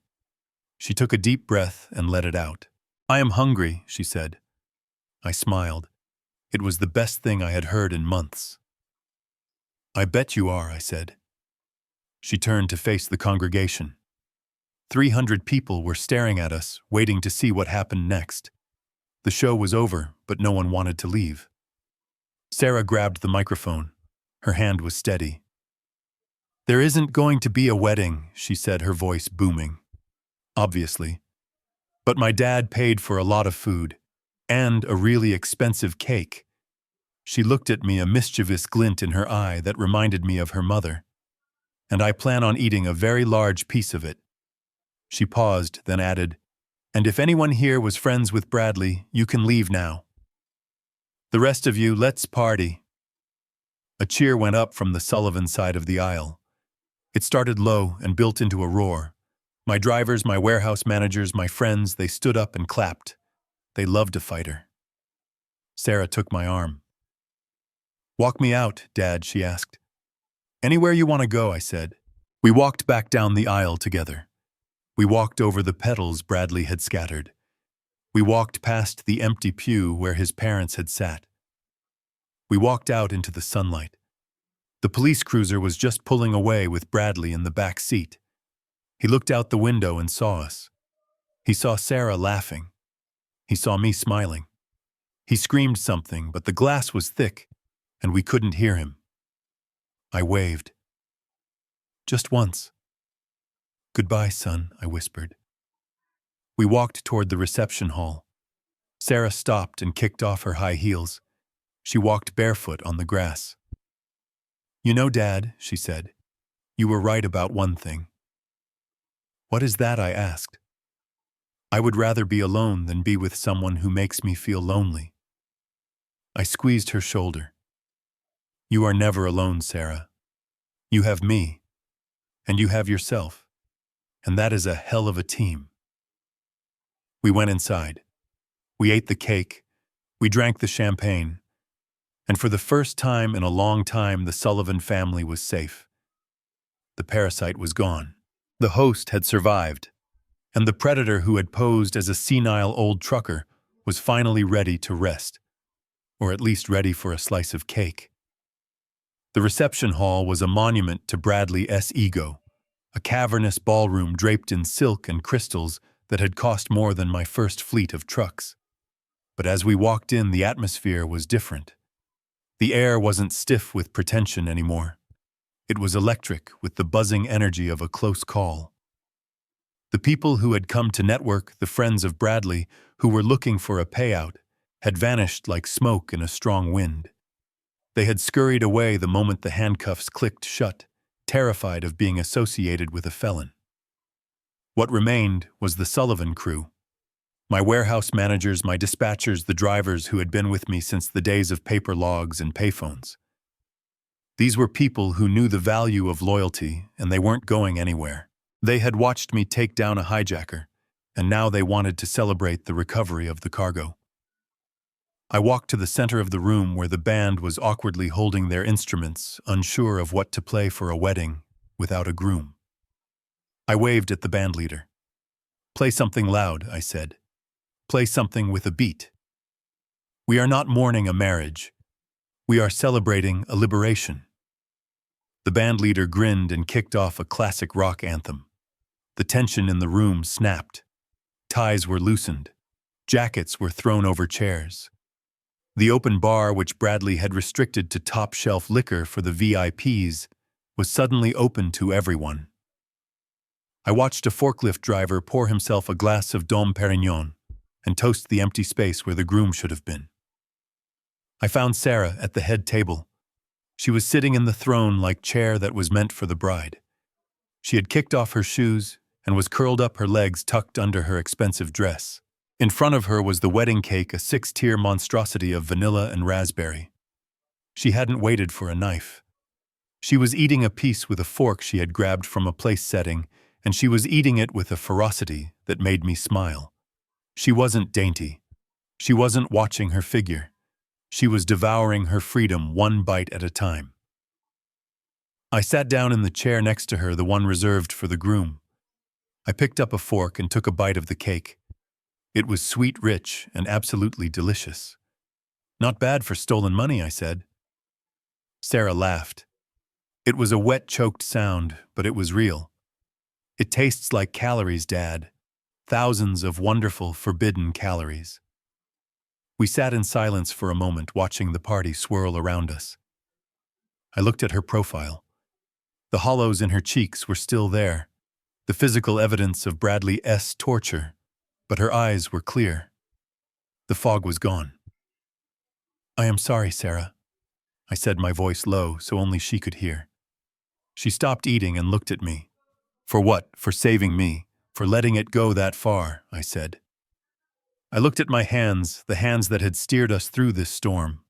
She took a deep breath and let it out. "I am hungry," she said. I smiled. It was the best thing I had heard in months. "I bet you are," I said. She turned to face the congregation. 300 people were staring at us, waiting to see what happened next. The show was over, but no one wanted to leave. Sarah grabbed the microphone. Her hand was steady. "There isn't going to be a wedding," she said, her voice booming. "Obviously. But my dad paid for a lot of food, and a really expensive cake." She looked at me, a mischievous glint in her eye that reminded me of her mother. "And I plan on eating a very large piece of it." She paused, then added, "And if anyone here was friends with Bradley, you can leave now. The rest of you, let's party." A cheer went up from the Sullivan side of the aisle. It started low and built into a roar. My drivers, my warehouse managers, my friends, they stood up and clapped. They loved a fighter. Sarah took my arm. "Walk me out, Dad," she asked. "Anywhere you want to go," I said. We walked back down the aisle together. We walked over the petals Bradley had scattered. We walked past the empty pew where his parents had sat. We walked out into the sunlight. The police cruiser was just pulling away with Bradley in the back seat. He looked out the window and saw us. He saw Sarah laughing. He saw me smiling. He screamed something, but the glass was thick, and we couldn't hear him. I waved. "Just once." "Goodbye, son," I whispered. We walked toward the reception hall. Sarah stopped and kicked off her high heels. She walked barefoot on the grass. "You know, Dad," she said, "you were right about one thing." "What is that?" I asked. "I would rather be alone than be with someone who makes me feel lonely." I squeezed her shoulder. "You are never alone, Sarah. You have me, and you have yourself, and that is a hell of a team." We went inside. We ate the cake. We drank the champagne. And for the first time in a long time, the Sullivan family was safe. The parasite was gone. The host had survived. And the predator who had posed as a senile old trucker was finally ready to rest, or at least ready for a slice of cake. The reception hall was a monument to Bradley's ego, a cavernous ballroom draped in silk and crystals that had cost more than my first fleet of trucks. But as we walked in, the atmosphere was different. The air wasn't stiff with pretension anymore. It was electric with the buzzing energy of a close call. The people who had come to network, the friends of Bradley, who were looking for a payout, had vanished like smoke in a strong wind. They had scurried away the moment the handcuffs clicked shut, terrified of being associated with a felon. What remained was the Sullivan crew. My warehouse managers, my dispatchers, the drivers who had been with me since the days of paper logs and payphones. These were people who knew the value of loyalty, and they weren't going anywhere. They had watched me take down a hijacker, and now they wanted to celebrate the recovery of the cargo. I walked to the center of the room where the band was awkwardly holding their instruments, unsure of what to play for a wedding without a groom. I waved at the band leader. "Play something loud," I said. "Play something with a beat. We are not mourning a marriage. We are celebrating a liberation." The band leader grinned and kicked off a classic rock anthem. The tension in the room snapped. Ties were loosened. Jackets were thrown over chairs. The open bar, which Bradley had restricted to top-shelf liquor for the VIPs, was suddenly open to everyone. I watched a forklift driver pour himself a glass of Dom Perignon and toast the empty space where the groom should have been. I found Sarah at the head table. She was sitting in the throne-like chair that was meant for the bride. She had kicked off her shoes and was curled up, her legs tucked under her expensive dress. In front of her was the wedding cake, a 6-tier monstrosity of vanilla and raspberry. She hadn't waited for a knife. She was eating a piece with a fork she had grabbed from a place setting, and she was eating it with a ferocity that made me smile. She wasn't dainty. She wasn't watching her figure. She was devouring her freedom one bite at a time. I sat down in the chair next to her, the one reserved for the groom. I picked up a fork and took a bite of the cake. It was sweet, rich, and absolutely delicious. "Not bad for stolen money," I said. Sarah laughed. It was a wet, choked sound, but it was real. "It tastes like calories, Dad. Thousands of wonderful, forbidden calories." We sat in silence for a moment, watching the party swirl around us. I looked at her profile. The hollows in her cheeks were still there, the physical evidence of Bradley's torture, but her eyes were clear. The fog was gone. "I am sorry, Sarah," I said, my voice low so only she could hear. She stopped eating and looked at me. "For what? For saving me? For letting it go that far?" I said. I looked at my hands, the hands that had steered us through this storm.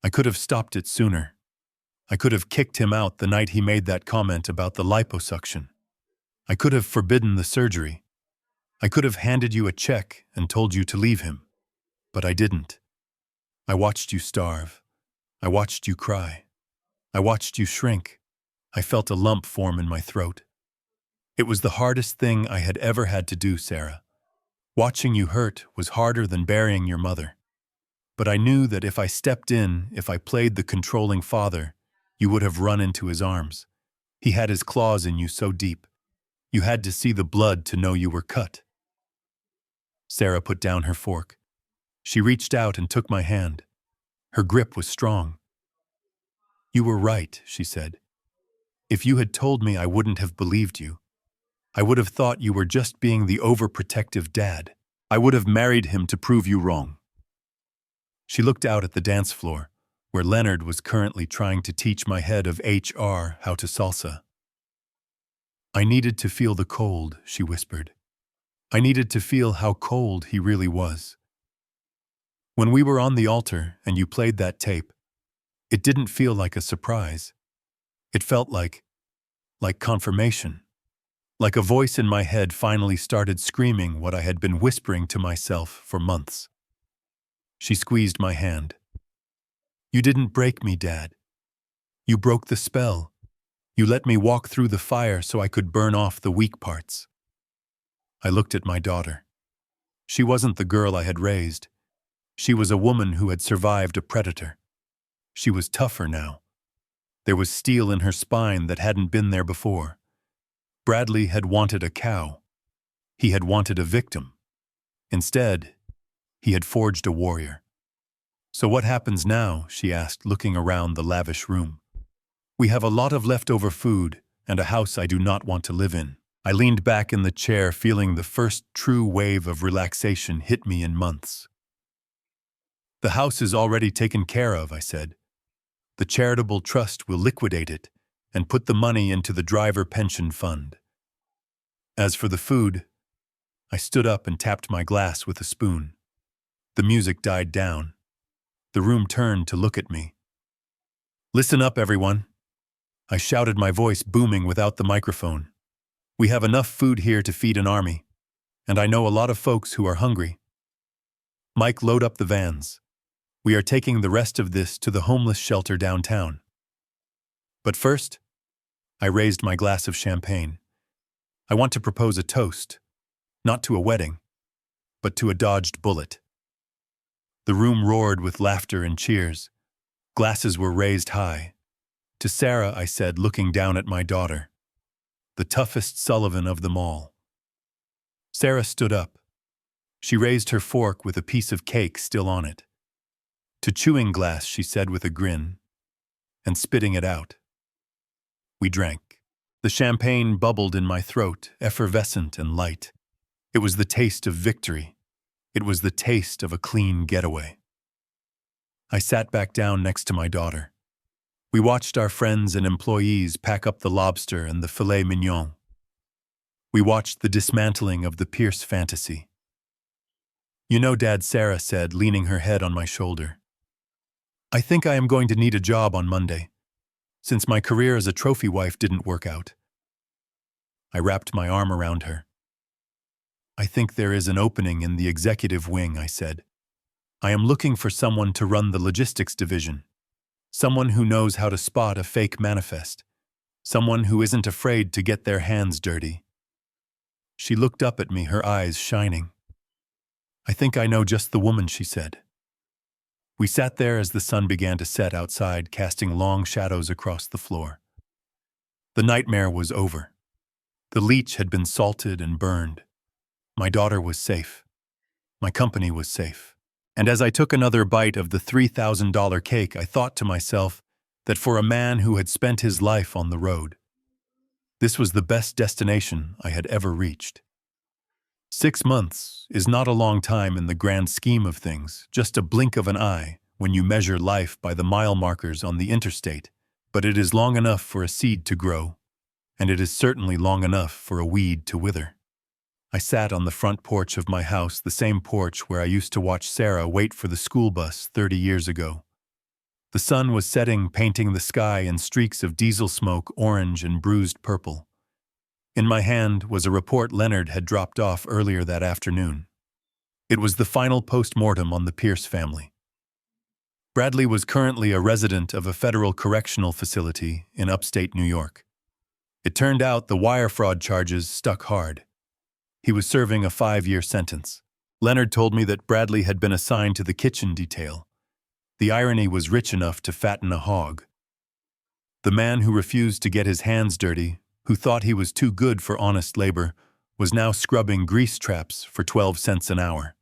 I could have stopped it sooner. I could have kicked him out the night he made that comment about the liposuction. I could have forbidden the surgery. I could have handed you a check and told you to leave him. But I didn't. I watched you starve. I watched you cry. I watched you shrink. I felt a lump form in my throat. It was the hardest thing I had ever had to do, Sarah. Watching you hurt was harder than burying your mother. But I knew that if I stepped in, if I played the controlling father, you would have run into his arms. He had his claws in you so deep. You had to see the blood to know you were cut. Sarah put down her fork. She reached out and took my hand. Her grip was strong. "You were right," she said. "If you had told me, I wouldn't have believed you. I would have thought you were just being the overprotective dad. I would have married him to prove you wrong." She looked out at the dance floor, where Leonard was currently trying to teach my head of HR how to salsa. "I needed to feel the cold," she whispered. "I needed to feel how cold he really was. When we were on the altar and you played that tape, it didn't feel like a surprise. It felt like confirmation. Like a voice in my head finally started screaming what I had been whispering to myself for months." She squeezed my hand. "You didn't break me, Dad. You broke the spell. You let me walk through the fire so I could burn off the weak parts." I looked at my daughter. She wasn't the girl I had raised. She was a woman who had survived a predator. She was tougher now. There was steel in her spine that hadn't been there before. Bradley had wanted a cow. He had wanted a victim. Instead, he had forged a warrior. "So what happens now?" she asked, looking around the lavish room. "We have a lot of leftover food and a house I do not want to live in." I leaned back in the chair, feeling the first true wave of relaxation hit me in months. "The house is already taken care of," I said. "The charitable trust will liquidate it and put the money into the driver pension fund. As for the food," I stood up and tapped my glass with a spoon. The music died down. The room turned to look at me. "Listen up, everyone," I shouted, my voice booming without the microphone. "We have enough food here to feed an army, and I know a lot of folks who are hungry. Mike, load up the vans. We are taking the rest of this to the homeless shelter downtown. But first," I raised my glass of champagne, "I want to propose a toast, not to a wedding, but to a dodged bullet." The room roared with laughter and cheers. Glasses were raised high. "To Sarah," I said, looking down at my daughter. "The toughest Sullivan of them all." Sarah stood up. She raised her fork with a piece of cake still on it. "To chewing glass," she said with a grin, and spitting it out. We drank. The champagne bubbled in my throat, effervescent and light. It was the taste of victory. It was the taste of a clean getaway. I sat back down next to my daughter. We watched our friends and employees pack up the lobster and the filet mignon. We watched the dismantling of the Pierce fantasy. "You know, Dad," Sarah said, leaning her head on my shoulder, "I think I am going to need a job on Monday, since my career as a trophy wife didn't work out." I wrapped my arm around her. "I think there is an opening in the executive wing," I said. "I am looking for someone to run the logistics division. Someone who knows how to spot a fake manifest. Someone who isn't afraid to get their hands dirty." She looked up at me, her eyes shining. "I think I know just the woman," she said. We sat there as the sun began to set outside, casting long shadows across the floor. The nightmare was over. The leech had been salted and burned. My daughter was safe. My company was safe. And as I took another bite of the $3,000 cake, I thought to myself that for a man who had spent his life on the road, this was the best destination I had ever reached. 6 months is not a long time in the grand scheme of things, just a blink of an eye when you measure life by the mile markers on the interstate, but it is long enough for a seed to grow, and it is certainly long enough for a weed to wither. I sat on the front porch of my house, the same porch where I used to watch Sarah wait for the school bus 30 years ago. The sun was setting, painting the sky in streaks of diesel smoke, orange and bruised purple. In my hand was a report Leonard had dropped off earlier that afternoon. It was the final post-mortem on the Pierce family. Bradley was currently a resident of a federal correctional facility in upstate New York. It turned out the wire fraud charges stuck hard. He was serving a 5-year sentence. Leonard told me that Bradley had been assigned to the kitchen detail. The irony was rich enough to fatten a hog. The man who refused to get his hands dirty, who thought he was too good for honest labor, was now scrubbing grease traps for 12 cents an hour.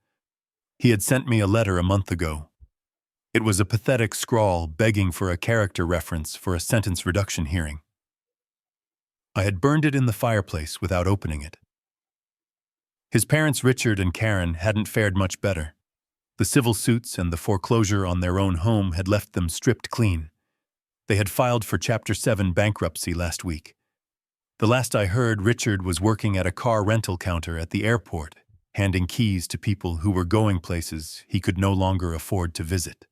He had sent me a letter a month ago. It was a pathetic scrawl begging for a character reference for a sentence reduction hearing. I had burned it in the fireplace without opening it. His parents, Richard and Karen, hadn't fared much better. The civil suits and the foreclosure on their own home had left them stripped clean. They had filed for Chapter 7 bankruptcy last week. The last I heard, Richard was working at a car rental counter at the airport, handing keys to people who were going places he could no longer afford to visit.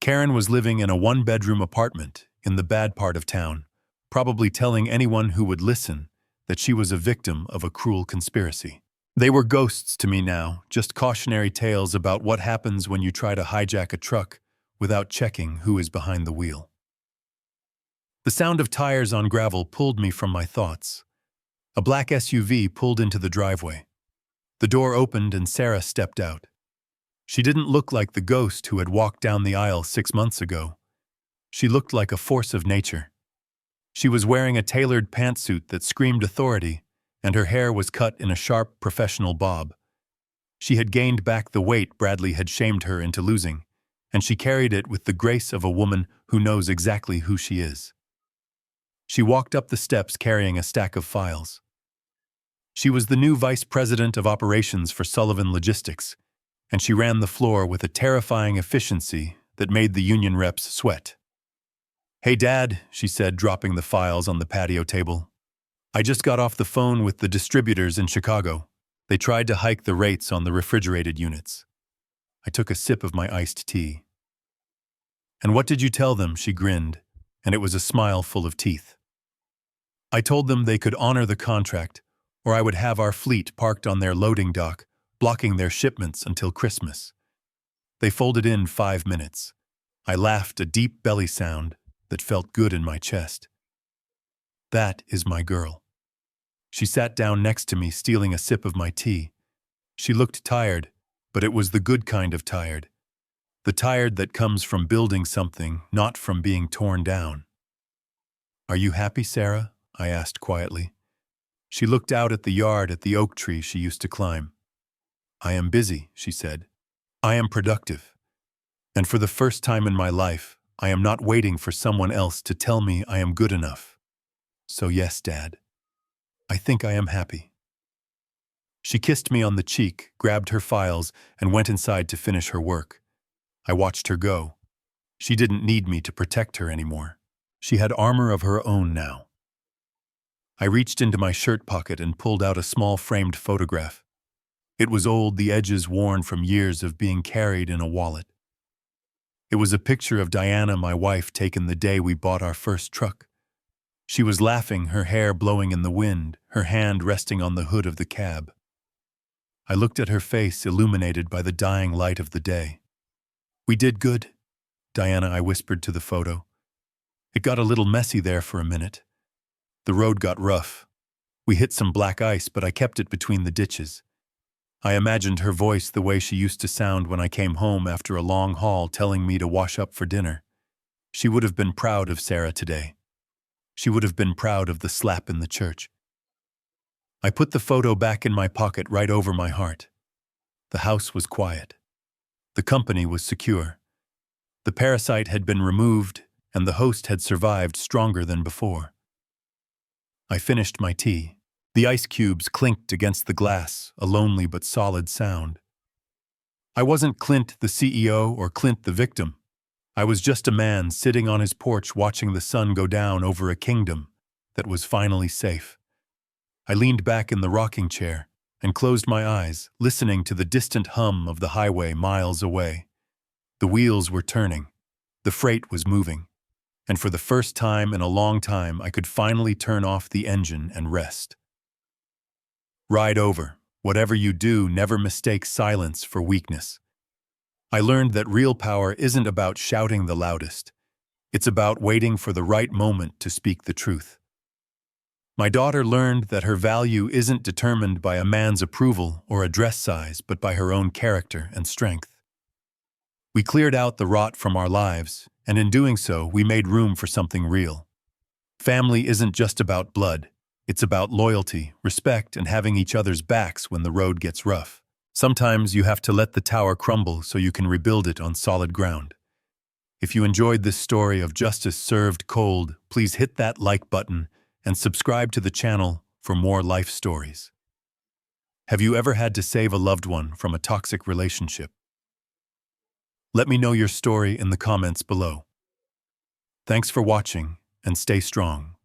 Karen was living in a one-bedroom apartment in the bad part of town, probably telling anyone who would listen that she was a victim of a cruel conspiracy. They were ghosts to me now, just cautionary tales about what happens when you try to hijack a truck without checking who is behind the wheel. The sound of tires on gravel pulled me from my thoughts. A black SUV pulled into the driveway. The door opened and Sarah stepped out. She didn't look like the ghost who had walked down the aisle 6 months ago. She looked like a force of nature. She was wearing a tailored pantsuit that screamed authority, and her hair was cut in a sharp, professional bob. She had gained back the weight Bradley had shamed her into losing, and she carried it with the grace of a woman who knows exactly who she is. She walked up the steps carrying a stack of files. She was the new vice president of operations for Sullivan Logistics, and she ran the floor with a terrifying efficiency that made the union reps sweat. "Hey, Dad," she said, dropping the files on the patio table. "I just got off the phone with the distributors in Chicago. They tried to hike the rates on the refrigerated units." I took a sip of my iced tea. "And what did you tell them?" She grinned, and it was a smile full of teeth. "I told them they could honor the contract, or I would have our fleet parked on their loading dock, blocking their shipments until Christmas." They folded in 5 minutes. I laughed, a deep belly sound that felt good in my chest. "That is my girl." She sat down next to me, stealing a sip of my tea. She looked tired, but it was the good kind of tired. The tired that comes from building something, not from being torn down. "Are you happy, Sarah?" I asked quietly. She looked out at the yard at the oak tree she used to climb. "I am busy," she said. "I am productive. And for the first time in my life, I am not waiting for someone else to tell me I am good enough. So yes, Dad, I think I am happy." She kissed me on the cheek, grabbed her files, and went inside to finish her work. I watched her go. She didn't need me to protect her anymore. She had armor of her own now. I reached into my shirt pocket and pulled out a small framed photograph. It was old, the edges worn from years of being carried in a wallet. It was a picture of Diana, my wife, taken the day we bought our first truck. She was laughing, her hair blowing in the wind, her hand resting on the hood of the cab. I looked at her face, illuminated by the dying light of the day. "We did good, Diana," I whispered to the photo. "It got a little messy there for a minute. The road got rough. We hit some black ice, but I kept it between the ditches." I imagined her voice the way she used to sound when I came home after a long haul, telling me to wash up for dinner. She would have been proud of Sarah today. She would have been proud of the slap in the church. I put the photo back in my pocket right over my heart. The house was quiet. The company was secure. The parasite had been removed, and the host had survived stronger than before. I finished my tea. The ice cubes clinked against the glass, a lonely but solid sound. I wasn't Clint the CEO or Clint the victim. I was just a man sitting on his porch watching the sun go down over a kingdom that was finally safe. I leaned back in the rocking chair and closed my eyes, listening to the distant hum of the highway miles away. The wheels were turning. The freight was moving. And for the first time in a long time, I could finally turn off the engine and rest. Ride over. Whatever you do, never mistake silence for weakness. I learned that real power isn't about shouting the loudest. It's about waiting for the right moment to speak the truth. My daughter learned that her value isn't determined by a man's approval or a dress size, but by her own character and strength. We cleared out the rot from our lives, and in doing so, we made room for something real. Family isn't just about blood. It's about loyalty, respect, and having each other's backs when the road gets rough. Sometimes you have to let the tower crumble so you can rebuild it on solid ground. If you enjoyed this story of justice served cold, please hit that like button and subscribe to the channel for more life stories. Have you ever had to save a loved one from a toxic relationship? Let me know your story in the comments below. Thanks for watching, and stay strong.